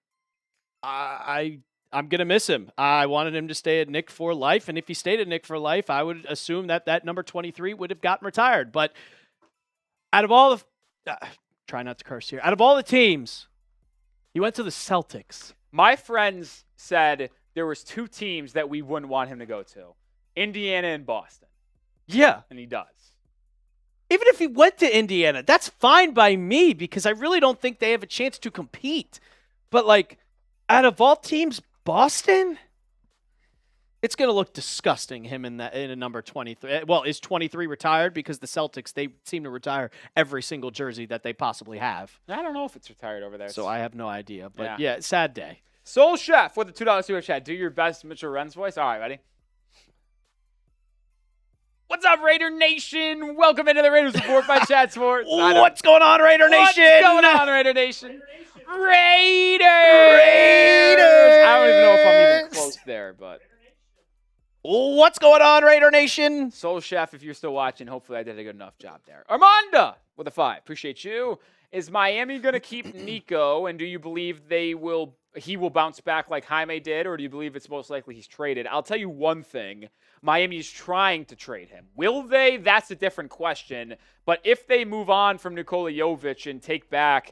I'm going to miss him. I wanted him to stay at Knick for life, and if he stayed at Knick for life, I would assume that number 23 would have gotten retired. But out of all the try not to curse here. Out of all the teams, he went to the Celtics. My friends said there was 2 teams that we wouldn't want him to go to, Indiana and Boston. Yeah. And he does. Even if he went to Indiana, that's fine by me because I really don't think they have a chance to compete. But, like, out of all teams, Boston? It's going to look disgusting, him in a number 23. Well, is 23 retired? Because the Celtics, they seem to retire every single jersey that they possibly have. I don't know if it's retired over there. So I have no idea. But, yeah sad day. Soul Chef with the $2 super chat. Do your best Mitchell Renz voice. All right, ready? What's up, Raider Nation? Welcome into the Raiders Report by Chat Sports. What's going on, Raider Nation? What's going on, Raider Nation? Raiders! I don't even know if I'm even close there, but... What's going on, Raider Nation? Soul Chef, if you're still watching, hopefully I did a good enough job there. Armanda with a 5. Appreciate you. Is Miami going to keep Nico, and do you believe he will bounce back like Jaime did, or do you believe it's most likely he's traded? I'll tell you one thing. Miami is trying to trade him. Will they? That's a different question. But if they move on from Nikola Jovic and take back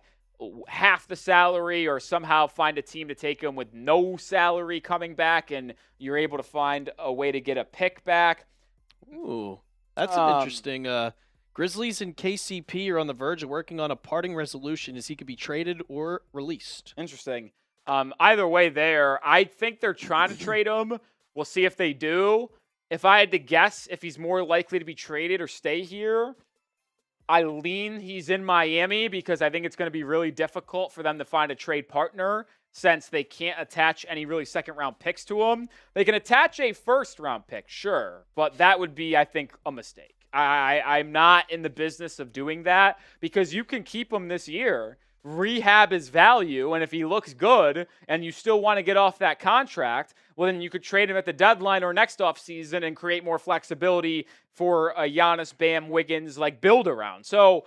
half the salary or somehow find a team to take him with no salary coming back and you're able to find a way to get a pick back. Ooh, that's an interesting. Grizzlies and KCP are on the verge of working on a parting resolution as he could be traded or released. Interesting. Either way there, I think they're trying to trade him. We'll see if they do. If I had to guess if he's more likely to be traded or stay here, I lean he's in Miami because I think it's going to be really difficult for them to find a trade partner since they can't attach any really second-round picks to him. They can attach a first-round pick, sure, but that would be, I think, a mistake. I'm not in the business of doing that because you can keep him this year, rehab his value, and if he looks good and you still want to get off that contract, well, then you could trade him at the deadline or next offseason and create more flexibility for a Giannis, Bam, Wiggins, like build around. So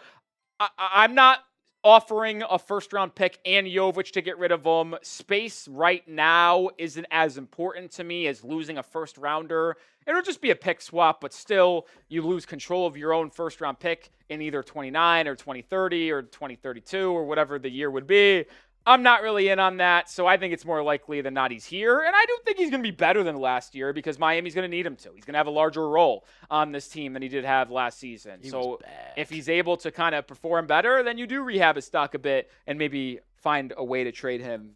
I'm not offering a first-round pick and Jovic to get rid of him. Space right now isn't as important to me as losing a first-rounder. It'll just be a pick swap, but still you lose control of your own first-round pick in either 29 or 2030 or 2032 or whatever the year would be. I'm not really in on that, so I think it's more likely than not he's here. And I do think he's going to be better than last year because Miami's going to need him to. He's going to have a larger role on this team than he did have last season. So if he's able to kind of perform better, then you do rehab his stock a bit and maybe find a way to trade him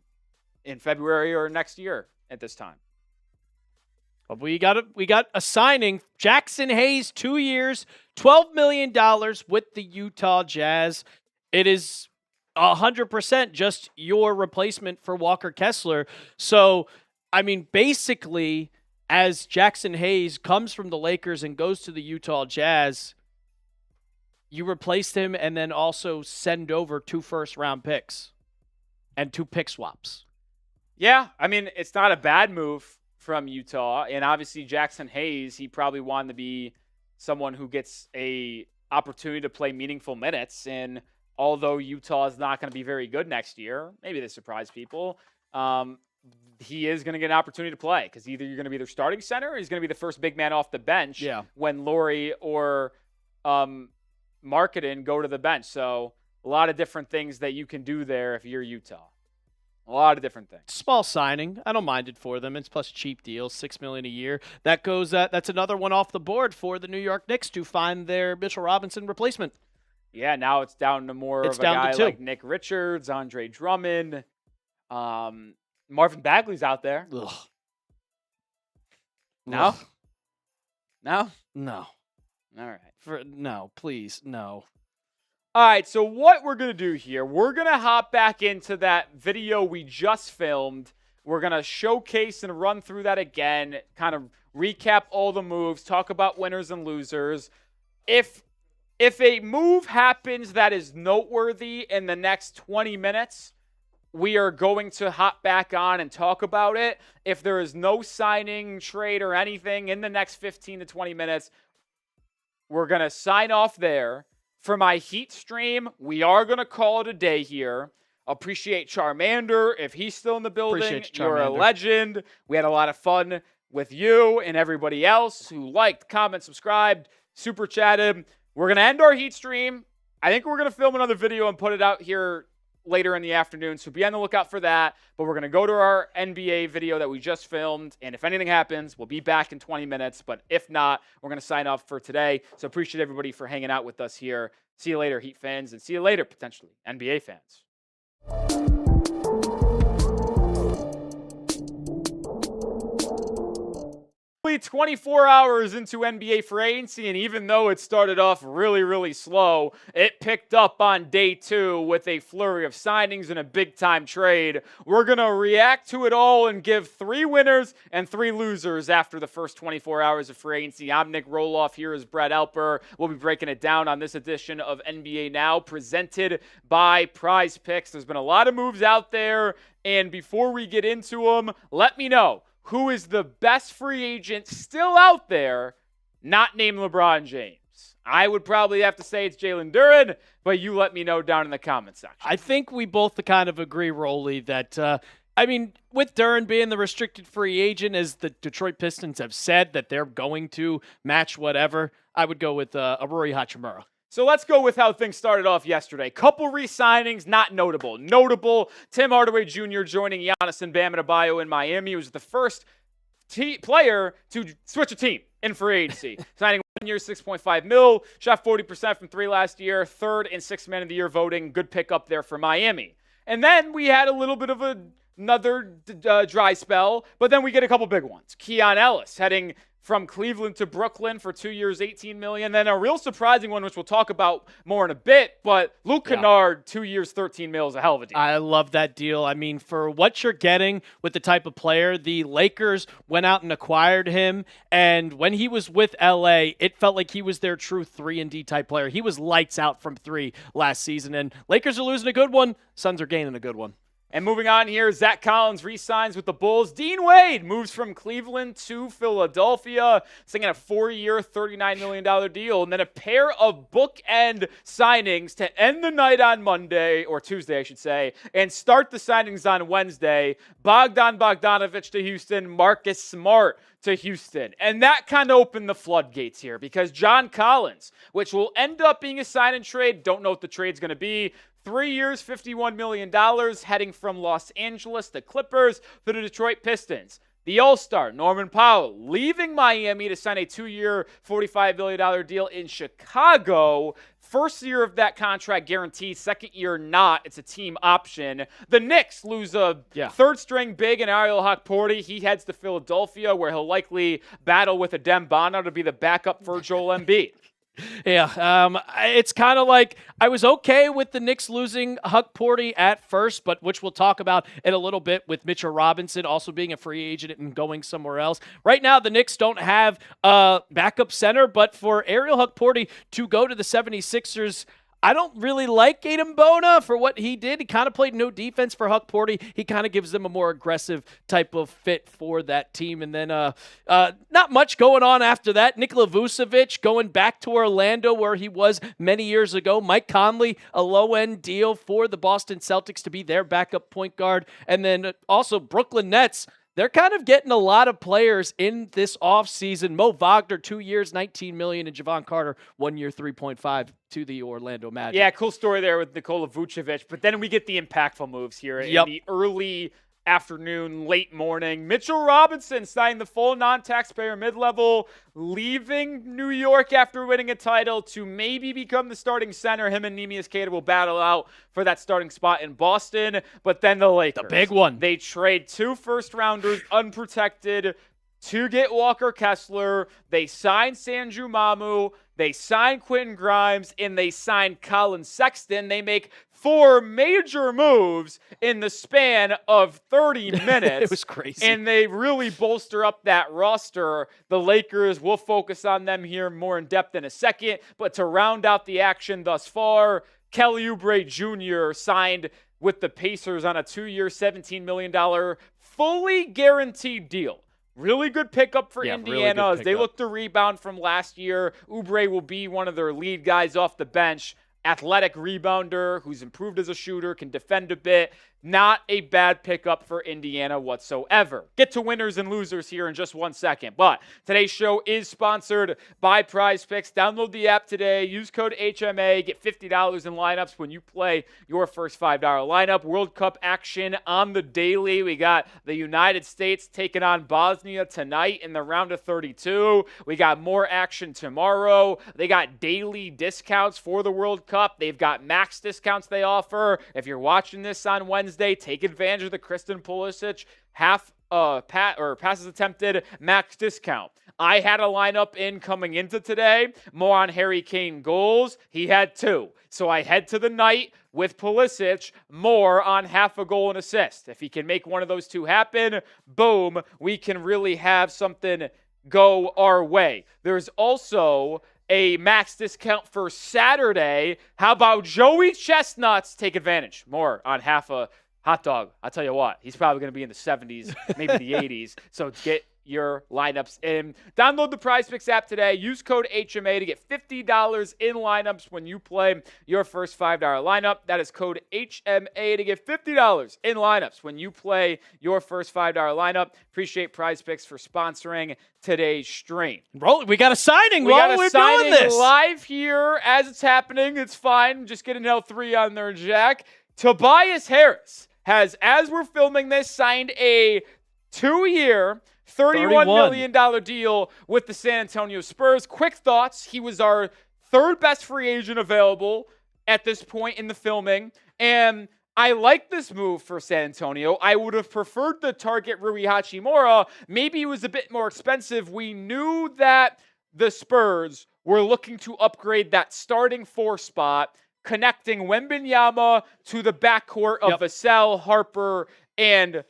in February or next year at this time. Well, we got a signing. Jackson Hayes, 2 years, $12 million with the Utah Jazz. It is 100% just your replacement for Walker Kessler. So, I mean, basically, as Jackson Hayes comes from the Lakers and goes to the Utah Jazz, you replaced him and then also send over 2 first-round picks and 2 pick swaps. Yeah, I mean, it's not a bad move from Utah. And obviously, Jackson Hayes, he probably wanted to be someone who gets a opportunity to play meaningful minutes. And although Utah is not going to be very good next year, maybe they surprise people, he is going to get an opportunity to play because either you're going to be their starting center or he's going to be the first big man off the bench when Laurie or Marketing go to the bench. So a lot of different things that you can do there if you're Utah. A lot of different things. Small signing. I don't mind it for them. It's plus cheap deals, $6 million a year. That goes. That's another one off the board for the New York Knicks to find their Mitchell Robinson replacement. Yeah, now it's down to more of a guy like Nick Richards, Andre Drummond, Marvin Bagley's out there. Ugh. No? Ugh. No? No. All right. No, please, no. All right, so what we're going to do here, we're going to hop back into that video we just filmed. We're going to showcase and run through that again, kind of recap all the moves, talk about winners and losers. If if a move happens that is noteworthy in the next 20 minutes, we are going to hop back on and talk about it. If there is no signing, trade, or anything in the next 15 to 20 minutes, we're going to sign off there. For my Heat stream, we are going to call it a day here. Appreciate Charmander. If he's still in the building, you're a legend. We had a lot of fun with you and everybody else who liked, commented, subscribed, super chatted. We're going to end our Heat stream. I think we're going to film another video and put it out here later in the afternoon, so be on the lookout for that. But we're going to go to our NBA video that we just filmed, and if anything happens, we'll be back in 20 minutes. But if not, we're going to sign off for today. So appreciate everybody for hanging out with us here. See you later, Heat fans, and see you later, potentially, NBA fans. 24 hours into NBA free agency, and even though it started off really, really slow, it picked up on day 2 with a flurry of signings and a big-time trade. We're going to react to it all and give 3 winners and 3 losers after the first 24 hours of free agency. I'm Nick Roloff. Here is Brett Alper. We'll be breaking it down on this edition of NBA Now, presented by Prize Picks. There's been a lot of moves out there, and before we get into them, let me know who is the best free agent still out there, not named LeBron James. I would probably have to say it's Jalen Duran, but you let me know down in the comment section. I think we both kind of agree, Rolly, that, with Duran being the restricted free agent, as the Detroit Pistons have said that they're going to match whatever, I would go with Rory Hachimura. So let's go with how things started off yesterday. Couple re-signings, not notable. Notable, Tim Hardaway Jr. joining Giannis and Bam Adebayo in Miami. He was the first player to switch a team in free agency. Signing 1 year, $6.5 million, shot 40% from 3 last year, 3rd and 6th man of the year voting. Good pickup there for Miami. And then we had a little bit of another dry spell, but then we get a couple big ones. Keon Ellis heading from Cleveland to Brooklyn for 2 years, $18 million. Then a real surprising one, which we'll talk about more in a bit, but Luke Kennard, 2 years, $13 million is a hell of a deal. I love that deal. I mean, for what you're getting with the type of player, the Lakers went out and acquired him, and when he was with LA, it felt like he was their true 3-and-D type player. He was lights out from 3 last season, and Lakers are losing a good one, Suns are gaining a good one. And moving on here, Zach Collins re-signs with the Bulls. Dean Wade moves from Cleveland to Philadelphia, signing a 4-year, $39 million deal. And then a pair of bookend signings to end the night on Monday, or Tuesday, I should say, and start the signings on Wednesday. Bogdan Bogdanovic to Houston, Marcus Smart to Houston. And that kind of opened the floodgates here because John Collins, which will end up being a sign and trade, don't know what the trade's going to be, 3 years, $51 million, heading from Los Angeles, the Clippers, to the Detroit Pistons. The All-Star, Norman Powell, leaving Miami to sign a 2-year, $45 million deal in Chicago. First year of that contract guaranteed, second year not. It's a team option. The Knicks lose a third-string big in Ariel Hukporti. He heads to Philadelphia, where he'll likely battle with Adem Bono to be the backup for Joel Embiid. Yeah, it's kind of like I was okay with the Knicks losing Hukporti at first, but which we'll talk about in a little bit with Mitchell Robinson also being a free agent and going somewhere else. Right now, the Knicks don't have a backup center, but for Ariel Hukporti to go to the 76ers, I don't really like Adem Bono for what he did. He kind of played no defense for Hukporti. He kind of gives them a more aggressive type of fit for that team. And then not much going on after that. Nikola Vucevic going back to Orlando where he was many years ago. Mike Conley, a low-end deal for the Boston Celtics to be their backup point guard. And then also Brooklyn Nets. They're kind of getting a lot of players in this offseason. Mo Wagner, 2 years, $19 million, and Javon Carter, 1 year, $3.5 to the Orlando Magic. Yeah, cool story there with Nikola Vucevic. But then we get the impactful moves here in the early afternoon, late morning. Mitchell Robinson signed the full non-taxpayer mid-level, leaving New York after winning a title to maybe become the starting center. Him and Neemias Queta will battle out for that starting spot in Boston. But then the Lakers. The big one. They trade 2 first-rounders unprotected to get Walker Kessler. They signed Sanju Mamu. They signed Quentin Grimes, and they signed Colin Sexton. They make 4 major moves in the span of 30 minutes. It was crazy. And they really bolster up that roster. The Lakers, we'll focus on them here more in depth in a second. But to round out the action thus far, Kelly Oubre Jr. signed with the Pacers on a 2-year, $17 million fully guaranteed deal. Really good pickup for Indiana as they look to rebound from last year. Oubre will be one of their lead guys off the bench. Athletic rebounder who's improved as a shooter, can defend a bit. Not a bad pickup for Indiana whatsoever. Get to winners and losers here in just 1 second. But today's show is sponsored by Prize Picks. Download the app today. Use code HMA. Get $50 in lineups when you play your first $5 lineup. World Cup action on the daily. We got the United States taking on Bosnia tonight in the round of 32. We got more action tomorrow. They got daily discounts for the World Cup. They've got max discounts they offer. If you're watching this on Wednesday, take advantage of the Kristen Pulisic passes attempted max discount. I had a lineup in coming into today. More on Harry Kane goals. He had 2. So I head to the night with Pulisic, more on half a goal and assist. If he can make one of those 2 happen, boom, we can really have something go our way. There's also a max discount for Saturday. How about Joey Chestnuts? Take advantage. More on half a hot dog. I'll tell you what, he's probably going to be in the 70s, maybe the 80s. So get your lineups in. Download the Prize Picks app today. Use code HMA to get $50 in lineups when you play your first $5 lineup. That is code HMA to get $50 in lineups when you play your first $5 lineup. Appreciate Prize Picks for sponsoring today's stream. Roll, we got a signing. We got a we're signing doing this live here as it's happening. It's fine. Just get an L3 on there, Jack. Tobias Harris has, as we're filming this, signed a 2-year, $31 million deal with the San Antonio Spurs. Quick thoughts. He was our 3rd best free agent available at this point in the filming. And I like this move for San Antonio. I would have preferred the target Rui Hachimura. Maybe it was a bit more expensive. We knew that the Spurs were looking to upgrade that starting 4 spot, connecting Wembanyama to the backcourt of Vassell, Harper, and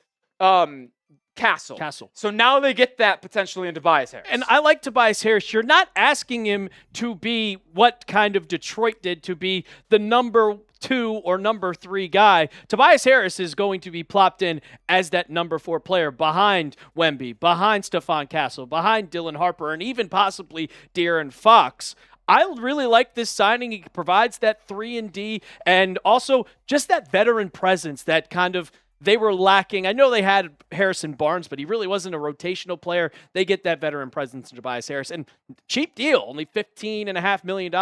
Castle. So now they get that potentially in Tobias Harris. And I like Tobias Harris. You're not asking him to be what kind of Detroit did, to be the number 2 or number 3 guy. Tobias Harris is going to be plopped in as that number 4 player behind Wemby, behind Stephon Castle, behind Dylan Harper, and even possibly De'Aaron Fox. I really like this signing. He provides that 3-and-D and also just that veteran presence that kind of they were lacking. I know they had Harrison Barnes, but he really wasn't a rotational player. They get that veteran presence in Tobias Harris. And cheap deal, only $15.5 million.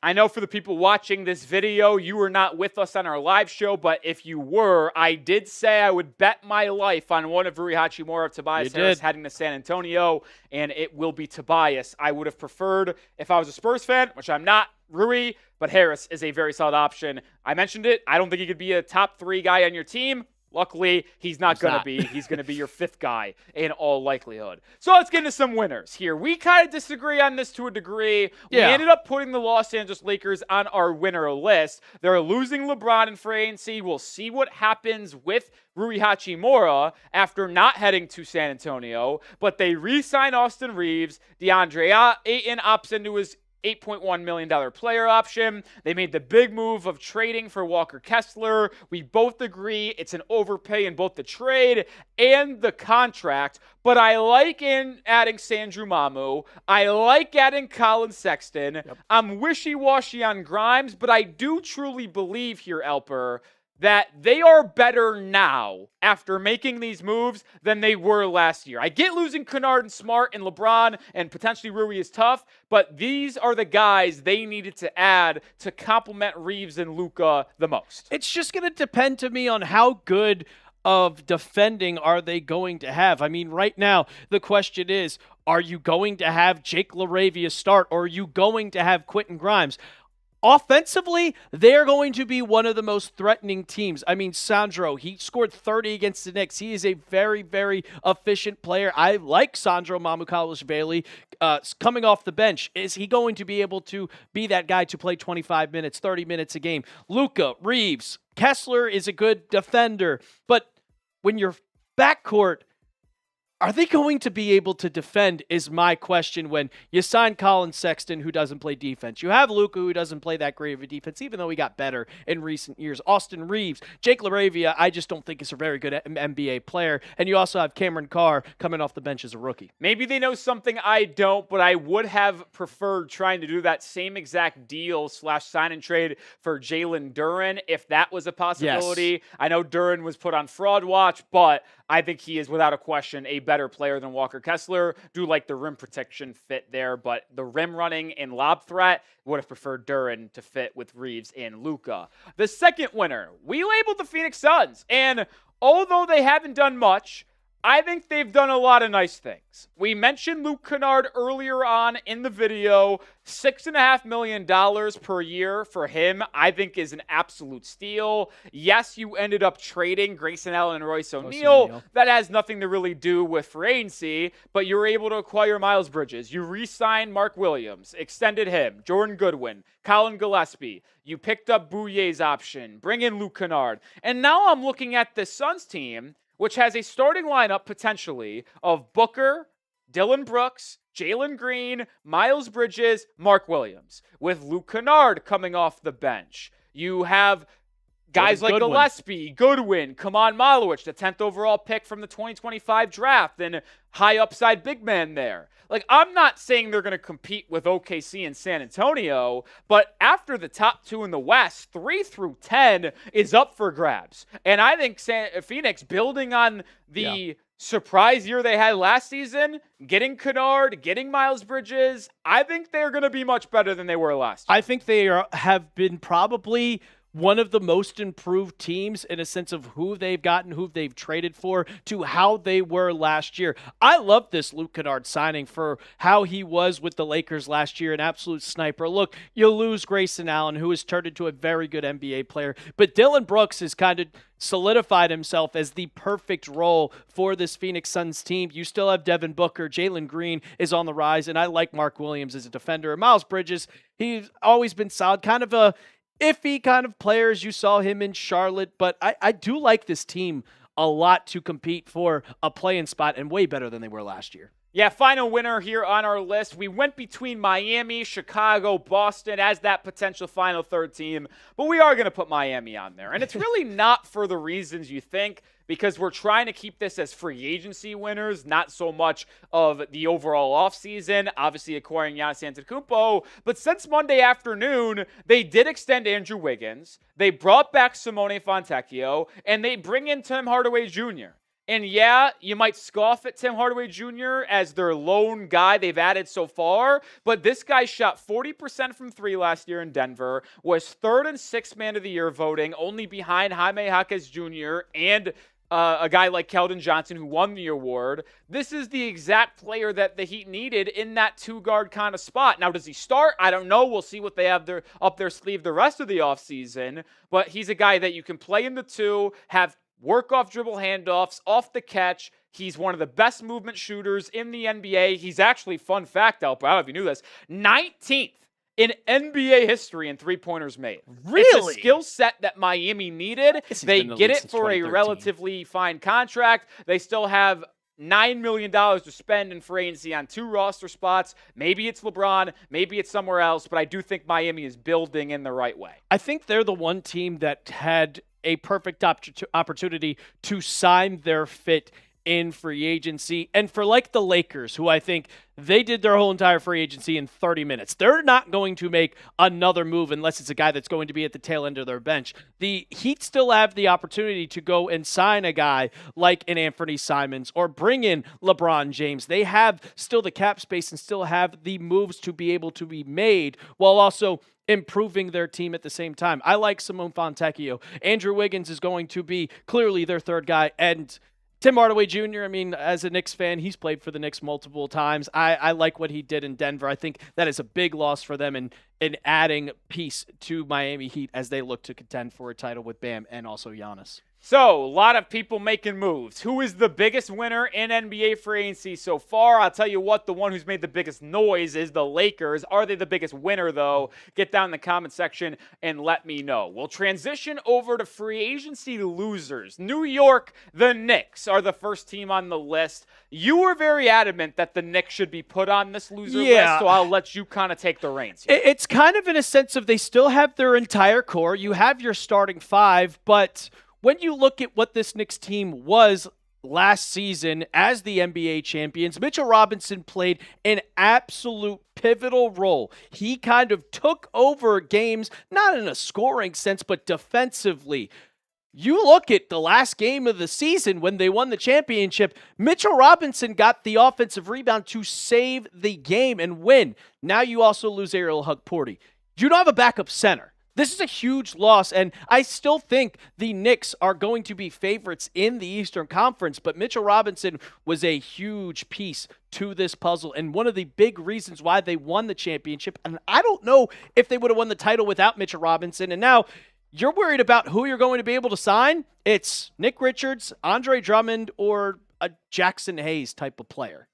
I know for the people watching this video, you were not with us on our live show, but if you were, I did say I would bet my life on one of Rui Hachimura of Tobias Harris heading to San Antonio, and it will be Tobias. I would have preferred, if I was a Spurs fan, which I'm not, Rui, but Harris is a very solid option. I mentioned it. I don't think he could be a top 3 guy on your team. Luckily, he's not going to be. He's going to be your 5th guy in all likelihood. So let's get into some winners here. We kind of disagree on this to a degree. We ended up putting the Los Angeles Lakers on our winner list. They're losing LeBron in free agency. We'll see what happens with Rui Hachimura after not heading to San Antonio. But they re-sign Austin Reeves. DeAndre Ayton opts into his $8.1 million player option. They made the big move of trading for Walker Kessler. We both agree it's an overpay in both the trade and the contract, but I like adding Sanju Mamu. I like adding Colin Sexton. I'm wishy-washy on Grimes, but I do truly believe here, Elper, that they are better now after making these moves than they were last year. I get losing Kennard and Smart and LeBron and potentially Rui is tough, but these are the guys they needed to add to complement Reeves and Luka the most. It's just going to depend to me on how good of defending are they going to have. I mean, right now, the question is, are you going to have Jake LaRavia start or are you going to have Quentin Grimes? Offensively, they're going to be one of the most threatening teams. I mean, Sandro, he scored 30 against the Knicks. He is a very, very efficient player. I like Sandro Mamukelashvili coming off the bench. Is he going to be able to be that guy to play 25 minutes, 30 minutes a game? Luka, Reeves, Kessler is a good defender. But when your backcourt, are they going to be able to defend is my question when you sign Colin Sexton, who doesn't play defense. You have Luka, who doesn't play that great of a defense, even though he got better in recent years. Austin Reeves, Jake LaRavia, I just don't think is a very good NBA player. And you also have Cameron Carr coming off the bench as a rookie. Maybe they know something I don't, but I would have preferred trying to do that same exact deal / sign and trade for Jalen Duran if that was a possibility. Yes. I know Duran was put on fraud watch, but I think he is without a question a better player than Walker Kessler. Do like the rim protection fit there, but the rim running and lob threat, would have preferred Duran to fit with Reeves and Luka. The second winner, we labeled the Phoenix Suns, and although they haven't done much, I think they've done a lot of nice things. We mentioned Luke Kennard earlier on in the video. $6.5 million per year for him, I think, is an absolute steal. Yes, you ended up trading Grayson Allen and Royce O'Neal. That has nothing to really do with free agency, but you were able to acquire Miles Bridges. You re-signed Mark Williams, extended him, Jordan Goodwin, Colin Gillespie. You picked up Bouyer's option, bring in Luke Kennard. And now I'm looking at the Suns team, which has a starting lineup potentially of Booker, Dylan Brooks, Jalen Green, Miles Bridges, Mark Williams, with Luke Kennard coming off the bench. You have guys like Gillespie, Goodwin, Kaman Malowich, the 10th overall pick from the 2025 draft, and high upside big man there. Like, I'm not saying they're going to compete with OKC and San Antonio, but after the top two in the West, 3 through 10 is up for grabs. And I think Phoenix, building on the surprise year they had last season, getting Kennard, getting Miles Bridges, I think they're going to be much better than they were last year. I think they have been probably one of the most improved teams in a sense of who they've gotten, who they've traded for, to how they were last year. I love this Luke Kennard signing for how he was with the Lakers last year, an absolute sniper. Look, you lose Grayson Allen, who has turned into a very good NBA player, but Dylan Brooks has kind of solidified himself as the perfect role for this Phoenix Suns team. You still have Devin Booker. Jalen Green is on the rise, and I like Mark Williams as a defender. And Miles Bridges, he's always been solid, kind of a iffy kind of players. You saw him in Charlotte, but I do like this team a lot to compete for a play-in spot and way better than they were last year. Yeah, final winner here on our list. We went between Miami, Chicago, Boston as that potential final third team, but we are going to put Miami on there. And it's really not for the reasons you think, because we're trying to keep this as free agency winners, not so much of the overall offseason, obviously acquiring Giannis Antetokounmpo. But since Monday afternoon, they did extend Andrew Wiggins, they brought back Simone Fontecchio, and they bring in Tim Hardaway Jr. And yeah, you might scoff at Tim Hardaway Jr. as their lone guy they've added so far, but this guy shot 40% from three last year in Denver, was third and sixth man of the year voting, only behind Jaime Jaquez Jr. and a guy like Keldon Johnson, who won the award. This is the exact player that the Heat needed in that two-guard kind of spot. Now, does he start? I don't know. We'll see what they have up their sleeve the rest of the offseason, but he's a guy that you can play in the two, have work off dribble handoffs, off the catch. He's one of the best movement shooters in the NBA. He's actually, fun fact, Alpo, I don't know if you knew this, 19th in NBA history in three-pointers made. Really? It's a skill set that Miami needed. They get it for a relatively fine contract. They still have $9 million to spend in free agency on 2 roster spots. Maybe it's LeBron, maybe it's somewhere else, but I do think Miami is building in the right way. I think they're the one team that had a perfect opportunity to sign their fit in free agency. And for like the Lakers, who I think they did their whole entire free agency in 30 minutes. They're not going to make another move unless it's a guy that's going to be at the tail end of their bench. The Heat still have the opportunity to go and sign a guy like an Anthony Simons or bring in LeBron James. They have still the cap space and still have the moves to be able to be made while also improving their team at the same time. I like Simone Fontecchio. Andrew Wiggins is going to be clearly their third guy, and Tim Hardaway Jr., I mean, as a Knicks fan, he's played for the Knicks multiple times. I like what he did in Denver. I think that is a big loss for them and an adding piece to Miami Heat as they look to contend for a title with Bam and also Giannis. So, a lot of people making moves. Who is the biggest winner in NBA free agency so far? I'll tell you what, the one who's made the biggest noise is the Lakers. Are they the biggest winner, though? Get down in the comment section and let me know. We'll transition over to free agency losers. New York, the Knicks are the first team on the list. You were very adamant that the Knicks should be put on this loser list, so I'll let you kind of take the reins here. It's kind of in a sense of they still have their entire core. You have your starting five, but when you look at what this Knicks team was last season as the NBA champions, Mitchell Robinson played an absolute pivotal role. He kind of took over games, not in a scoring sense, but defensively. You look at the last game of the season when they won the championship, Mitchell Robinson got the offensive rebound to save the game and win. Now you also lose Ariel Hukporti. You don't have a backup center. This is a huge loss, and I still think the Knicks are going to be favorites in the Eastern Conference, but Mitchell Robinson was a huge piece to this puzzle and one of the big reasons why they won the championship, and I don't know if they would have won the title without Mitchell Robinson, and now you're worried about who you're going to be able to sign? It's Nick Richards, Andre Drummond, or a Jackson Hayes type of player.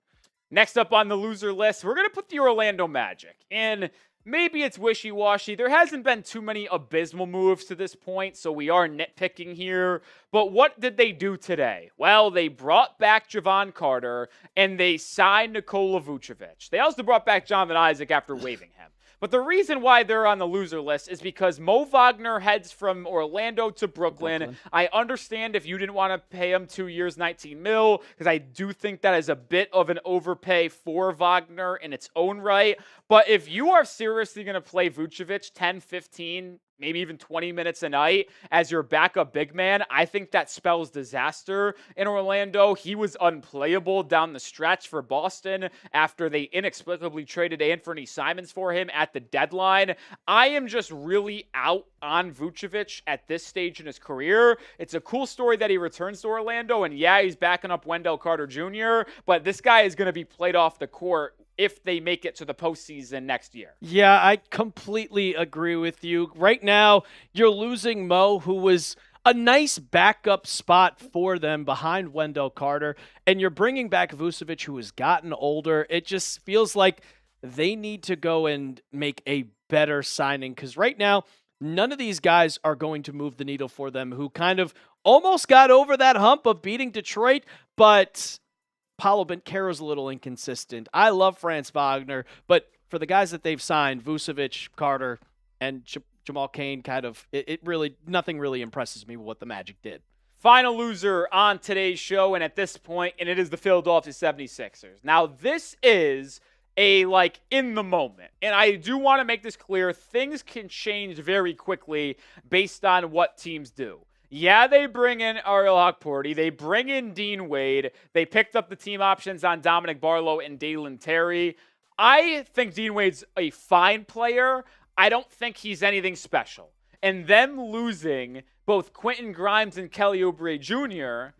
Next up on the loser list, we're going to put the Orlando Magic, and maybe it's wishy-washy. There hasn't been too many abysmal moves to this point, so we are nitpicking here. But what did they do today? Well, they brought back Javon Carter, and they signed Nikola Vucevic. They also brought back Jonathan Isaac after waiving him. But the reason why they're on the loser list is because Mo Wagner heads from Orlando to Brooklyn. I understand if you didn't want to pay him 2 years, $19 million, because I do think that is a bit of an overpay for Wagner in its own right. But if you are seriously going to play Vucevic 10, 15, maybe even 20 minutes a night as your backup big man, I think that spells disaster in Orlando. He was unplayable down the stretch for Boston after they inexplicably traded Anthony Simons for him at the deadline. I am just really out on Vucevic at this stage in his career. It's a cool story that he returns to Orlando, and yeah, he's backing up Wendell Carter Jr., but this guy is going to be played off the court if they make it to the postseason next year. Yeah, I completely agree with you. Right now, you're losing Mo, who was a nice backup spot for them behind Wendell Carter, and you're bringing back Vucevic, who has gotten older. It just feels like they need to go and make a better signing, because right now, none of these guys are going to move the needle for them, who kind of almost got over that hump of beating Detroit, but Paolo Banchero's a little inconsistent. I love Franz Wagner, but for the guys that they've signed, Vucevic, Carter, and Jamal Cain, nothing really impresses me with what the Magic did. Final loser on today's show, and at this point, and it is the Philadelphia 76ers. Now, this is in the moment. And I do want to make this clear. Things can change very quickly based on what teams do. Yeah, they bring in Ariel Hukporti. They bring in Dean Wade. They picked up the team options on Dominic Barlow and Dalen Terry. I think Dean Wade's a fine player. I don't think he's anything special. And them losing both Quentin Grimes and Kelly Oubre Jr.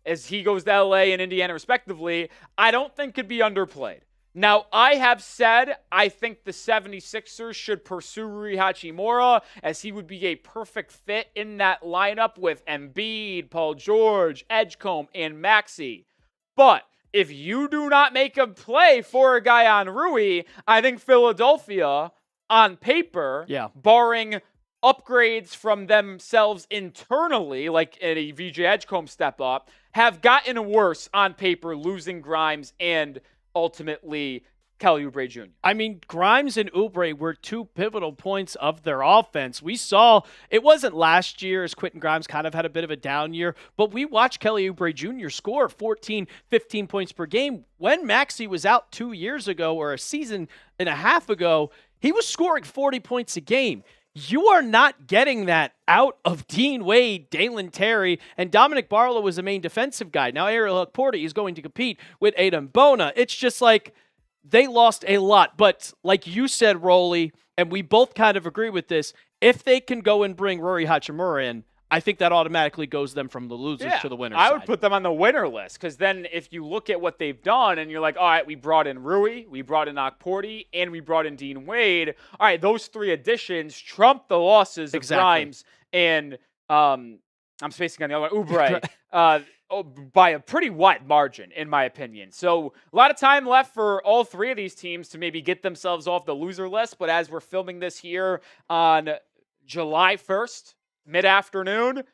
as he goes to LA and Indiana respectively, I don't think could be underplayed. Now, I have said I think the 76ers should pursue Rui Hachimura as he would be a perfect fit in that lineup with Embiid, Paul George, Edgecombe, and Maxey. But if you do not make a play for a guy on Rui, I think Philadelphia, on paper, barring upgrades from themselves internally, like a VJ Edgecombe step up, have gotten worse on paper, losing Grimes and ultimately Kelly Oubre Jr. I mean, Grimes and Oubre were two pivotal points of their offense. We saw it wasn't last year as Quentin Grimes kind of had a bit of a down year, but we watched Kelly Oubre Jr. score 14, 15 points per game. When Maxey was out 2 years ago or a season and a half ago, he was scoring 40 points a game. You are not getting that out of Dean Wade, Dalen Terry, and Dominic Barlow was the main defensive guy. Now Ariel Hukporti is going to compete with Adam Bona. It's just like they lost a lot. But like you said, Rolly, and we both kind of agree with this, if they can go and bring Rui Hachimura in, I think that automatically goes them from the losers to the winners. I would put them on the winner list because then if you look at what they've done and you're like, all right, we brought in Rui, we brought in Okporti, and we brought in Dean Wade. All right, those 3 additions trump the losses of Grimes and I'm spacing on the other one, Oubre, by a pretty wide margin, in my opinion. So a lot of time left for all 3 of these teams to maybe get themselves off the loser list. But as we're filming this here on July 1st, mid-afternoon,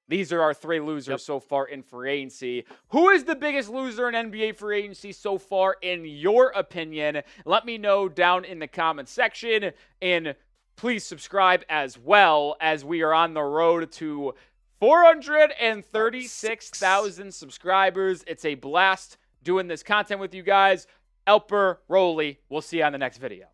these are our 3 losers so far in free agency. Who is the biggest loser in NBA free agency so far, in your opinion? Let me know down in the comments section. And please subscribe as well, as we are on the road to 436,000 subscribers. It's a blast doing this content with you guys. Elper, Rolly, we'll see you on the next video.